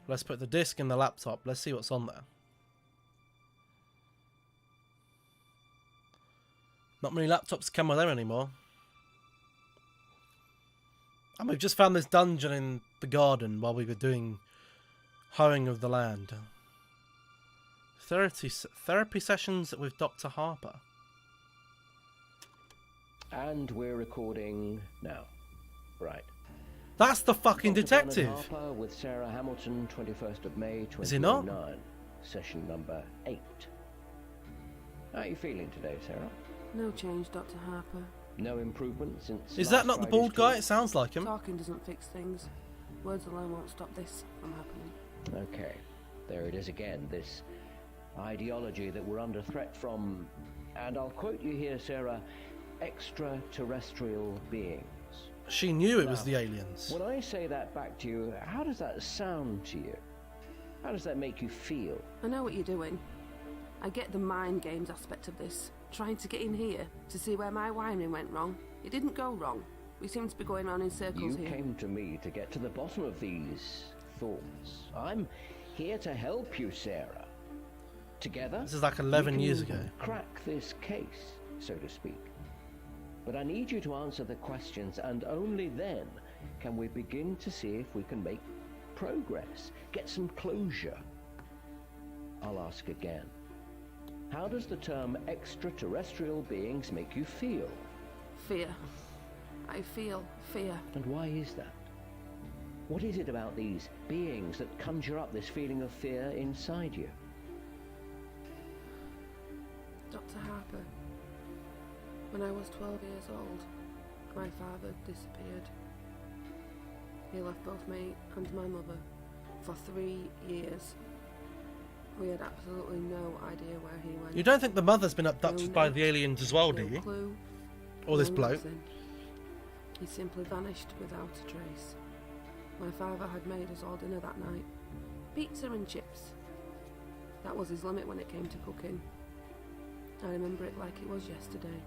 Let's put the disc in the laptop. Let's see what's on there. Not many laptops come with them anymore. And we've just found this dungeon in the garden while we were doing hoeing of the land. Therapy sessions with Dr. Harper. And we're recording now. Right. That's the fucking Dr. detective. Bernard Harper with Sarah Hamilton, 21st of May, 2009. Is he not? Session number 8. How are you feeling today, Sarah? No change, Dr. Harper. No improvement since. Is that last not the Friday's bald guy? talk? It sounds like him. Talking doesn't fix things. Words alone won't stop this from happening. Okay, there it is again. This ideology that we're under threat from, and I'll quote you here, Sarah, extraterrestrial beings. She knew it was the aliens. When I say that back to you, how does that sound to you? How does that make you feel? I know what you're doing. I get the mind games aspect of this. Trying to get in here to see where my wiring went wrong. It didn't go wrong. We seem to be going on in circles here. You came to me to get to the bottom of these thoughts. I'm here to help you, Sarah. Together, this is like 11 years ago. Crack this case, so to speak. But I need you to answer the questions, and only then can we begin to see if we can make progress, get some closure. I'll ask again. How does the term extraterrestrial beings make you feel? Fear. I feel fear. And why is that? What is it about these beings that conjure up this feeling of fear inside you? Dr. Harper. When I was 12 years old, my father disappeared. He left both me and my mother for 3 years. We had absolutely no idea where he went. You don't think the mother's been abducted by the aliens as well, do you? Clue, or this bloke? Nothing. He simply vanished without a trace. My father had made us all dinner that night. Pizza and chips. That was his limit when it came to cooking. I remember it like it was yesterday.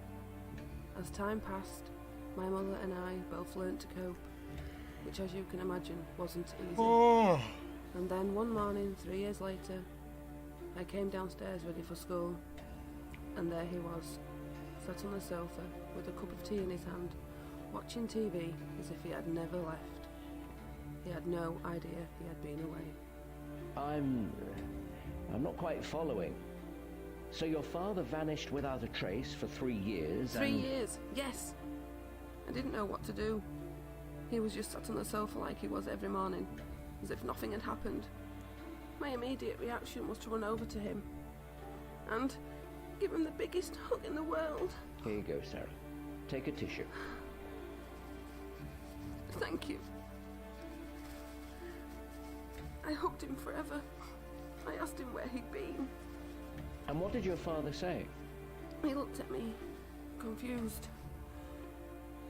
As time passed, my mother and I both learnt to cope, which, as you can imagine, wasn't easy. Oh. And then one morning, 3 years later, I came downstairs ready for school, and there he was, sat on the sofa with a cup of tea in his hand, watching TV as if he had never left. He had no idea he had been away. I'm not quite following. So your father vanished without a trace for 3 years, 3 years, yes. I didn't know what to do. He was just sat on the sofa like he was every morning, as if nothing had happened. My immediate reaction was to run over to him and give him the biggest hug in the world. Here you go, Sarah. Take a tissue. Thank you. I hugged him forever. I asked him where he'd been. And what did your father say? He looked at me, confused.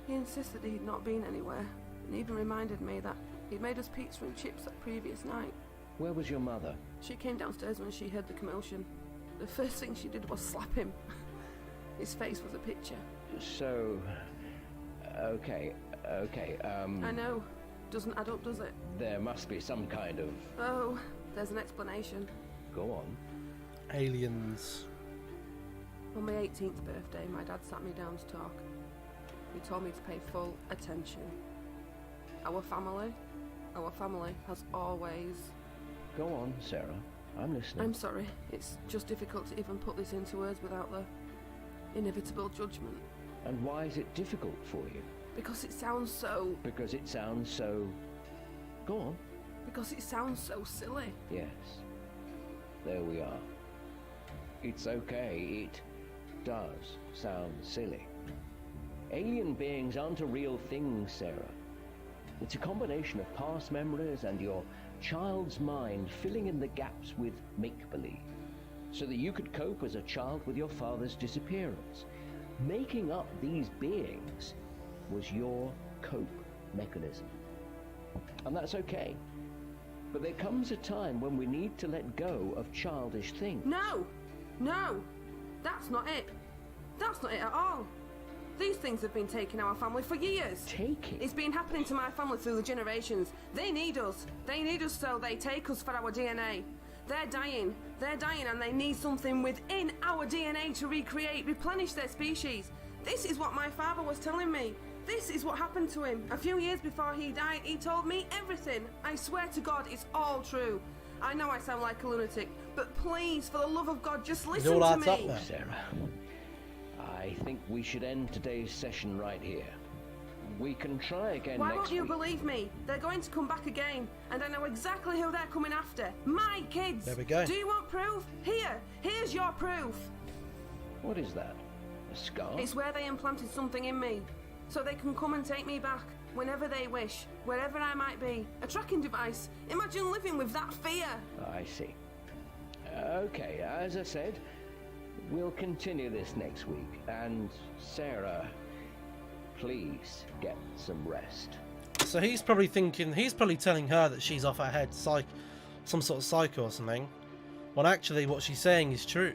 He insisted he'd not been anywhere, and even reminded me that he'd made us pizza and chips that previous night. Where was your mother? She came downstairs when she heard the commotion. The first thing she did was slap him. His face was a picture. So, okay. I know. Doesn't add up, does it? There must be some kind of... Oh, there's an explanation. Go on. Aliens. On my 18th birthday, my dad sat me down to talk. He told me to pay full attention. Our family has always... Go on, Sarah. I'm listening. I'm sorry. It's just difficult to even put this into words without the inevitable judgment. And why is it difficult for you? Because it sounds so... Because it sounds so... Go on. Because it sounds so silly. Yes. There we are. It's okay. It does sound silly. Alien beings aren't a real thing, Sarah. It's a combination of past memories and your child's mind filling in the gaps with make-believe, so that you could cope as a child with your father's disappearance. Making up these beings was your cope mechanism. And that's okay. But there comes a time when we need to let go of childish things. No! That's not it. That's not it at all. These things have been taking our family for years. Taking? It's been happening to my family through the generations. They need us. They need us, so they take us for our DNA. They're dying, and they need something within our DNA to replenish their species. This is what my father was telling me. This is what happened to him. A few years before he died, he told me everything. I swear to God, it's all true. I know I sound like a lunatic, but please, for the love of God, just listen to me. Up there. Sarah, I think we should end today's session right here. We can try again Why next won't you week. believe me? They're going to come back again, and I know exactly who they're coming after. My kids! There we go. Do you want proof? Here's your proof. What is that? A scar? It's where they implanted something in me, so they can come and take me back whenever they wish, wherever I might be. A tracking device. Imagine living with that fear. I see. Okay, as I said, we'll continue this next week. And Sarah, please get some rest. So he's probably thinking, he's probably telling her that she's off her head, some sort of psycho or something. When actually what she's saying is true.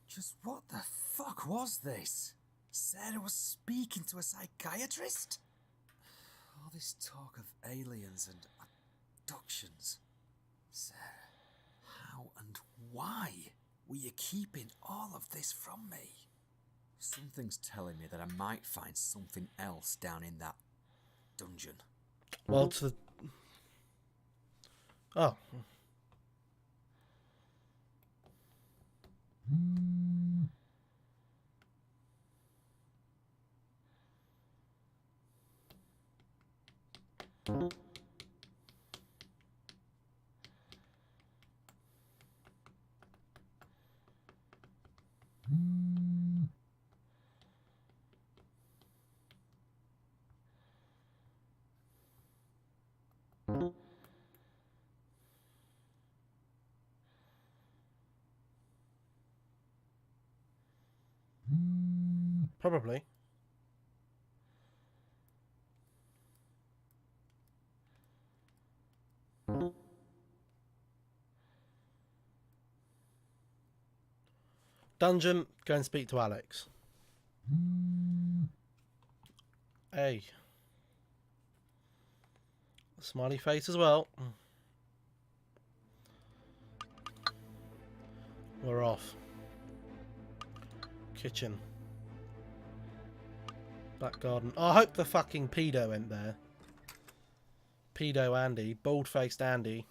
Just what the fuck was this? Sarah was speaking to a psychiatrist? All this talk of aliens and abductions. Sarah, how and why were you keeping all of this from me? Something's telling me that I might find something else down in that dungeon. Well, to the... Oh. Probably. Dungeon, go and speak to Alex. Hey. Smiley face as well. We're off. Kitchen. Back garden. Oh, I hope the fucking pedo went there. Pedo Andy. Bald-faced Andy.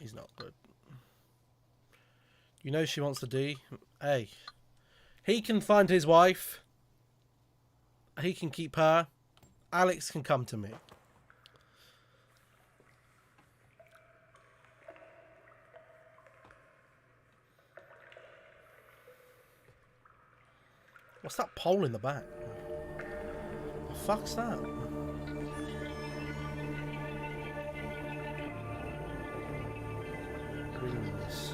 He's not good. You know she wants to do. Hey. He can find his wife. He can keep her. Alex can come to me. What's that pole in the back? The fuck's that? Rings.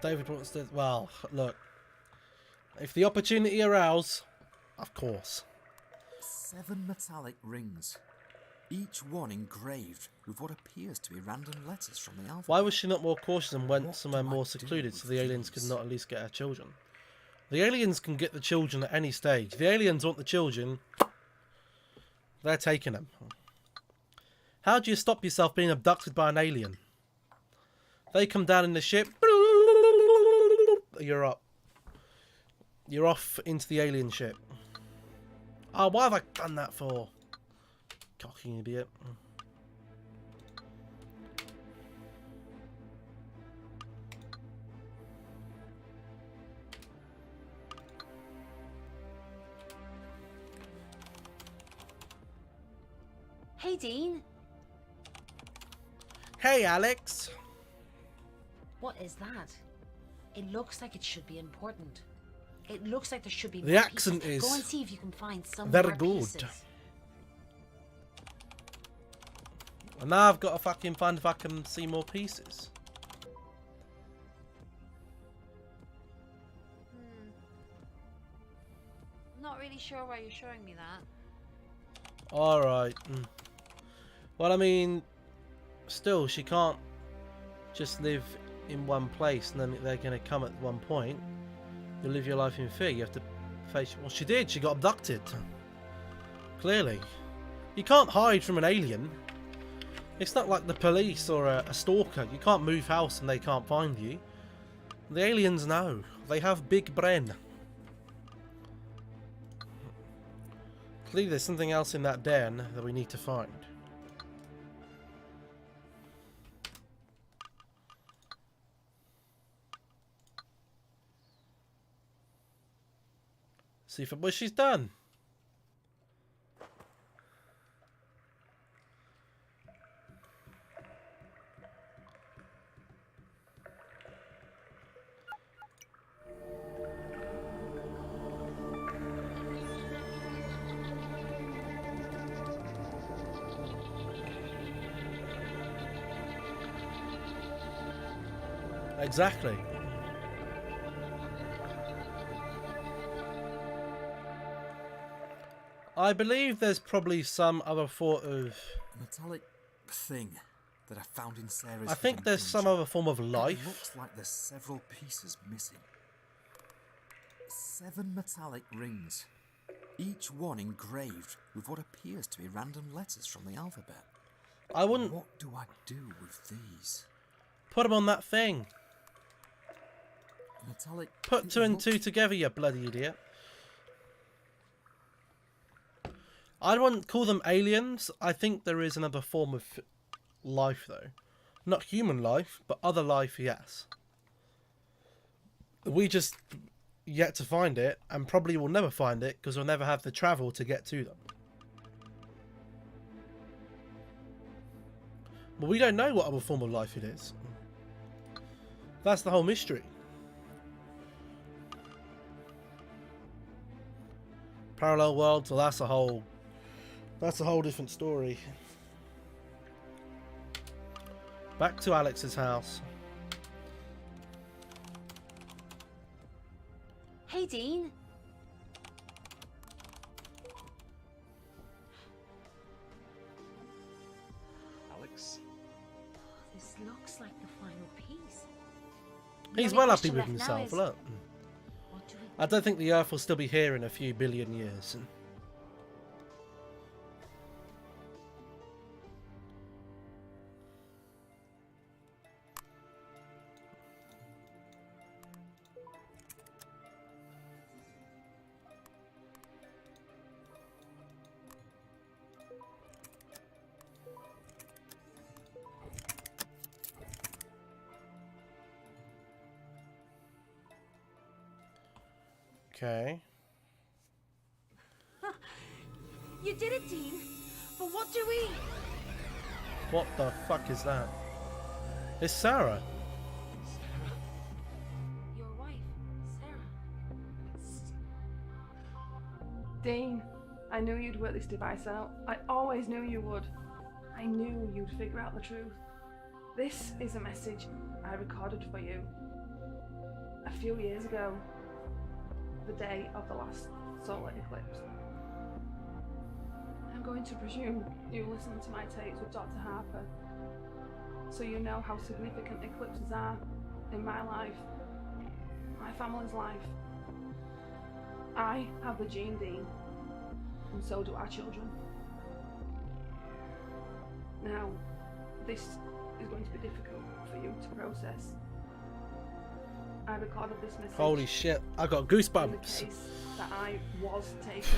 David wants to... Well, look. If the opportunity arouse, of course. 7 metallic rings. Each one engraved with what appears to be random letters from the alphabet. Why was she not more cautious and went somewhere more secluded so the aliens could not at least get her children? The aliens can get the children at any stage. The aliens want the children. They're taking them. How do you stop yourself being abducted by an alien? They come down in the ship. You're up. You're off into the alien ship. Oh, why have I done that for? Cocking idiot. Hey, Dean. Hey, Alex. What is that? It looks like it should be important. It looks like there should be the more accent pieces. is Go and see if you can find some very more good. pieces. And now I've got to fucking find if I can see more pieces. Not really sure why you're showing me that. Alright. Well, I mean, still, she can't just live in one place and then they're going to come at one point. You live your life in fear. You have to face... Well, she did. She got abducted. Clearly. You can't hide from an alien. It's not like the police or a stalker. You can't move house and they can't find you. The aliens know. They have big brain. Clearly there's something else in that den that we need to find. See if what she's done. Exactly. I believe there's probably some other sort of... metallic thing that I found in Sarah's I think hidden there's some dungeon. other form of It life. looks like there's several pieces missing. 7 metallic rings, each one engraved with what appears to be random letters from the alphabet. I wouldn't... What do I do with these? Put them on that thing. Metallic... Put 2 and 2 together, you bloody idiot. I wouldn't call them aliens. I think there is another form of life, though. Not human life, but other life, yes. We just yet to find it, and probably will never find it, because we'll never have the travel to get to them. But we don't know what other form of life it is. That's the whole mystery. Parallel worlds, well, that's a whole different story. Back to Alex's house. Hey, Dean. Alex? This looks like the final piece. He's The well only happy question with left now himself, is, look. what do we I don't think the Earth will still be here in a few billion years. Okay. You did it, Dean. But what do we... What the fuck is that? It's Sarah. Your wife, Sarah. Dean, I knew you'd work this device out. I always knew you would. I knew you'd figure out the truth. This is a message I recorded for you a few years ago, the day of the last solar eclipse. I'm going to presume you listened to my tapes with Dr. Harper, so you know how significant eclipses are in my life, my family's life. I have the gene, Dean, and so do our children. Now, this is going to be difficult for you to process. I recorded this message. Holy shit, I got In the goosebumps. case that I was taken.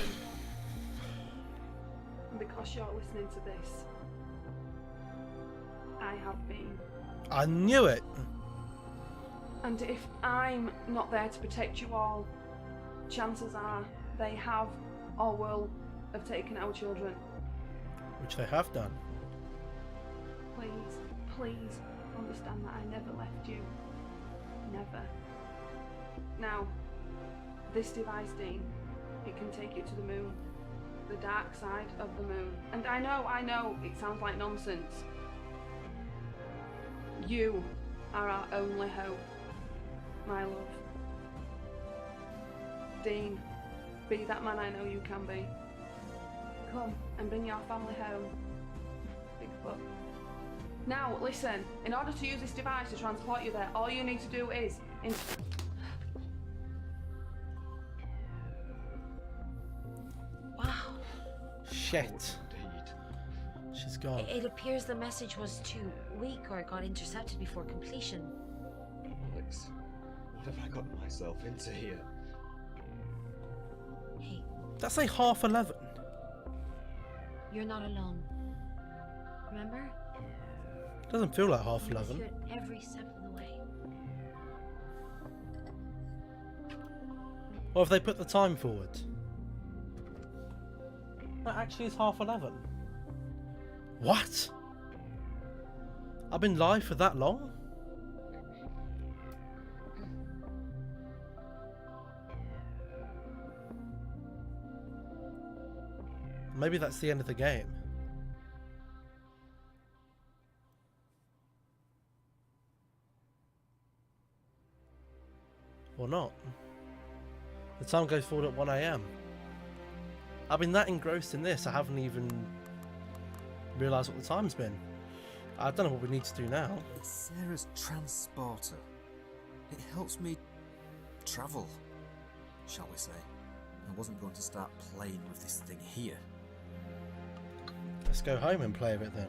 And because you're listening to this, I have been. I knew it. And if I'm not there to protect you all, chances are they have or will have taken our children. Which they have done. Please, please understand that I never left you. Never. Now, this device, Dean, it can take you to the moon. The dark side of the moon. And I know, it sounds like nonsense. You are our only hope, my love. Dean, be that man I know you can be. Come and bring your family home. Bigfoot. Now, listen, in order to use this device to transport you there, all you need to do is... Wow. Shit. She's gone. It appears the message was too weak or it got intercepted before completion. Alex, what have I got myself into here? Hey, That's like 11:30. you're not alone. Remember? Doesn't feel like I'm with 11:30. you at every step of the way. Or if they put the time forward. That actually is 11:30. What? I've been live for that long? Maybe that's the end of the game. Or not. The time goes forward at 1 AM. I've been that engrossed in this, I haven't even realised what the time's been. I don't know what we need to do now. It's Sarah's transporter. It helps me travel, shall we say. I wasn't going to start playing with this thing here. Let's go home and play with it then.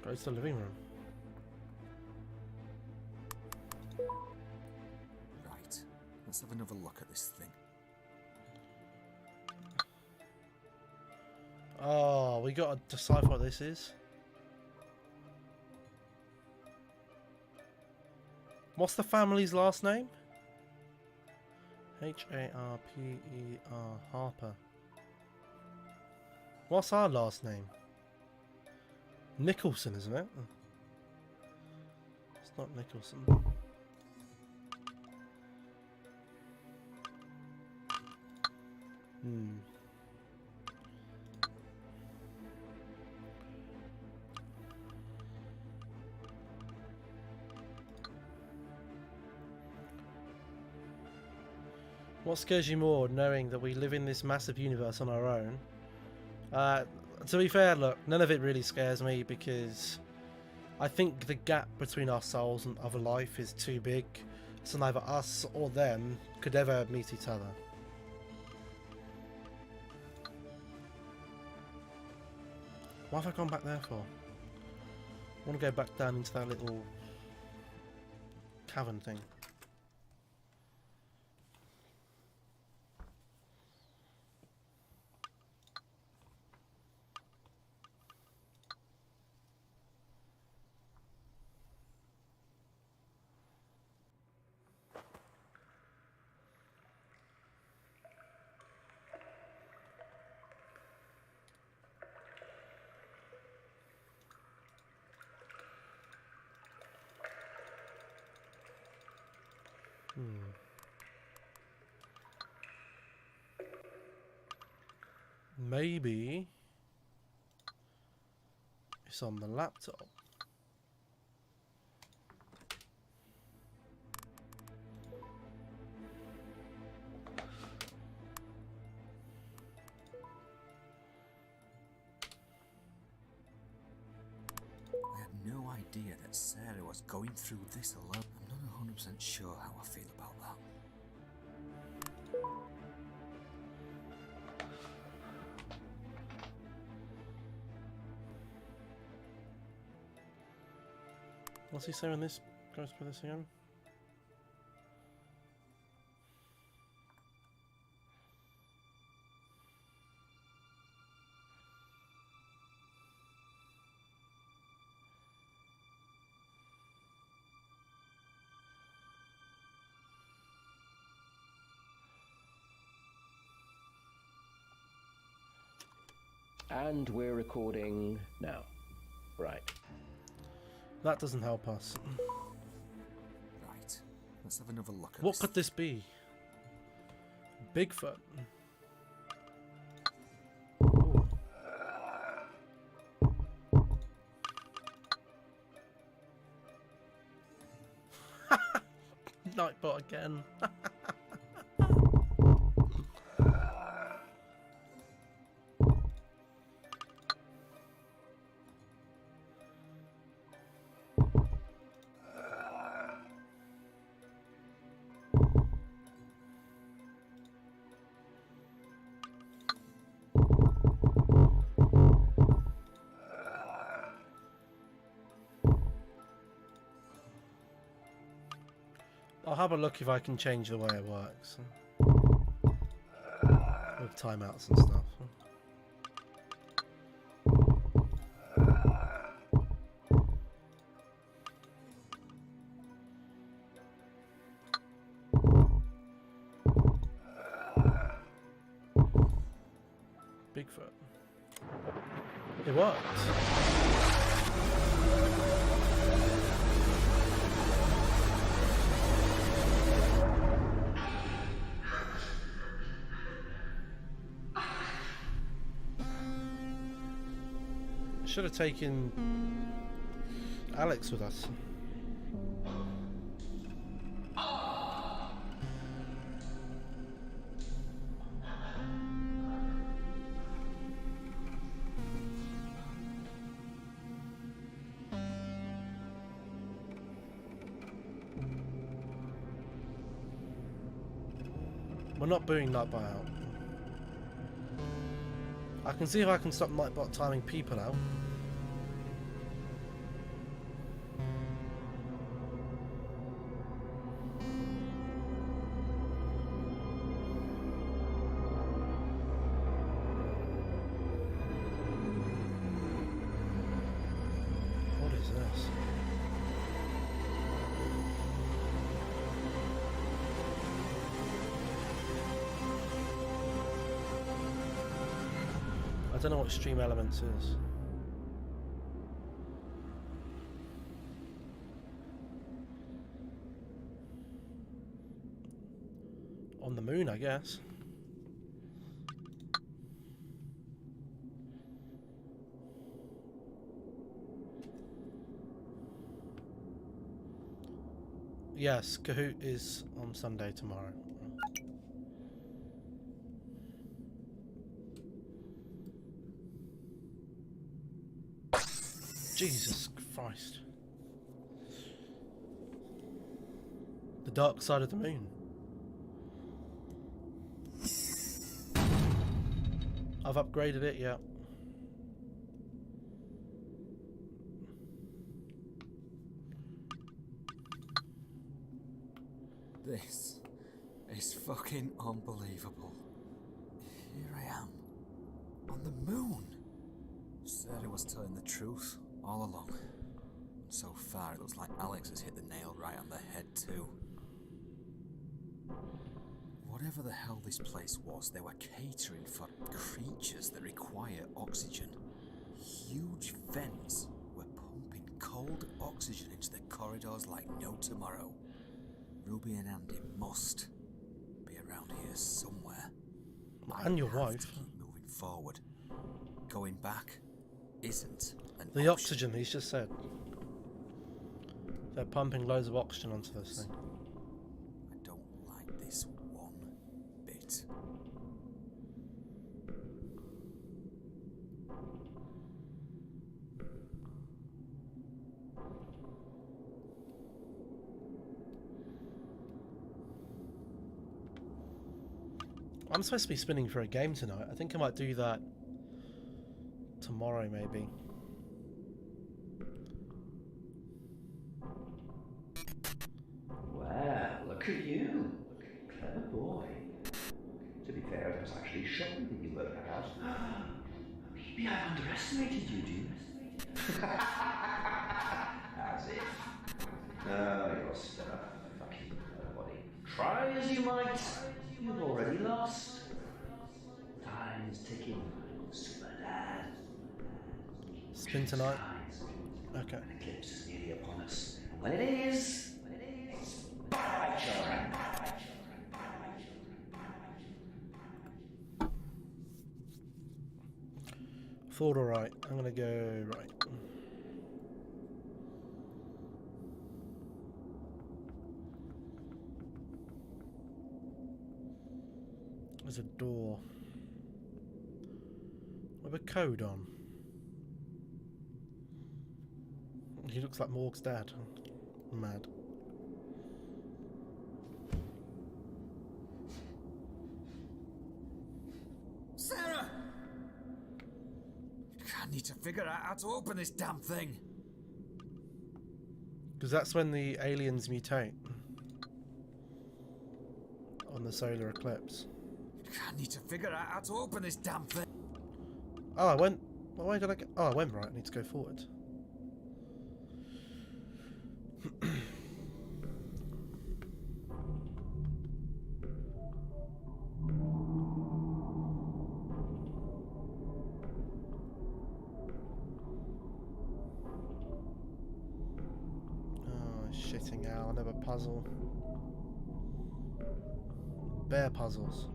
Go to the living room. Right, let's have another look at this thing. Oh, we got to decipher what this is. What's the family's last name? Harper. Harper. What's our last name? Nicholson, isn't it? It's not Nicholson. What scares you more, knowing that we live in this massive universe on our own? To be fair, look, none of it really scares me because I think the gap between our souls and other life is too big, so neither us or them could ever meet each other. What have I gone back there for? I want to go back down into that little cavern thing. Maybe it's on the laptop. I had no idea that Sarah was going through this alone. I'm not 100% sure how I feel about that. What's he saying when this goes for this again? And we're recording now. Right. That doesn't help us. Right. Let's have another look at What could this be? Bigfoot. Ooh. Nightbot again. I'll have a look if I can change the way it works. With timeouts and stuff. Bigfoot. It works. should have taken Alex with us. We're not booing Nightbot out. I can see if I can stop Nightbot timing people out. What is this? I don't know what Stream Elements is. On the moon, I guess. Yes, Kahoot is on Sunday tomorrow. Jesus Christ. The dark side of the moon. I've upgraded it, yeah. This is fucking unbelievable. Here I am, on the moon. Sarah was telling the truth all along. So far, it looks like Alex has hit the nail right on the head too. Whatever the hell this place was, they were catering for creatures that require oxygen. Huge vents were pumping cold oxygen into the corridors like no tomorrow. Ruby and Andy must be around here somewhere. And your wife. To keep moving forward. Going back isn't an The option. oxygen, he's just said. They're pumping loads of oxygen onto this thing. I don't like this one bit. I'm supposed to be spinning for a game tonight. I think I might do that tomorrow, maybe. Well, look at you. Clever boy. To be fair, it was actually shocking that you worked that out. Maybe I underestimated you, do you? As if. Oh, you're still a fucking nobody. Try as you might, you've already lost. Time's ticking, Super Dad. Spin tonight? Okay. An eclipse is nearly upon us. And when it is, bye, children. 4 or right. I'm gonna go right. There's a door with a code on. He looks like Morg's dad. Mad. Sarah! I need to figure out how to open this damn thing. Because that's when the aliens mutate. On the solar eclipse. I need to figure out how to open this damn thing. Oh, I went... Why did I get... Oh, I went right. I need to go forward. Shitting out, another puzzle. Bear puzzles.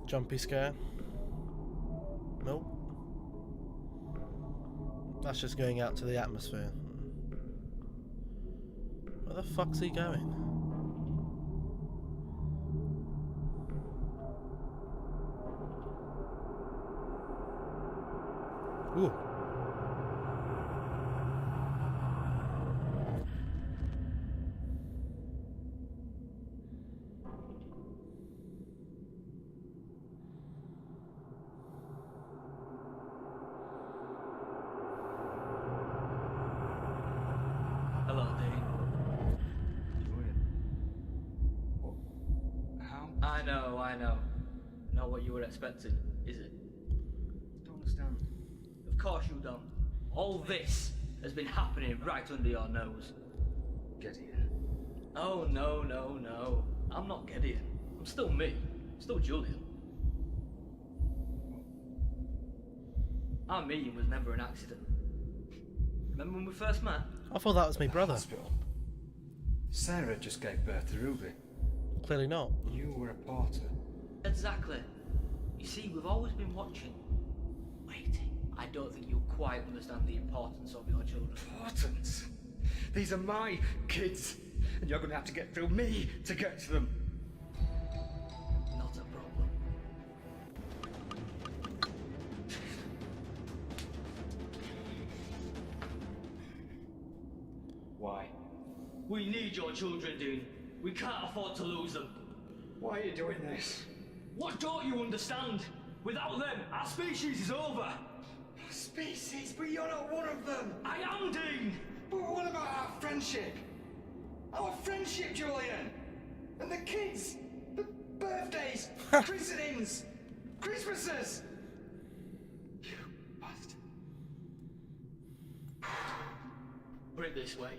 Jumpy scare. Nope. That's just going out to the atmosphere. Where the fuck's he going? Ooh. Hello, Dean. How? I know. Not what you were expecting, is it? Don't understand. Of course you don't. All this has been happening right under your nose. Gideon. Oh, no. I'm not Gideon. I'm still me. Still Julian. Our meeting was never an accident. Remember when we first met? I thought that was my brother. Hospital. Sarah just gave birth to Ruby. Clearly not. You were a porter. Exactly. You see, we've always been watching. Waiting. I don't think you quite understand the importance of your children. Importance? These are my kids, and you're going to have to get through me to get to them. Not a problem. Why? We need your children, Dean. We can't afford to lose them. Why are you doing this? What don't you understand? Without them, our species is over. Species? But you're not one of them. I am, Dean. But what about our friendship? Our friendship, Julian! And the kids! The birthdays! Christenings! Christmases! You bastard. Put it this way.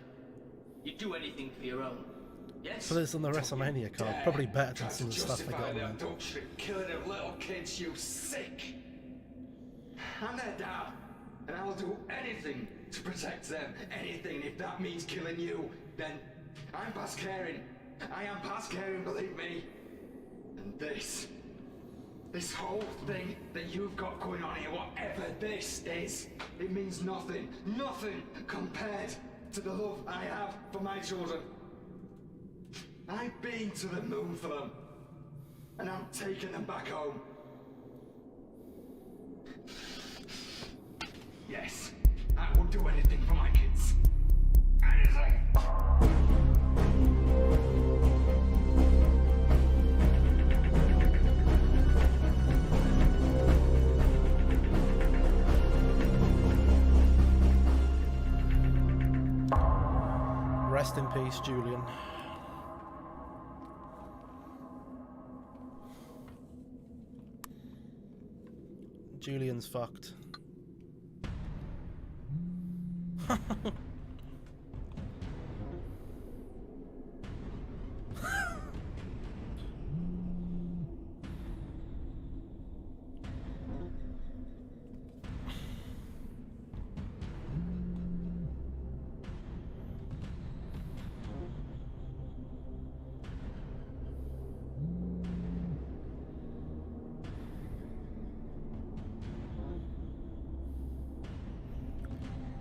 You'd do anything for your own. Yes? Put this on the WrestleMania card. Probably better than some of the stuff they got on the there. adultery, killing of little kids, you sick! I'm their dad, and I will do anything to protect them. Anything, if that means killing you, then I'm past caring. I am past caring, believe me. And this whole thing that you've got going on here, whatever this is, it means nothing. Nothing compared to the love I have for my children. I've been to the moon for them, and I'm taking them back home. Yes, I will do anything for my kids. Anything! Rest in peace, Julian. Julian's fucked.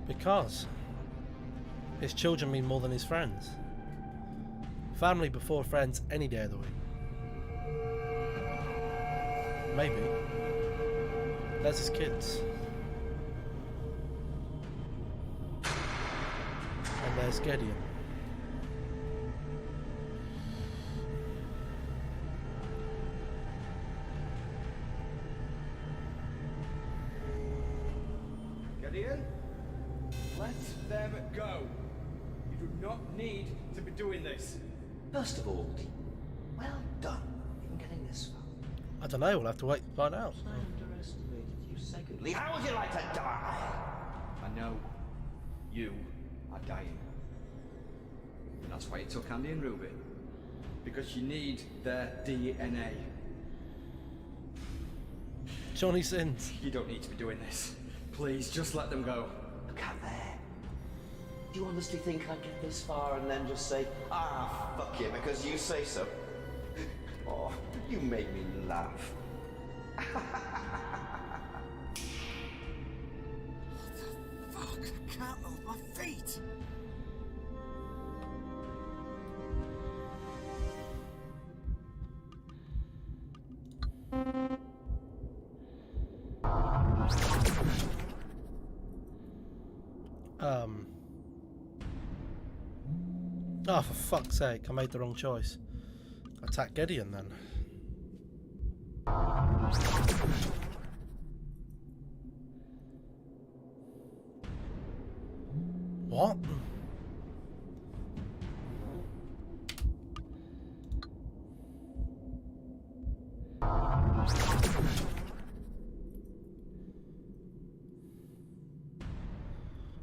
Because his children mean more than his friends. Family before friends any day of the week. Maybe. There's his kids. And there's Gideon. Gideon? Let them go. You do not need to be doing this. First of all, well done in getting this far. I don't know, we'll have to wait to find out. I underestimated you. Secondly, how would you like to die? I know. You are dying. And that's why you took Andy and Ruby. Because you need their DNA. Johnny Sins. You don't need to be doing this. Please, just let them go. Look out there. Do you honestly think I'd get this far and then just say, ah, fuck you, because you say so? Oh, you make me laugh. Fuck, I can't move my feet. Oh, for fuck's sake, I made the wrong choice. Attack Gideon then. What?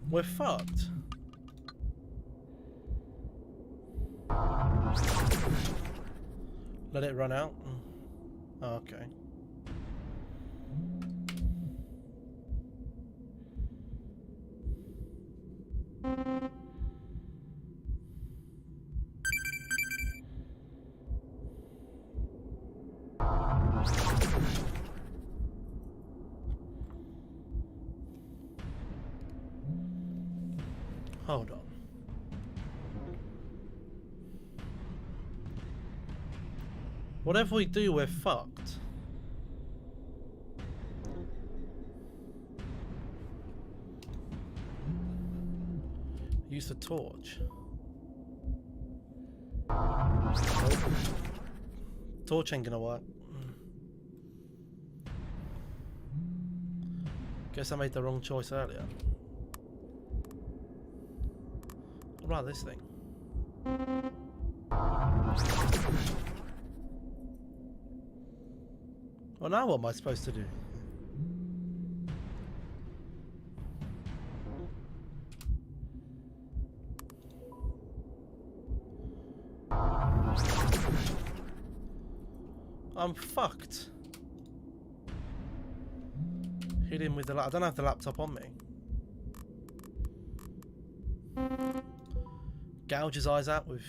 We're fucked. Let it run out. Oh, okay. Hold on. Whatever we do, we're fucked. Use the torch. Oh. Torch ain't gonna work. Guess I made the wrong choice earlier. What about this thing? Well, now what am I supposed to do? I'm fucked. Hit him with the I don't have the laptop on me. Gouge his eyes out with...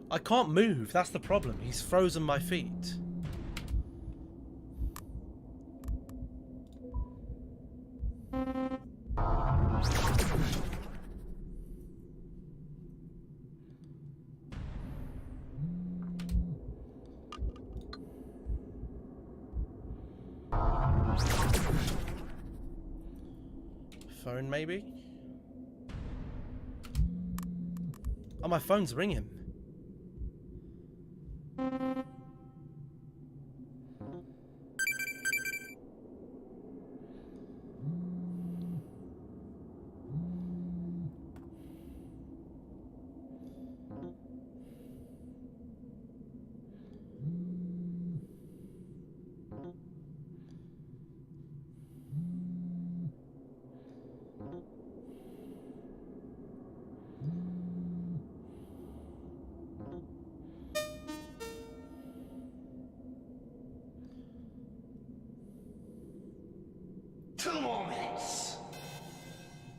I can't move, that's the problem. He's frozen my feet. Phone, maybe? Oh, my phone's ringing.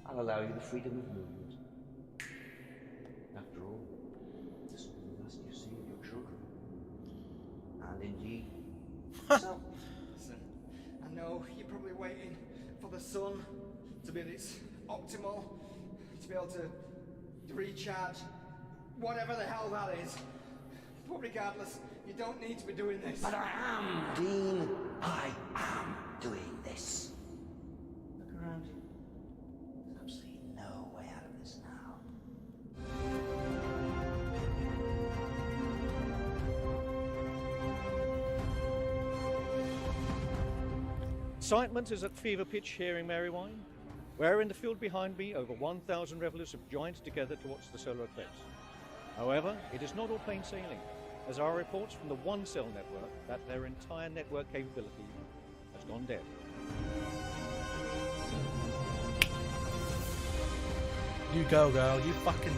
I'll allow you the freedom of movement. After all, this will be the last you see of your children. And indeed, yourself. Listen, I know you're probably waiting for the sun to be at its optimal, to be able to recharge, whatever the hell that is. But regardless, you don't need to be doing this. But I am, Dean. I am doing this. Look around you. There's absolutely no way out of this now. Excitement is at fever pitch here in Merrywine, where in the field behind me over 1,000 revelers have joined together to watch the solar eclipse. However, it is not all plain sailing, as there are reports from the One Cell network that their entire network capability has gone dead. You go, girl. You fucking...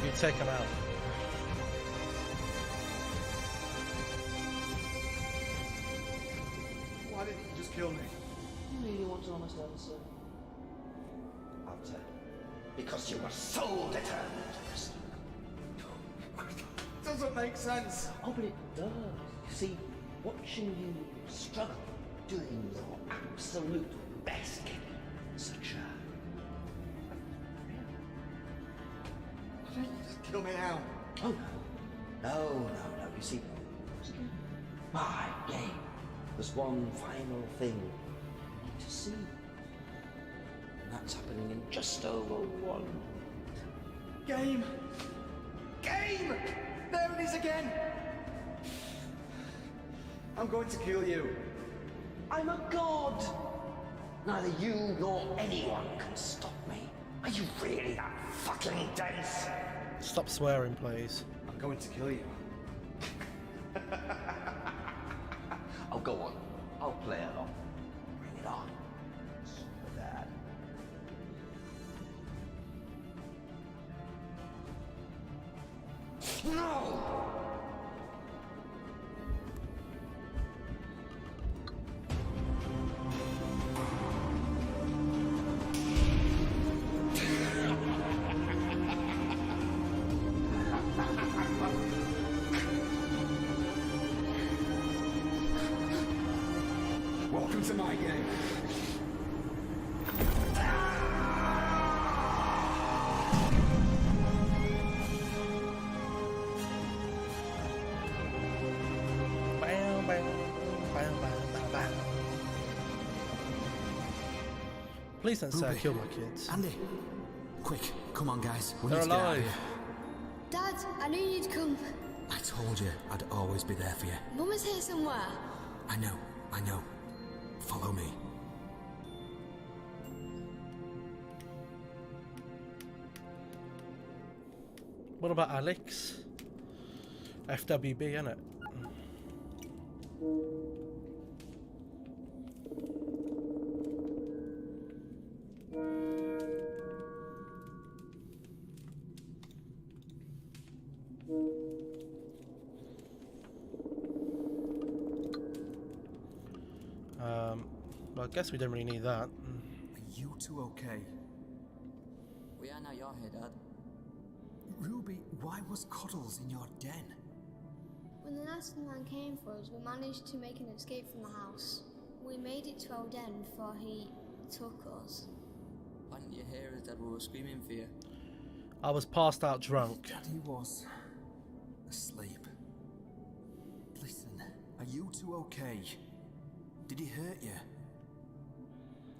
You take him out. Why didn't you just kill me? You really want an honest answer? I'll tell you. Because you were so determined to proceed. doesn't make sense. Oh, but it does. You see, watching you struggle, doing your absolute best, such a... Just kill me now. Oh, no. You see, my game. There's one final thing you need to see. And that's happening in just over 1. Game! Game! There it is again! I'm going to kill you. I'm a god! Neither you nor anyone can stop me. Are you really that fucking dense? Stop swearing, please. I'm going to kill you. Oh, go on. I'll play along. Bring it on. Super Dad. No! Welcome to my game. Please don't say I Ruby, kill my kids. Andy, quick, come on, guys. We They're need to get out of alive. here. Dad, I knew you'd come. I told you I'd always be there for you. Mum is here somewhere. I know. Follow me. What about Alex? FWB, innit? Well, I guess we don't really need that. Are you two okay? We are now you're here, Dad. Ruby, why was Cuddles in your den? When the last man came for us, we managed to make an escape from the house. We made it to our den before he took us. Why didn't you hear us, Dad? We were screaming for you. I was passed out drunk. Daddy was asleep. Listen, are you two okay? Did he hurt you?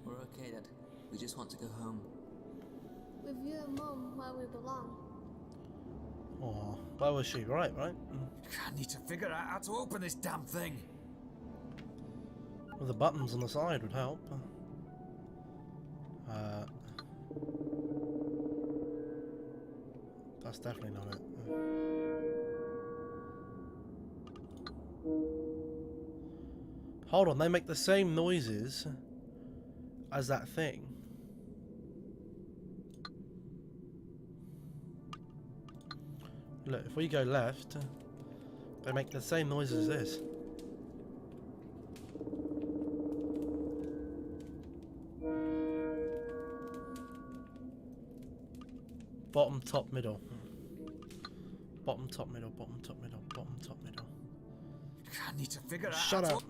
We're okay, Dad. We just want to go home. With you and Mum where we belong. Oh, where was she? Right? I need to figure out how to open this damn thing. Well, the buttons on the side would help. That's definitely not it. Hold on, they make the same noises as that thing. Look, if we go left, they make the same noise as this. Bottom, top, middle. Bottom, top, middle, bottom, top, middle, bottom, top, middle. I need to figure out Shut how up.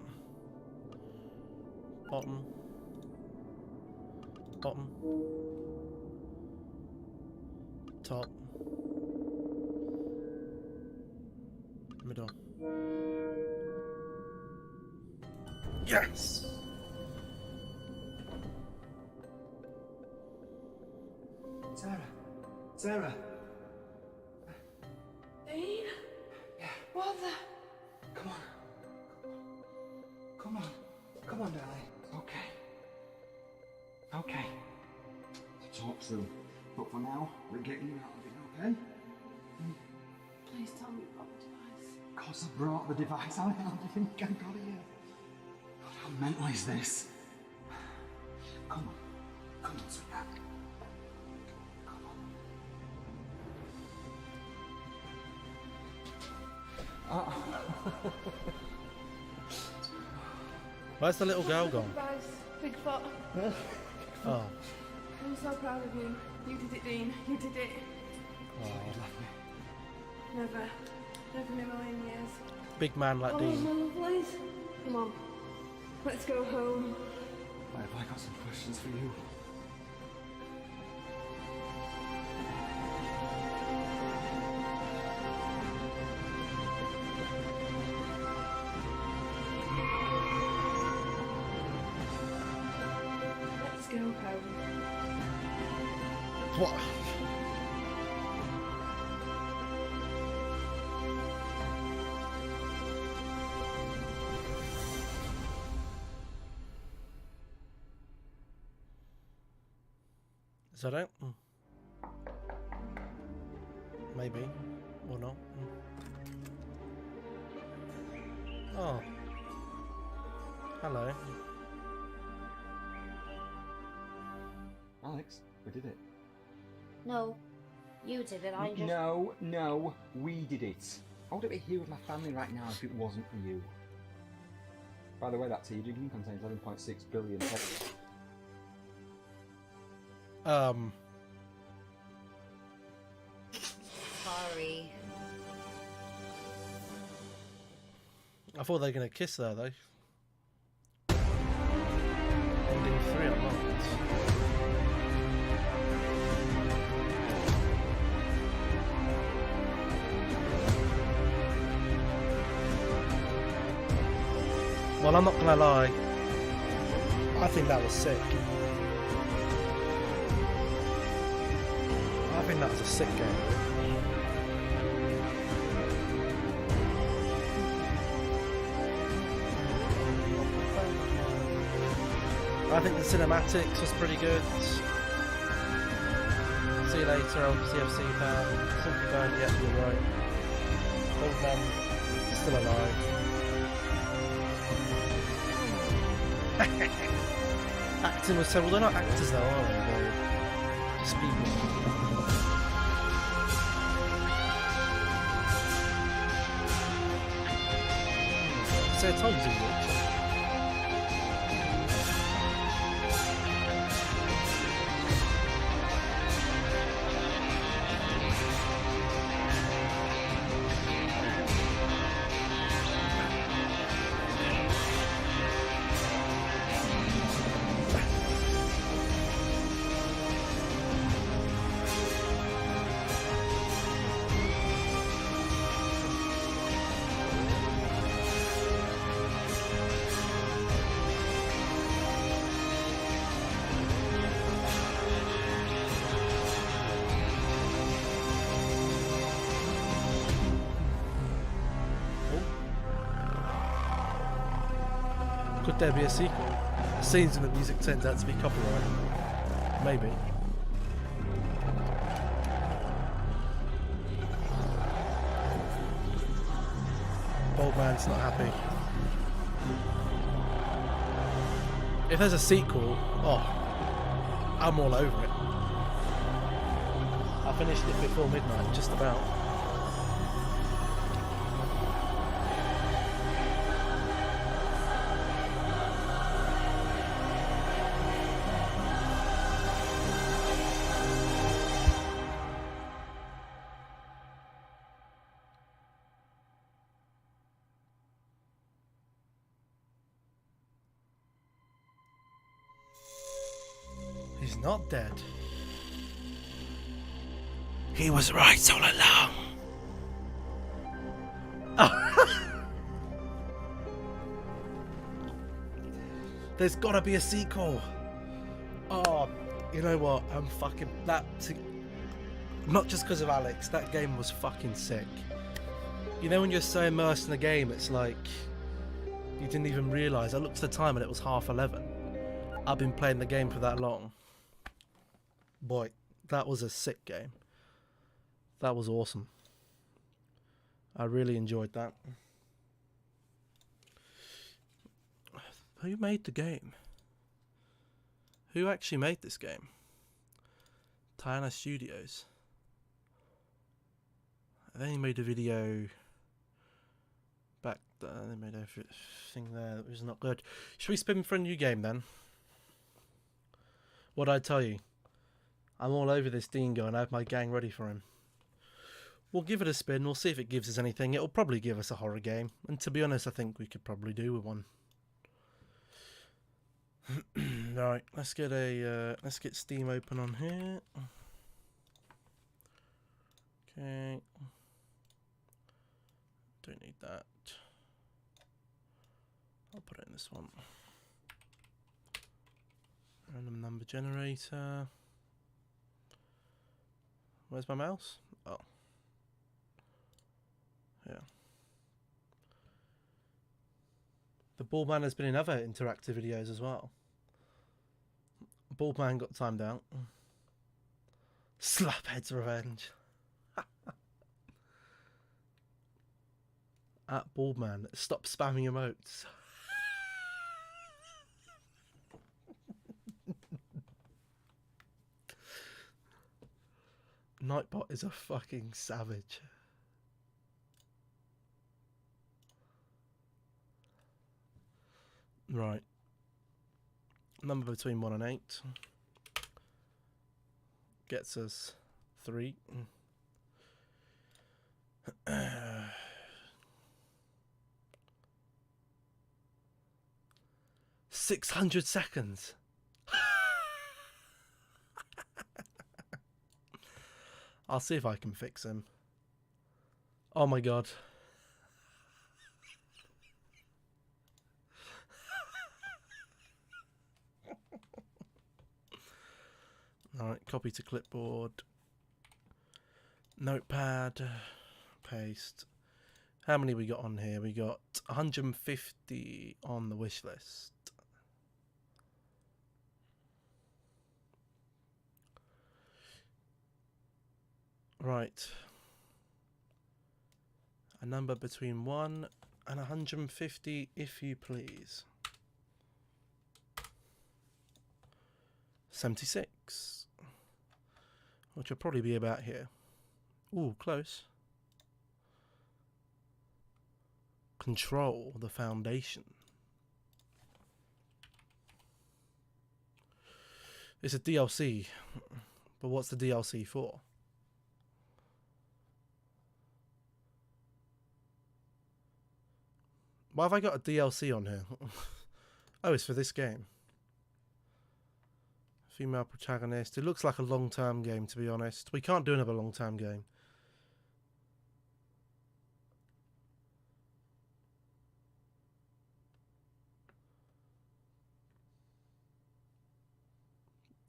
Bottom. Bottom. Top. Middle. Yes! Sarah. Dean? Yeah. What the? Come on, darling. Okay. Talk soon. But for now, we're getting you out of it, okay? Please tell me about the device. Of course I brought the device. How the hell do you think I got it here? God, how mental is this? Come on, sweetheart. Where's the little girl gone? Device, Bigfoot. Oh. I'm so proud of you. You did it, Dean. You did it. Oh. Never. Never in a million years. Big man like Oh, Dean. my lovelies. Come on. Let's go home. Have I got some questions for you? Let's go home. What? Is that it? Maybe. Or not. Oh. Hello. Alex, we did it. No, you did it. I just. No, we did it. I wouldn't be here with my family right now if it wasn't for you. By the way, that tea drinking contains 11.6 billion. Sorry. I thought they were gonna kiss there though. Ending 3 unlocked. Well, I'm not gonna lie. I think that was sick. I think that was a sick game. I think the cinematics was pretty good. See you later, old CFC fan. Simply Burned, yeah, you're right. Old man, still alive. Acting was terrible. They're not actors though, are they? They're just people. So Tom's in it. Could there be a sequel? Scenes in the music turns out to be copyrighted. Maybe. Old man's not happy. If there's a sequel, oh, I'm all over it. I finished it before midnight, just about. He's not dead. He was right all along. Oh. There's gotta be a sequel. Oh, you know what? I'm fucking that. Not just because of Alex. That game was fucking sick. You know when you're so immersed in the game, it's like you didn't even realise. I looked at the time and it was 11:30. I've been playing the game for that long. Boy, that was a sick game. That was awesome. I really enjoyed that. Who made the game? Who actually made this game? Tiana Studios. They only made a video back there. They made everything there that was not good. Should we spin for a new game then? What'd I tell you? I'm all over this Dean guy and I have my gang ready for him. We'll give it a spin. We'll see if it gives us anything. It'll probably give us a horror game. And to be honest, I think we could probably do with one. Right, let's get Steam open on here. Okay. Don't need that. I'll put it in this one. Random number generator. Where's my mouse? Oh. Yeah. The Baldman has been in other interactive videos as well. Baldman got timed out. Slaphead's Revenge. At Baldman, stop spamming emotes. Nightbot is a fucking savage. Right. Number between 1 and 8 gets us 3. 600 seconds. I'll see if I can fix him. Oh my god. Alright, copy to clipboard. Notepad. Paste. How many we got on here? We got 150 on the wish list. Right. A number between 1 and 150, if you please. 76. Which will probably be about here. Ooh, close. Control the Foundation. It's a DLC. But what's the DLC for? Why have I got a DLC on here? Oh, it's for this game. Female protagonist. It looks like a long-term game, to be honest. We can't do another long-term game.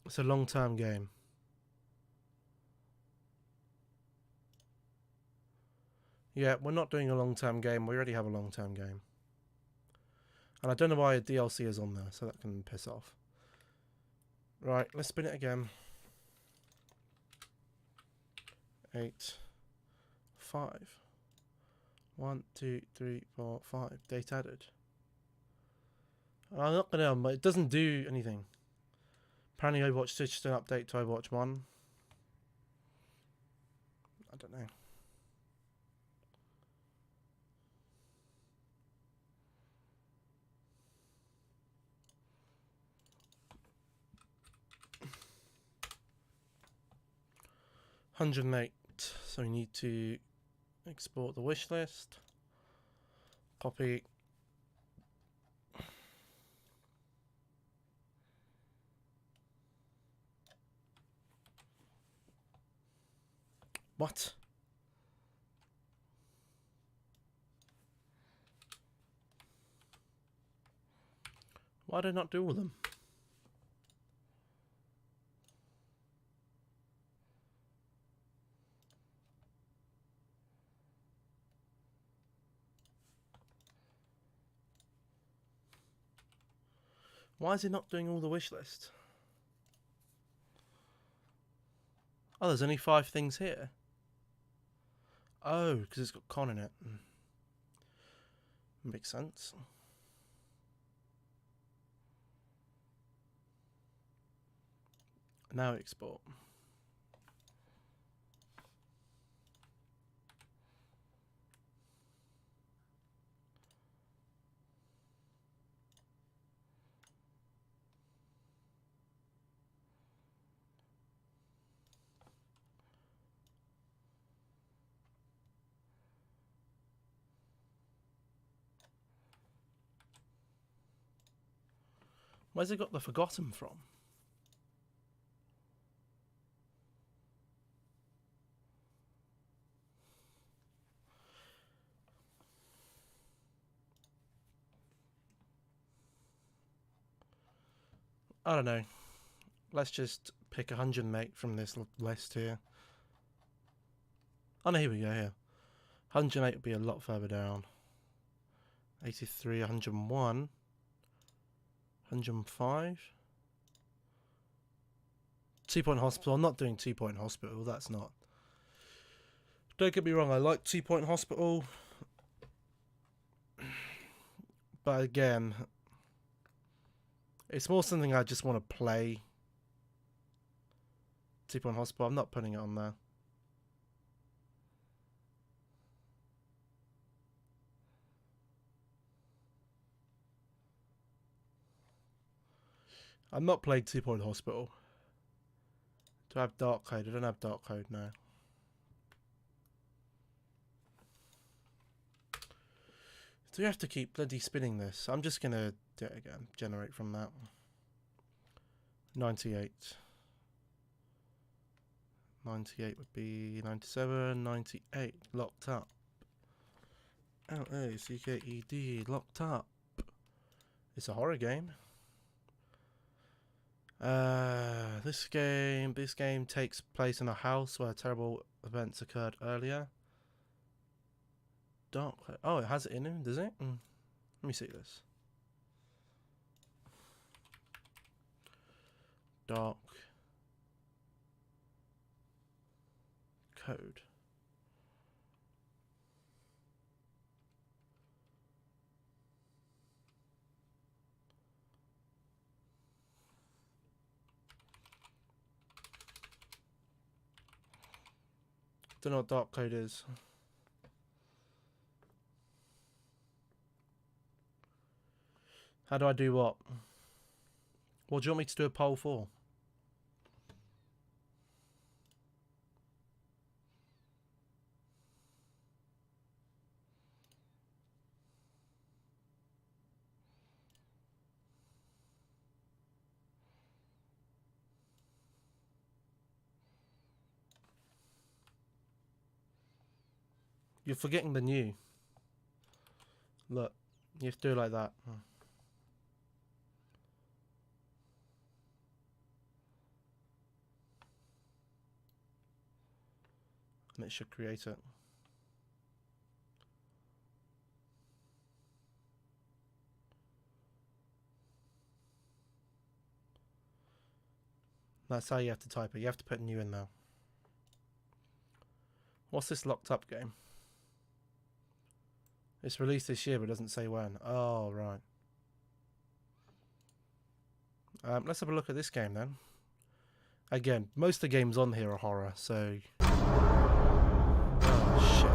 It's a long-term game. Yeah, we're not doing a long-term game. We already have a long-term game. And I don't know why a DLC is on there, so that can piss off. Right, let's spin it again. 8, 5. 1, 2, 3, 4, 5. Date added. I'm not gonna, but it doesn't do anything. Apparently Overwatch switched an update to Overwatch 1. I don't know. $108. So we need to export the wish list. Copy. What? Why did I not do all of them? Why is it not doing all the wish list? Oh, there's only 5 things here. Oh, because it's got con in it. Makes sense. Now export. Where's it got the forgotten from? I don't know. Let's just pick 100 mate from this list here. Oh no, here we go, here. 108 would be a lot further down. 83, 101. 105. 2 Point Hospital. I'm not doing 2 Point Hospital. That's not. Don't get me wrong. I like 2 Point Hospital. But again, it's more something I just want to play. 2 Point Hospital. I'm not putting it on there. I'm not playing 2 Point Hospital. Do I have Dark Code? I don't have Dark Code now. Do we have to keep bloody spinning this? I'm just going to do it again. Generate from that. 98. 98 would be 97, 98. Locked up. L-A-C-K-E-D. Locked up. It's a horror game. This game takes place in a house where terrible events occurred earlier. Dark. Oh, it has it in it, does it? Let me see this. Dark Code. Don't know what Dark Code is. How do I do what? What do you want me to do a poll for? You're forgetting the new. Look, you have to do it like that. And it should create it. That's how you have to type it. You have to put new in now. What's this locked up game? It's released this year, but it doesn't say when. Oh, right. Let's have a look at this game then. Again, most of the games on here are horror, so... Oh, shit.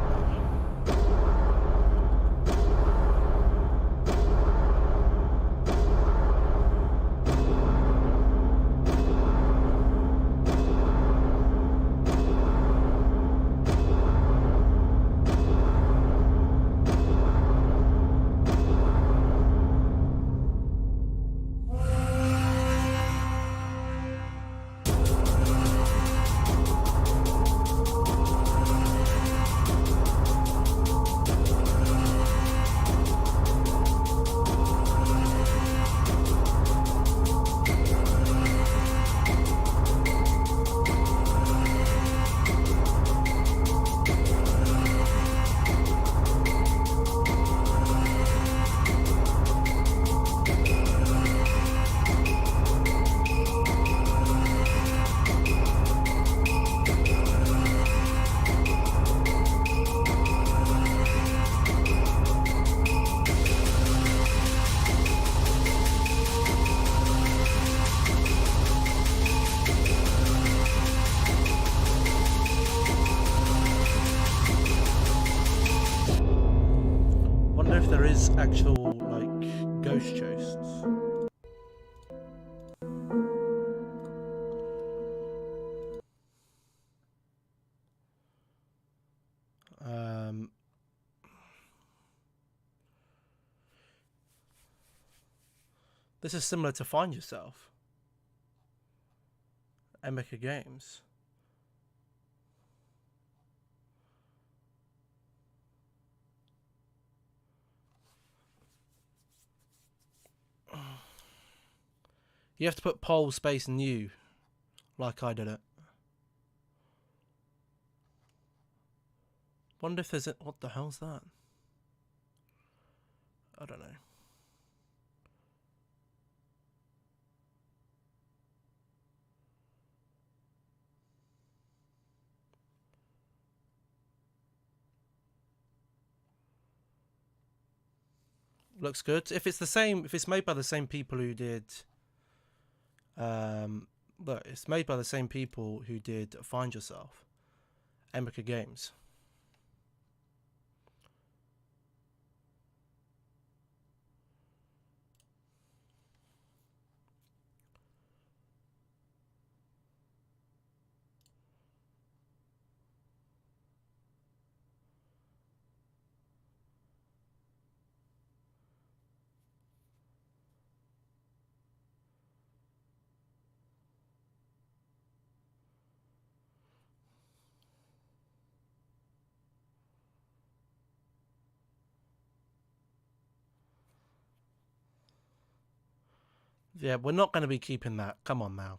Actual, like, ghost ghosts. This is similar to Find Yourself. Emeka Games. You have to put poll space new, like I did it. Wonder if there's a... What the hell's that? I don't know. Looks good. If it's the same, if it's made by the same people who did... look, it's made by the same people who did Find Yourself. Emeka Games. Yeah, we're not going to be keeping that. Come on now.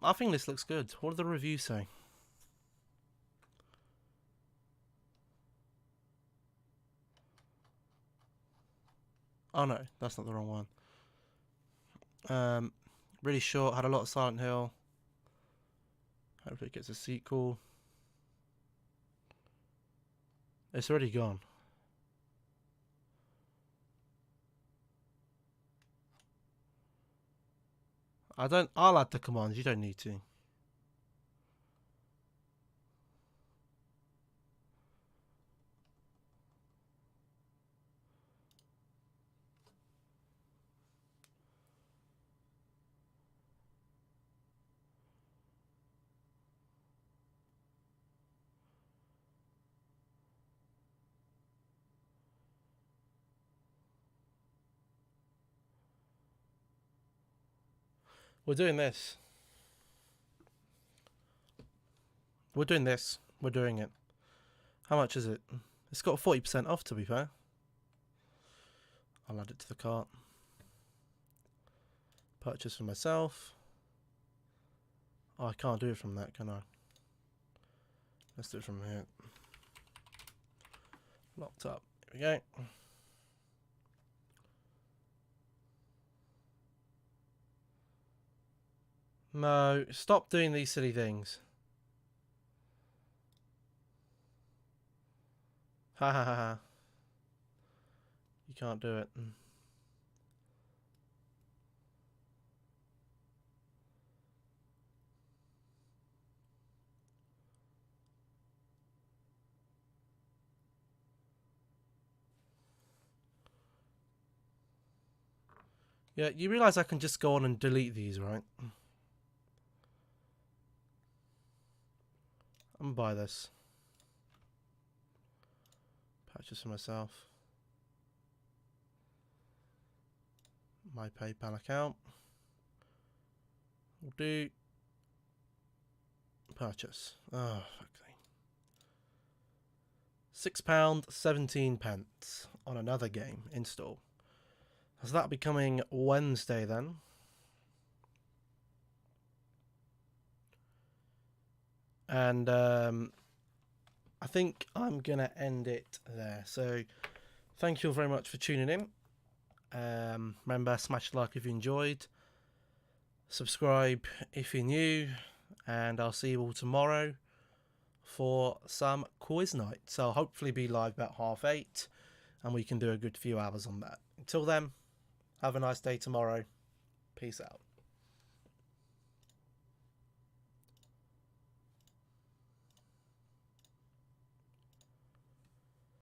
I think this looks good. What do the reviews say? Oh no, that's not the wrong one. Really short, had a lot of Silent Hill. Hopefully it gets a sequel. It's already gone. I'll add the commands, you don't need to. We're doing this. We're doing this. We're doing it. How much is it? It's got 40% off, to be fair. I'll add it to the cart. Purchase for myself. Oh, I can't do it from that, can I? Let's do it from here. Locked up. Here we go. No, stop doing these silly things. Ha ha ha ha. You can't do it. Yeah, you realise I can just go on and delete these, right? I'm gonna buy this. Purchase for myself. My PayPal account. Will do. Purchase. Oh, fuck me. £6.17 on another game. Install. So that'll be coming Wednesday then. And I think I'm going to end it there. So thank you all very much for tuning in. Remember, smash the like if you enjoyed. Subscribe if you're new. And I'll see you all tomorrow for some quiz night. So I'll hopefully be live about 8:30. And we can do a good few hours on that. Until then, have a nice day tomorrow. Peace out.